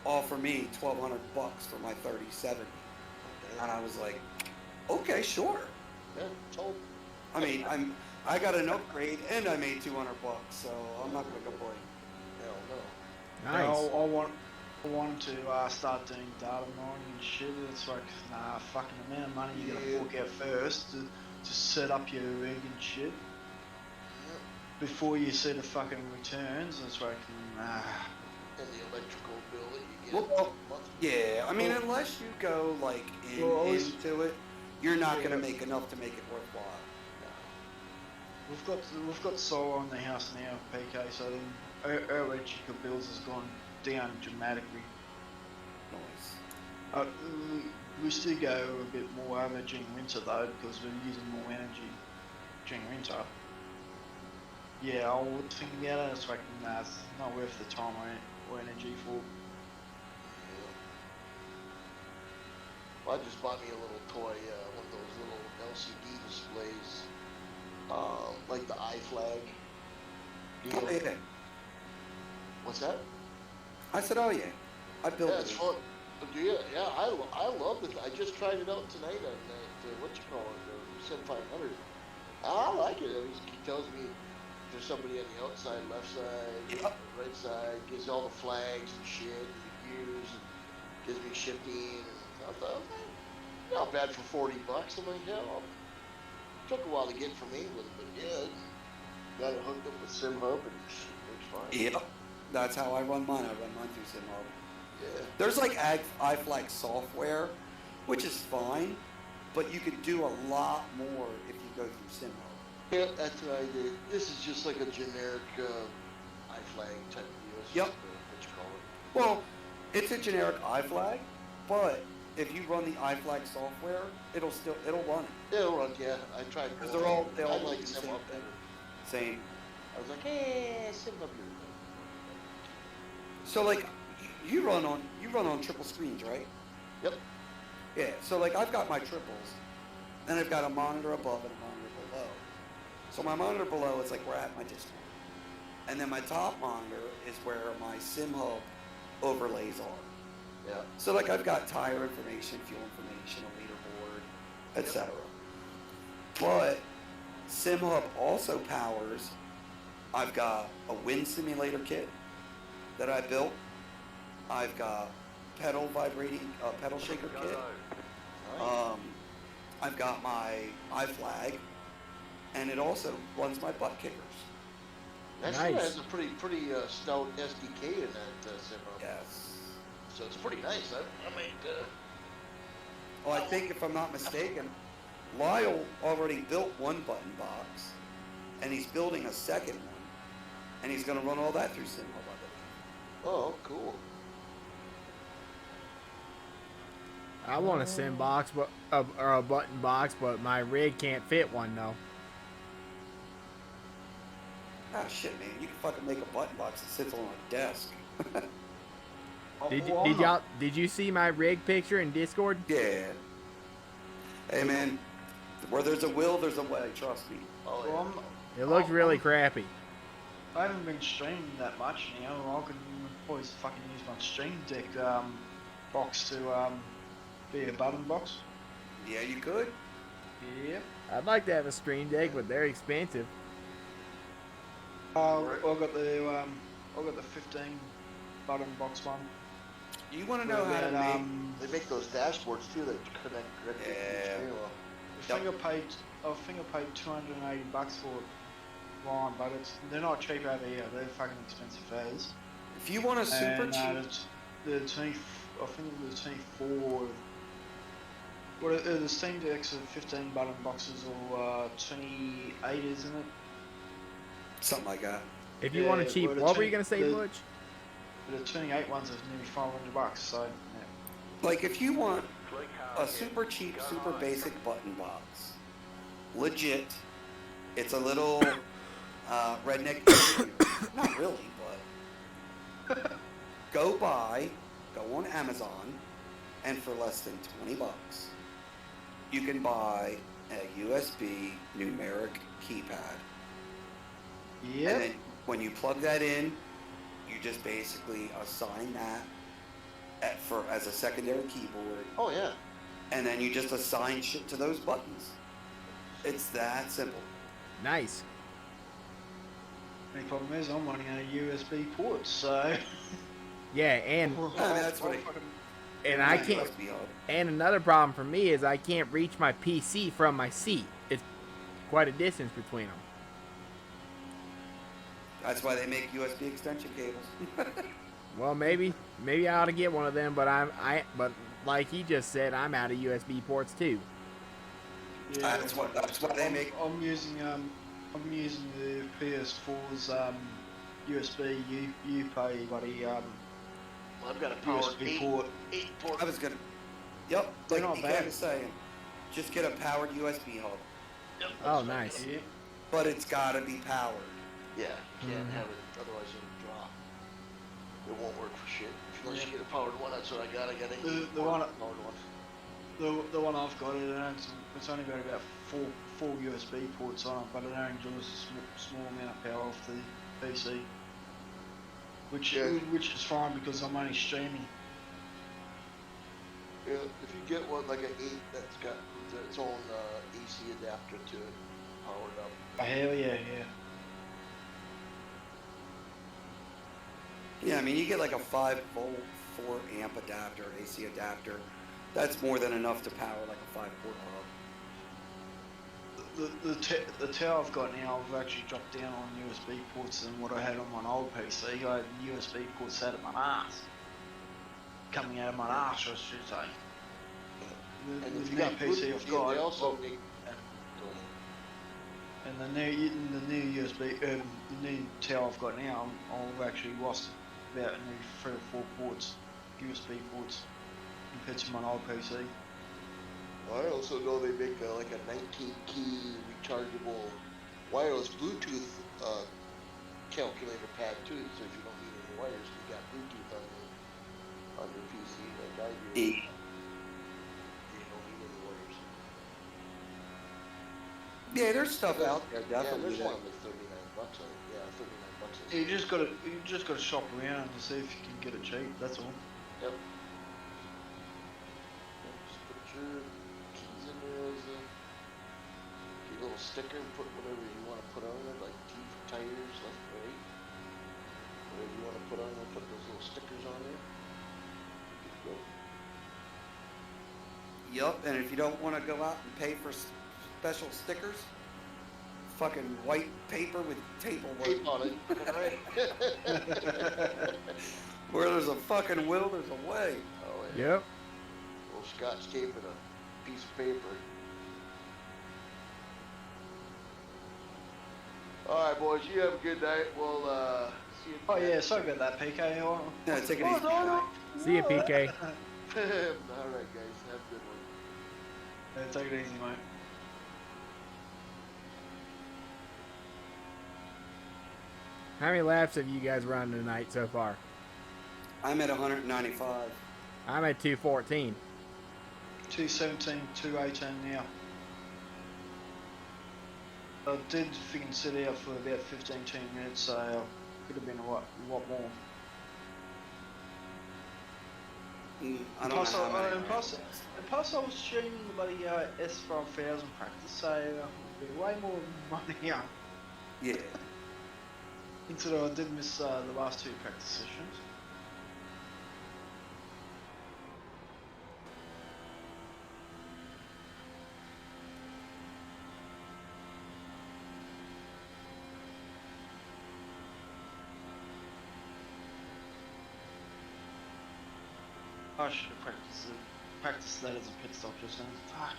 offer me $1,200 for my 3070. And I was like, okay, sure. Yeah, told. I mean, I got an upgrade and I made $200, so I'm not gonna complain. hell no. Yeah, Nice. I want to start doing data mining and shit. It's like, nah, fucking amount of money you gotta Yeah. fork out first to set up your rig and shit. Before you see the fucking returns, it's like, nah. And the electrical bill that you get. Well, yeah. I mean, unless you go like into it, you're not gonna make enough to make it worthwhile. We've got solar on the house now, PK. So then our electrical bills has gone down dramatically. Nice. We still go a bit more over during winter though, because we're using more energy during winter. Yeah, I would think about it. It's like, nah, it's not worth the time or energy for. Well, I just bought me a little toy, one of those little LCD displays, like the iFlag deal. Oh, yeah. What's that? I said, oh yeah, I built Yeah, it's fun. Yeah, I love it. I just tried it out tonight on what you call it, the 7500. I like it. He tells me if there's somebody on the outside, left side, right side, gives all the flags and shit, and the gears, and gives me shifting. And I thought, not bad for $40. I'm like, hell, took a while to get from England, but yeah, got it hooked up with SimHub and it's fine. Yep. That's how I run mine. I run mine through SimHub. Yeah. There's like iFlag software, which is fine, but you could do a lot more if you go through SimHub. Yeah, that's what I did. This is just like a generic iFlag type deal. It's Yep. just, what you call it. Well, it's a generic iFlag, but if you run the iFlag software, it'll run it. It'll run, yeah. I tried. Because they all I like do the same SimHub thing. better. Same. I was like, hey, SimHub. So like, you run on triple screens, right? Yep. Yeah. So like, I've got my triples, and I've got a monitor above and a monitor below. So my monitor below is like where I have my Discord, and then my top monitor is where my SimHub overlays are. Yeah. So like, I've got tire information, fuel information, a leaderboard, etc. But SimHub also powers. I've got a wind simulator kit that I built. I've got pedal shaker kit. I've got my iFlag, and it also runs my butt kickers. That Nice. has a pretty stout SDK in that SimHub. Yes. So it's pretty nice. I made. Well, I think if I'm not mistaken, Lyle already built one button box, and he's building a second one, and he's going to run all that through SimHub, I believe. Oh, cool. I want a sim box, or a button box, but my rig can't fit one though. Ah, shit, man. You can fucking make a button box that sits on a desk. Did you see my rig picture in Discord? Yeah. Hey, man. Where there's a will, there's a way. Trust me. Oh, It looks really crappy. I haven't been streaming that much, you know. I could always fucking use my Stream Deck box to be a button box. Yeah, you could. Yep. I'd like to have a Stream Deck, but they're expensive. I got the 15 button box one. You want to know how to make? They make those dashboards too that connect directly to the screen. I think I paid $280 for it, line, but they're not cheap over here. They're fucking expensive as. If you want a super cheap, the 20, I think it was 24. What the Steam Decks are 15 button boxes or 28, isn't it? Something like that. If you want a cheap, what were you gonna say, Butch? The 28 ones are nearly $500, so yeah. Like if you want a super cheap, super basic button box, legit, it's a little redneck. Not really, but go on Amazon, and for less than $20, you can buy a USB numeric keypad. Yeah. And then when you plug that in, you just basically assign that as a secondary keyboard. Oh yeah. And then you just assign shit to those buttons. It's that simple. Nice. The only problem is I'm running out of USB ports, so. Yeah, and that's what I can't. USB hub. And another problem for me is I can't reach my PC from my seat. It's quite a distance between them. That's why they make USB extension cables. Well, maybe I ought to get one of them, but but like he just said, I'm out of USB ports too. Yeah, That's what they make. I'm using the PS4's USB UPay buddy I've got a powered USB port. 8-port. I was gonna. Yep, They're like not DK bad. was saying, just get a powered USB hub. Yep, Oh, nice. Yeah. But it's gotta be powered. Yeah, you can't have it, otherwise it'll drop. It won't work for shit. Unless you get a powered one, that's what I got. I got an The one, powered one. the one I've got, it's only got about four USB ports on it, but it only draws a small amount of power off the PC. Which is fine because I'm only streaming. Yeah, if you get one like an 8 that's got its own AC adapter to it, powered up. Hell yeah. Yeah, I mean, you get like a 5-volt, 4-amp adapter, AC adapter. That's more than enough to power like a 5-port hub. The tower I've got now, I've actually dropped down on USB ports than what I had on my old PC. I had USB ports out of my ass. Coming out of my ass, I should say. And if The you got PC I've got, they also make. and the new USB, the new tower I've got now, I've actually lost about a new 3 or 4 ports, USB ports, compared to my old PC. I also know they make like a 19-key rechargeable wireless Bluetooth calculator pad too. So if you don't need any wires, you got Bluetooth on your PC like I do. You don't need any wires. Yeah, there's stuff out there, Yeah, definitely. there's one like $39. $39. You just gotta shop around to see if you can get it cheap. That's all. Yep. Just put your keys in there as a little sticker and put whatever you want to put on it, like T for tires, left, right. Whatever you want to put on there, put those little stickers on there. Good to go. Yup, and if you don't want to go out and pay for special stickers, fucking white paper with tape on it. Right. Where there's a fucking will, there's a way. Oh, yeah. Yep. Little Scotch tape and a piece of paper. Alright, boys, you have a good night. We'll, see you. Oh yeah, sorry about that, PK. Yeah, take it easy. See you, PK. Alright, guys, have a good one. Yeah, take it easy, mate. How many laps have you guys run tonight so far? I'm at 195. I'm at 214. 217, 218 now. I did freaking sit out for about 15 minutes, so could have been a lot more. I don't know how many. And plus I was streaming the bloody S5000 practice, so it'd be way more money out. Yeah. Instead of I did miss the last 2 practice sessions. I should have practiced that as a pit stop just then. Fuck.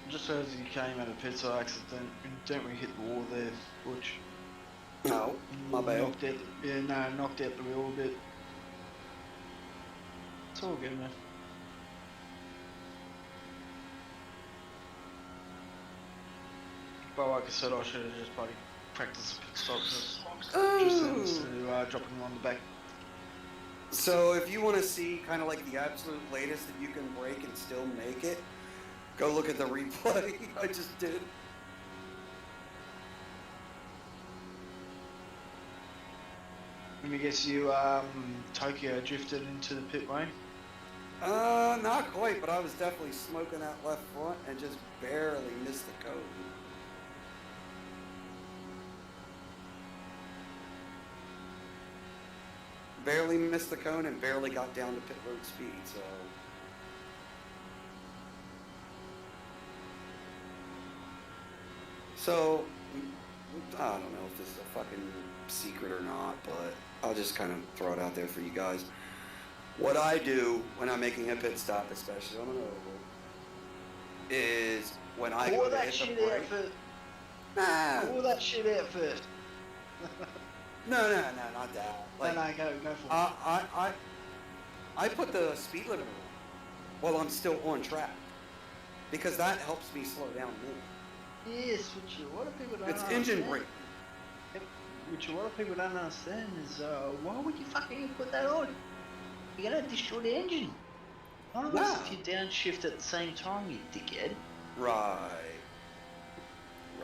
Just as you came out of pits, I accidentally hit the wall there, which No, my bad. knocked out the wheel a bit. It's all good, man. But like I said, I should have just bloody practiced the pit stop just instead of dropping them on the back. So if you want to see kind of like the absolute latest that you can break and still make it, go look at the replay I just did. me guess you Tokyo drifted into the pit lane? Not quite, but I was definitely smoking that left front and just barely missed the cone. Barely missed the cone and barely got down to pit road speed, so. So, I don't know if this is a fucking secret or not, but I'll just kind of throw it out there for you guys. What I do when I'm making a pit stop, especially on an oval, is when I go to hit the brake. Pull that shit out first. No, not that. Like, no, go for it. I put the speed limiter on while I'm still on track because that helps me slow down more. Yes, which a lot of people don't It's understand. engine brake. Which a lot of people don't understand is why would you fucking put that on? You're gonna destroy the engine. Unless if you downshift at the same time, you dickhead. Right.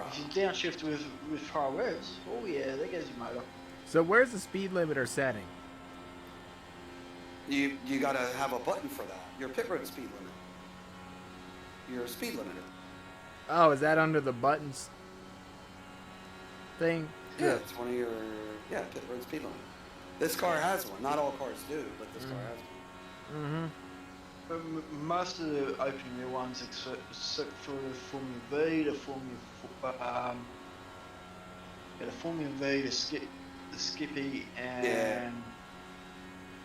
If you downshift with high revs, oh yeah, there goes your motor. So where's the speed limiter setting? You gotta have a button for that. Your pit road speed limit. Your speed limiter. Oh, is that under the buttons thing? Yeah, it's one of your pit road speed limit. This car has one. Not all cars do, but this car has one. Mm-hmm. Most of the open wheel ones, except for the Formula V, the Formula V, the Skippy, and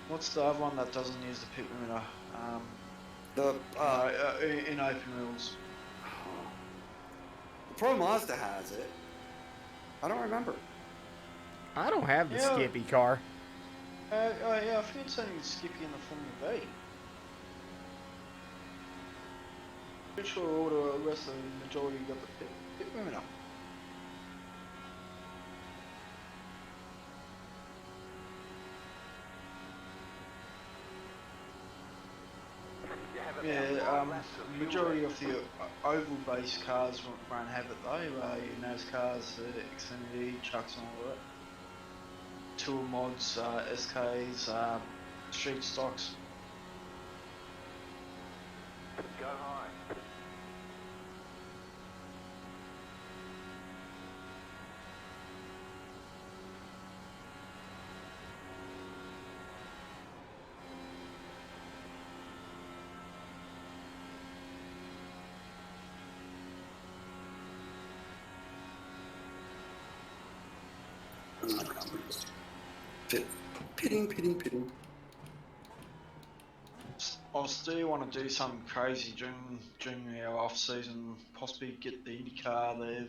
what's the other one that doesn't use the pit limiter? In open wheels. The Pro Mazda has it. I don't remember. I don't have the Skippy car. Yeah, I think it's only the Skippy and the Formula V. Pretty sure all the rest of the majority got the pit limiter. Yeah, majority of the oval-based cars won't have it though. Your NASCARs, Xfinity, trucks and all that. Tour mods, SKs, street stocks. Go high. Pitting. I still want to do something crazy during our off season. Possibly get the IndyCar there,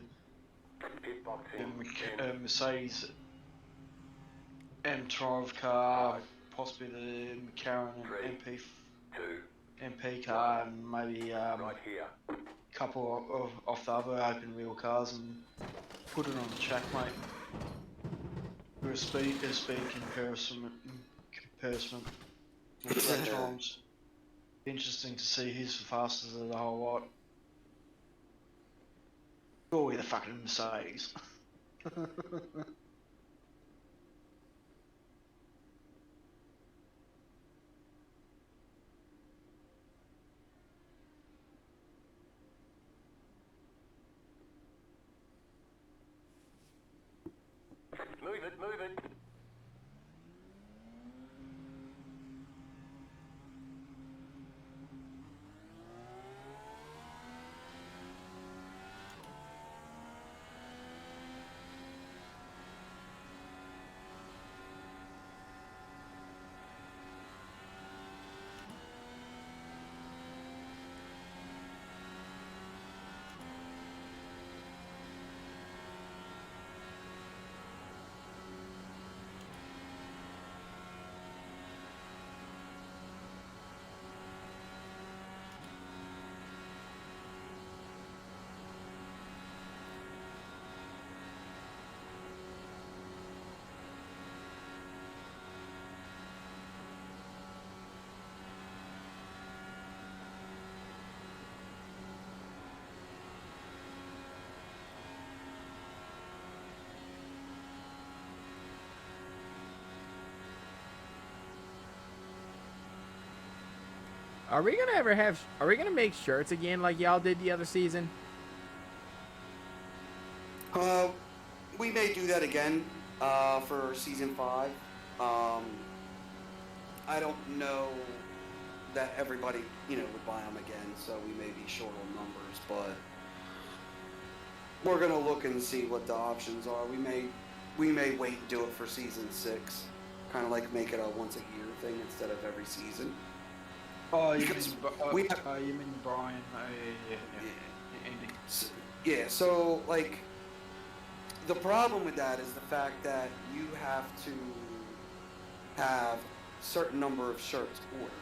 the Mercedes M12 car, possibly the McLaren MP car, and maybe a couple of the other open wheel cars, and put it on the track, mate. For a speed comparison with lap times. Interesting to see who's the fastest of the whole lot. Probably the fucking Mercedes. Move it. Are we gonna ever have? Are we gonna make shirts again like y'all did the other season? We may do that again for season 5. I don't know that everybody, would buy them again, so we may be short on numbers, but we're gonna look and see what the options are. We may wait and do it for season 6, kind of like make it a once a year thing instead of every season. Oh, you Because mean, you mean Brian? Andy. Yeah, so like the problem with that is the fact that you have to have certain number of shirts ordered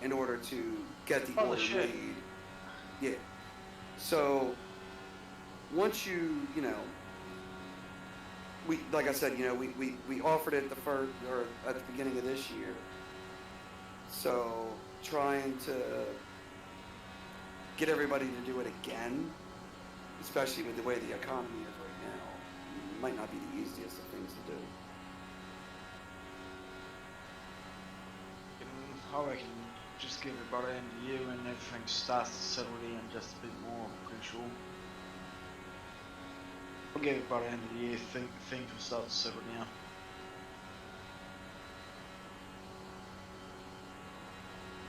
in order to get the Holy order shit. made. Yeah. So once we, like I said, we offered it at the beginning of this year. So trying to get everybody to do it again, especially with the way the economy is right now, might not be the easiest of things to do. I reckon just give it by the end of the year when everything starts to settle in just a bit more, I'm pretty sure. I'll give it by the end of the year, things will start to settle down.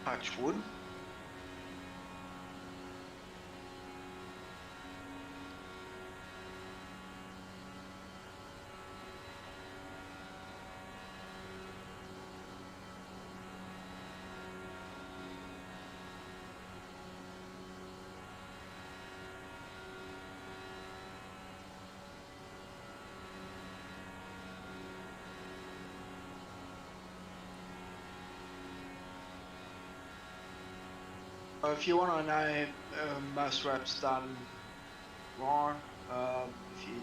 Touch wood. If you want to know most reps done wrong, if you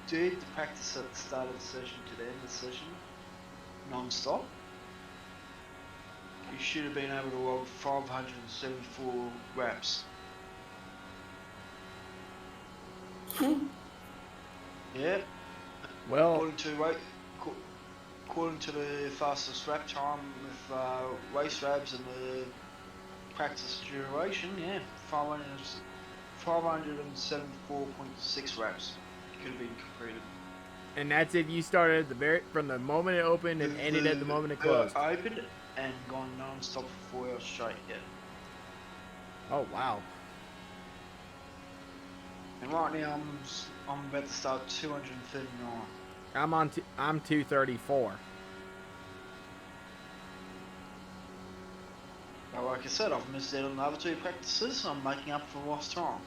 did the practice at the start of the session to the end of the session, non-stop, you should have been able to log 574 reps. Yeah. Well, according to the fastest rep time with race reps and the practice duration, yeah, 574.6 reps could have been completed. and that's if you started from the moment it opened and ended at the moment it closed. Opened and gone non-stop for 4 hours straight, yeah. Oh wow. And right now I'm about to start 239. I'm 234. Well, like I said, I've missed out on the other 2 practices, so I'm making up for lost time.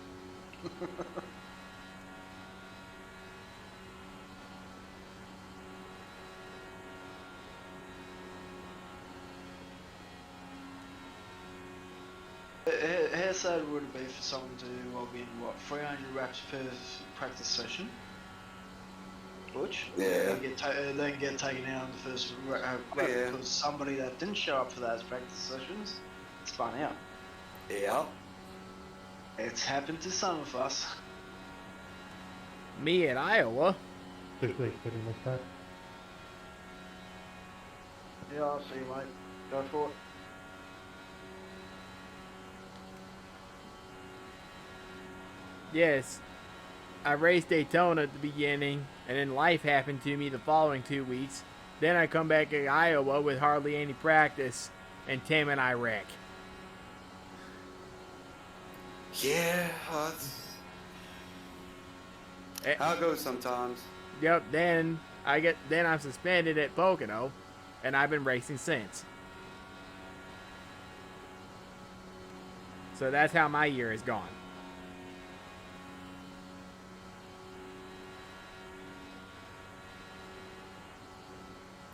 How sad would it be for someone to log in, 300 reps per practice session? Which then get taken out on the first rep because somebody that didn't show up for those practice sessions spun out. Yeah. It's happened to some of us. Me in Iowa. Pretty like that. Yeah, I'll see you, mate. Go for it. Yes, I raced Daytona at the beginning, and then life happened to me the following 2 weeks. Then I come back to Iowa with hardly any practice, and Tim and I wreck. Yeah, how it goes sometimes. Yep. Then I'm suspended at Pocono, and I've been racing since. So that's how my year has gone.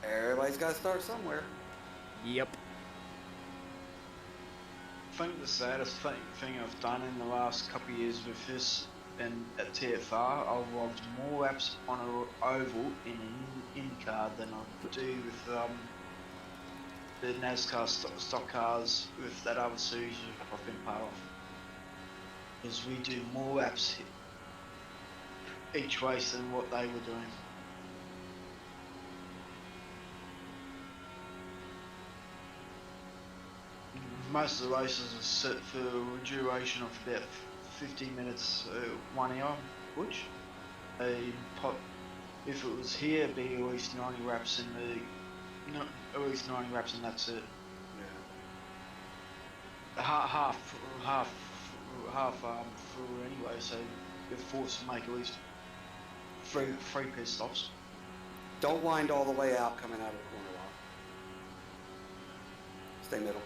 Everybody's got to start somewhere. Yep. I think the saddest thing I've done in the last couple of years with this and at TFR, I've logged more laps on an oval in an IndyCar than I do with the NASCAR stock cars with that other series I've been part of. Because we do more laps each race than what they were doing. most of the races are set for a duration of about 15 minutes, 1 hour, which they pop. If it was here, it'd be at least 90 laps in the, no, at least 90 laps, and that's it. Yeah. Half through anyway, so you're forced to make at least three pit stops. Don't wind all the way out coming out of the corner lot. Stay middle.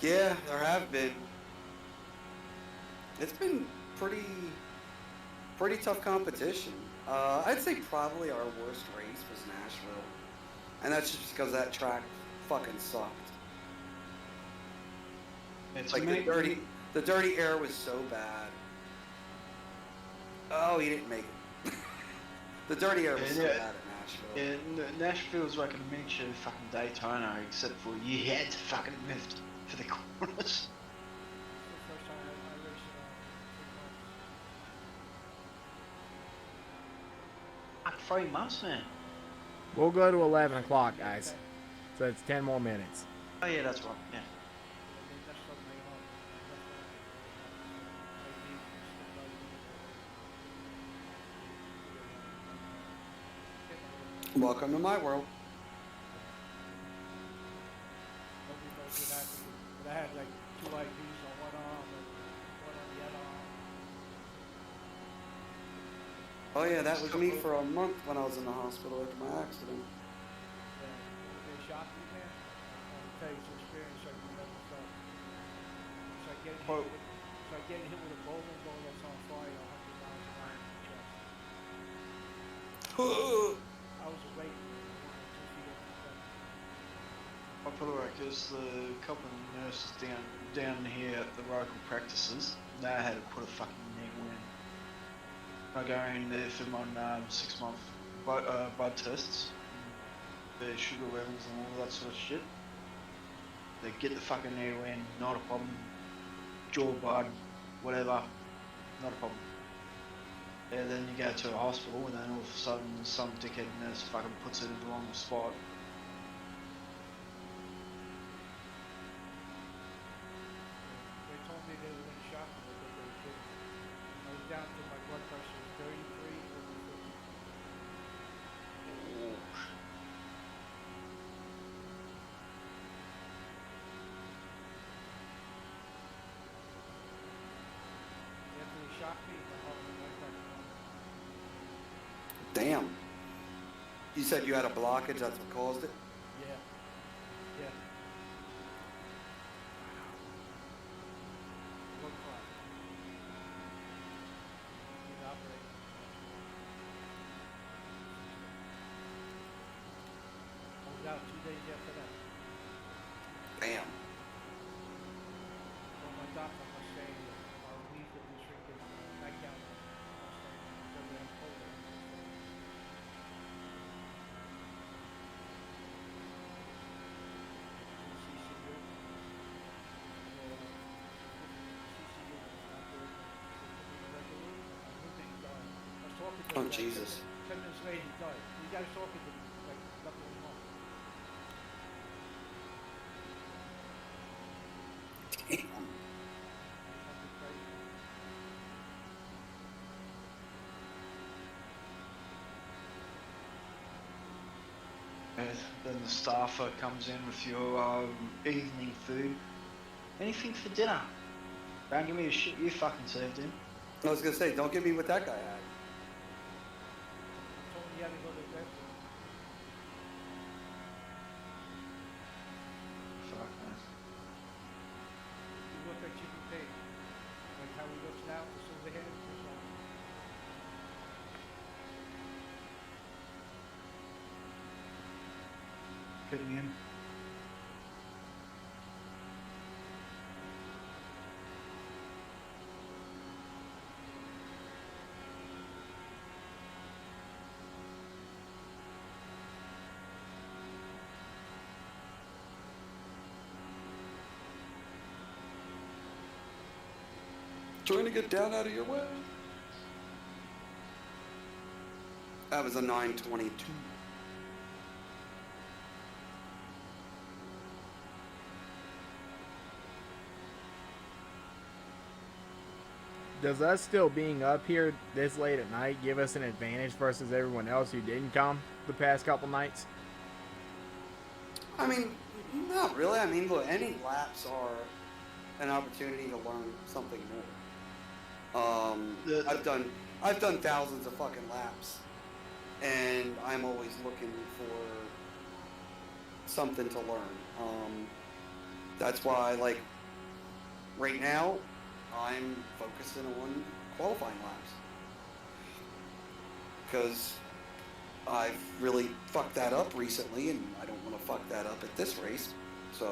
Yeah, there have been. It's been pretty tough competition. I'd say probably our worst race was Nashville, and that's just because that track fucking sucked. It's like the dirty air was so bad. Oh, he didn't make it. The dirty air was so bad at Nashville. Yeah, Nashville's like a miniature fucking Daytona, except for you had to fucking lift for the corners. Like 3 months, man. We'll go to 11 o'clock, guys. So it's 10 more minutes. Oh yeah, that's right. Yeah. Welcome to my world. I had like 2 IVs on one arm and one on the other arm. Oh yeah, that was me for a month when I was in the hospital after my accident. Yeah, they shot me, man. I'll tell you, it's an experience like you never felt. It's like getting hit with a bowling ball that's on fire 100 miles an hour in the chest. I was awake. I'll put it like this, the couple of nurses down here at the local practices, they had to put a fucking needle in. I go in there for my 6-month blood tests, their sugar levels and all that sort of shit. They get the fucking needle in, not a problem. Jaw blood, whatever, not a problem. Yeah, then you go to a hospital and then all of a sudden some dickhead nurse fucking puts it in the wrong spot. Down to my blood pressure was 33 over 50. After he shot me, my heart went right back on. Damn. You said you had a blockage, that's what caused it? Yeah. Yeah. Blood clot. He's operating. I was out 2 days after that. Damn. Well, my doctor must say our leave the district is back down. Must say, colder. Oh, Jesus. 10 minutes later, he died. You guys talking to me like nothing was wrong. Damn. Then the staffer comes in with your evening food. Anything for dinner? Don't give me the shit you fucking served him. I was gonna say, don't give me what that guy had. Told me you had to go to the bathroom. Fuck, man. You look like Jimmy Page. Like how he looks now, the silver hair. Fitting in. Trying to get down out of your way. That was a 922. Does us still being up here this late at night give us an advantage versus everyone else who didn't come the past couple nights? I mean, not really. I mean, look, any laps are an opportunity to learn something more. I've done thousands of fucking laps, and I'm always looking for something to learn. That's why, like, right now, I'm focusing on qualifying laps. Because I've really fucked that up recently, and I don't want to fuck that up at this race. So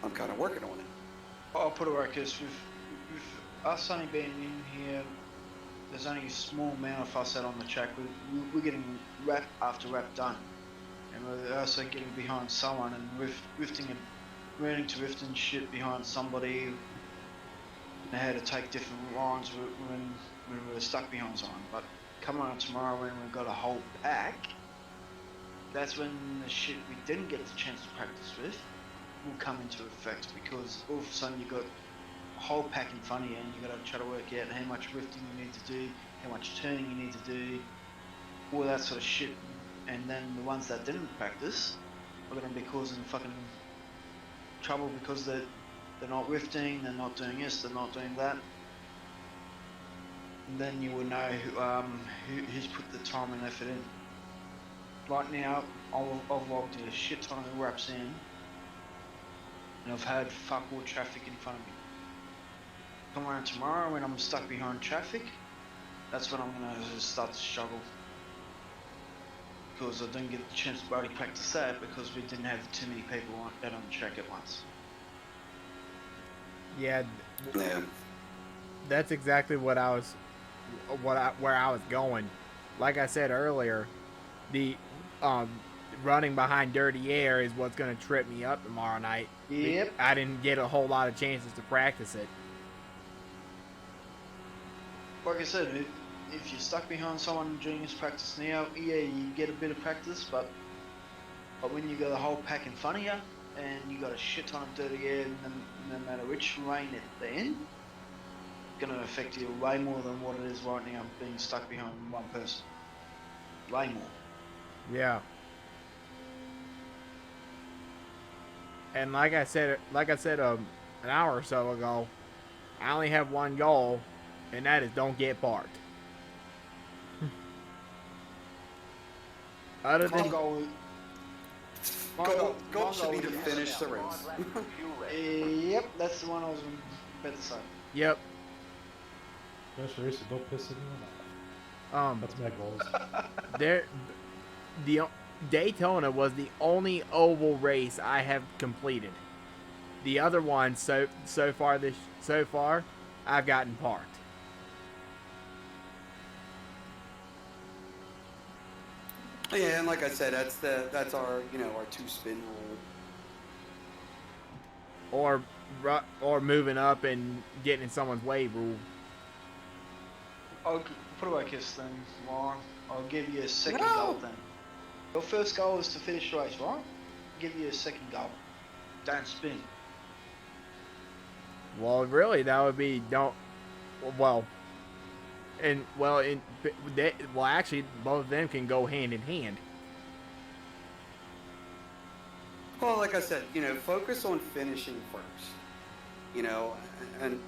I'm kind of working on it. I'll put it like this: with us only being in here, there's only a small amount of us out on the track. We're getting wrap after wrap done, and we're also getting behind someone and rifting and learning to rift and shit behind somebody, and how to take different lines when we're stuck behind someone. But come on tomorrow when we've got a whole pack, that's when the shit we didn't get the chance to practice with will come into effect, because all of a sudden you got a whole pack in front of you and you got to try to work out how much rifting you need to do, how much turning you need to do, all that sort of shit. And then the ones that didn't practice are going to be causing fucking trouble because they're not rifting, they're not doing this, they're not doing that. And then you will know who's put the time and effort in. Right now, I've logged a shit ton of wraps in, and I've had fuck all traffic in front of me. Come around tomorrow when I'm stuck behind traffic, that's when I'm gonna start to struggle. Because I didn't get the chance to already practice that because we didn't have too many people out on the track at once. Yeah, that's exactly what I was, where I was going. Like I said earlier, the running behind dirty air is what's going to trip me up tomorrow night. Yep. I didn't get a whole lot of chances to practice it. Like I said, if you're stuck behind someone during this practice now, yeah, you get a bit of practice, but when you got the whole pack in front of you and you got a shit ton of dirty air, no matter which lane they're in, it's going to affect you way more than what it is right now being stuck behind one person. Way more. Yeah. And like I said an hour or so ago, I only have one goal, and that is don't get parked. Other than goal should be to finish the race. Yep, that's the one I was about to say. Yep. Finish the race and don't piss anyone off. That's my goals. The Daytona was the only oval race I have completed. The other ones so far, I've gotten parked. Yeah, and like I said, that's our our 2-spin rule. Or moving up and getting in someone's way rule. I'll put it like this then, Lauren. I'll give you a second goal then. Your first goal is to finish the race, right? I'll give you a second goal. Don't spin. Well, really, that would be actually, both of them can go hand in hand. Well, like I said, focus on finishing first. And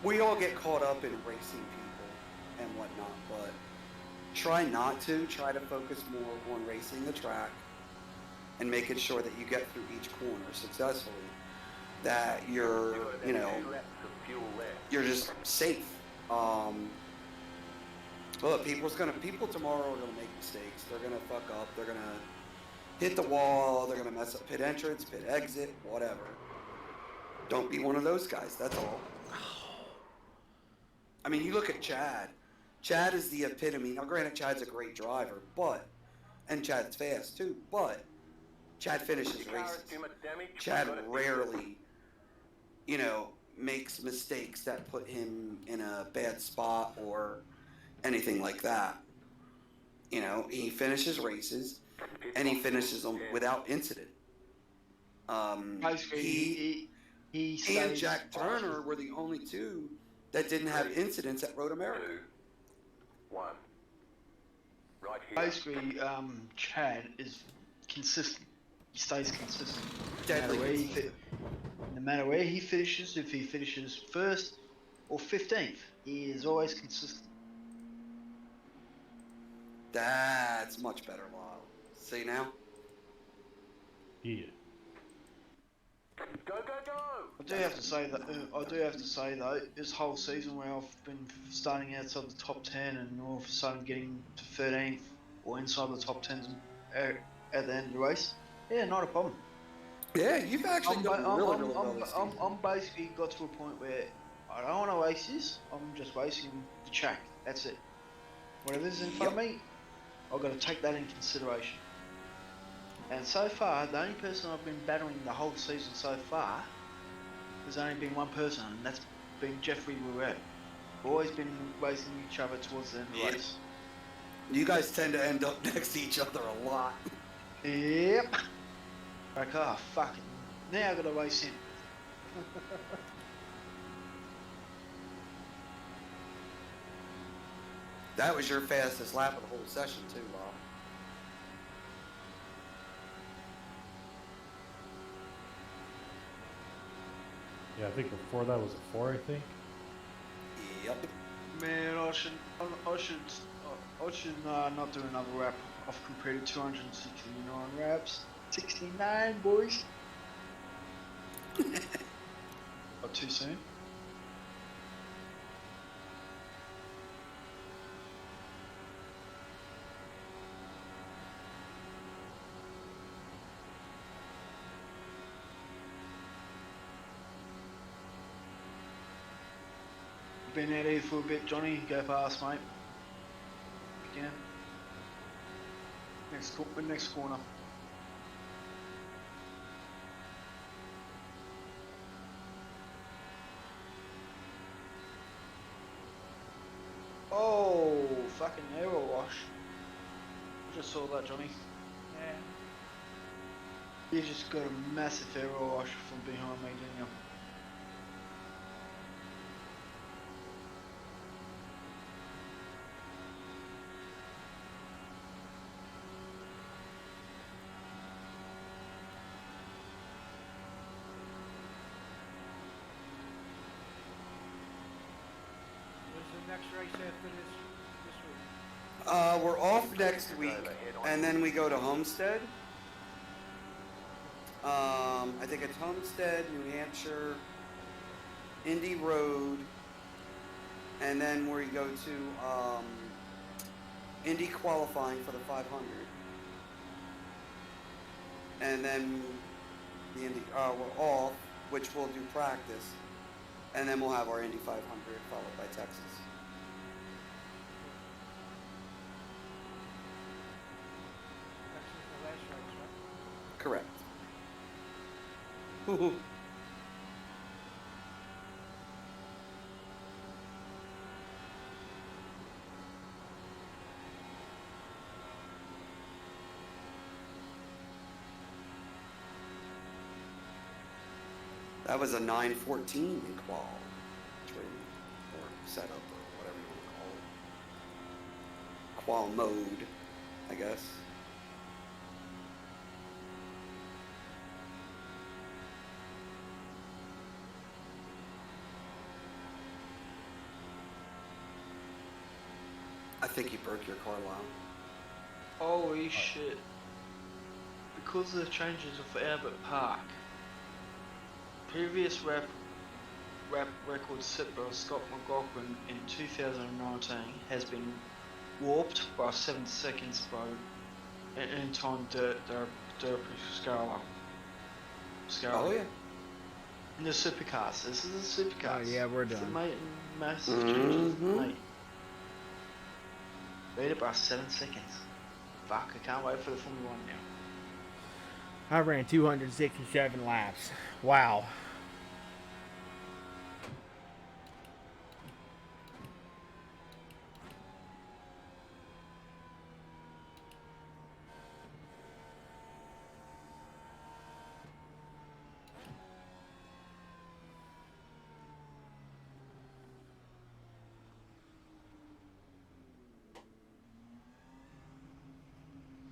we all get caught up in racing people and whatnot, but try not to. Try to focus more on racing the track and making sure that you get through each corner successfully. That you're just safe. Look, people tomorrow are gonna make mistakes. They're gonna fuck up. They're gonna hit the wall. They're gonna mess up pit entrance, pit exit, whatever. Don't be one of those guys. That's all. I mean, you look at Chad. Chad is the epitome. Now, granted, Chad's a great driver, and Chad's fast too, but Chad finishes races. Chad rarely, makes mistakes that put him in a bad spot or anything like that. You know, he finishes races, and he finishes them without incident. Basically, he He and stays Jack Turner were the only two that didn't have incidents at Road America. 2, 1. Right here. Basically, Chad is consistent. He stays consistent. Deadly No matter where he finishes, if he finishes first or 15th, he is always consistent. That's much better, Lyle. See now? Yeah. Go, go, go! I do have to say though, this whole season where I've been starting outside the top 10 and all of a sudden getting to 13th or inside the top 10s at the end of the race, yeah, not a problem. Yeah, you've actually done really well this season. I'm basically got to a point where I don't want to race this. I'm just racing the track. That's it. Whatever's in front of me, I've got to take that in consideration. And so far, the only person I've been battling the whole season so far has only been one person, and that's been Jeffrey Rouret. We've always been racing each other towards the end of the race. You guys tend to end up next to each other a lot. Yep. Like, oh, fuck it. Now I've got to race him. That was your fastest lap of the whole session, too, Bob. Yeah, I think before that was a 4, I think. Yep. Man, I should not do another lap. I've completed 269 laps. 69, boys. Not too soon. Been out here for a bit, Johnny. Go past, mate. Again. Next corner. Oh, fucking arrow wash. I just saw that, Johnny. Yeah. You just got a massive arrow wash from behind me, didn't you? Next race after this week? We're off next week, and then we go to Homestead. I think it's Homestead, New Hampshire, Indy Road, and then we go to Indy qualifying for the 500, and then the Indy we're off, which we'll do practice, and then we'll have our Indy 500 followed by Texas. Correct. That was a 9:14 in qual, or setup, or whatever you want to call it. Qual mode, I guess. I think you broke your car, Lyle. Holy shit. Because of the changes of Albert Park, previous rap record set by Scott McLaughlin in 2019 has been warped by 7 seconds by an in-time dirt Scala. Oh yeah. In the supercars. This is the supercars. Oh yeah, we're done. Massive changes, mate. Beat it by 7 seconds. Fuck, I can't wait for the Formula 1 now. I ran 267 laps. Wow.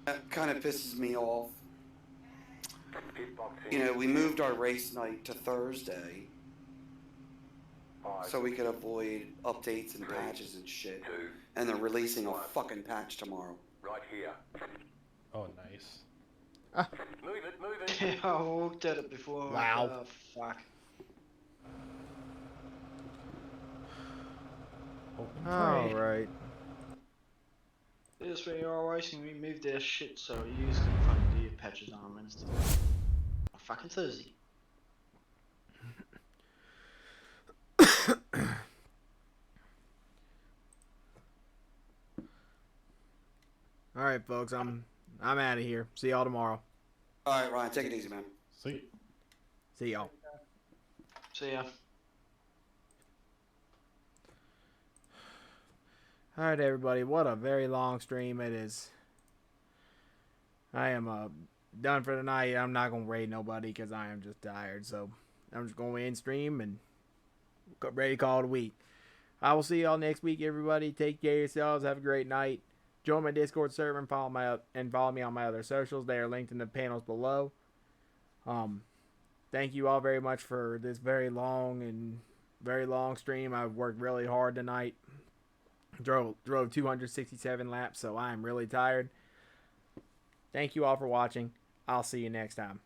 That kind of pisses me off. Pitboxing. You know, we moved our race night to Thursday so we could avoid updates and patches and shit. And they're releasing a fucking patch tomorrow. Right here. Oh, nice. Move it, move it. Yeah, I walked at it before. Wow. Oh, fuck. All right. This way you're racing, we moved their shit, so you can fucking do your patches on Wednesday. On fucking Thursday. All right, folks. I'm out of here. See y'all tomorrow. All right, Ryan, take it easy, man. See y'all. See ya. All right, everybody. What a very long stream it is. I am done for the night. I'm not gonna raid nobody because I am just tired. So I'm just gonna end stream and ready to call it a week. I will see y'all next week, everybody. Take care of yourselves. Have a great night. Join my Discord server and follow me on my other socials. They are linked in the panels below. Thank you all very much for this very long stream. I've worked really hard tonight. Drove 267 laps, so I am really tired. Thank you all for watching. I'll see you next time.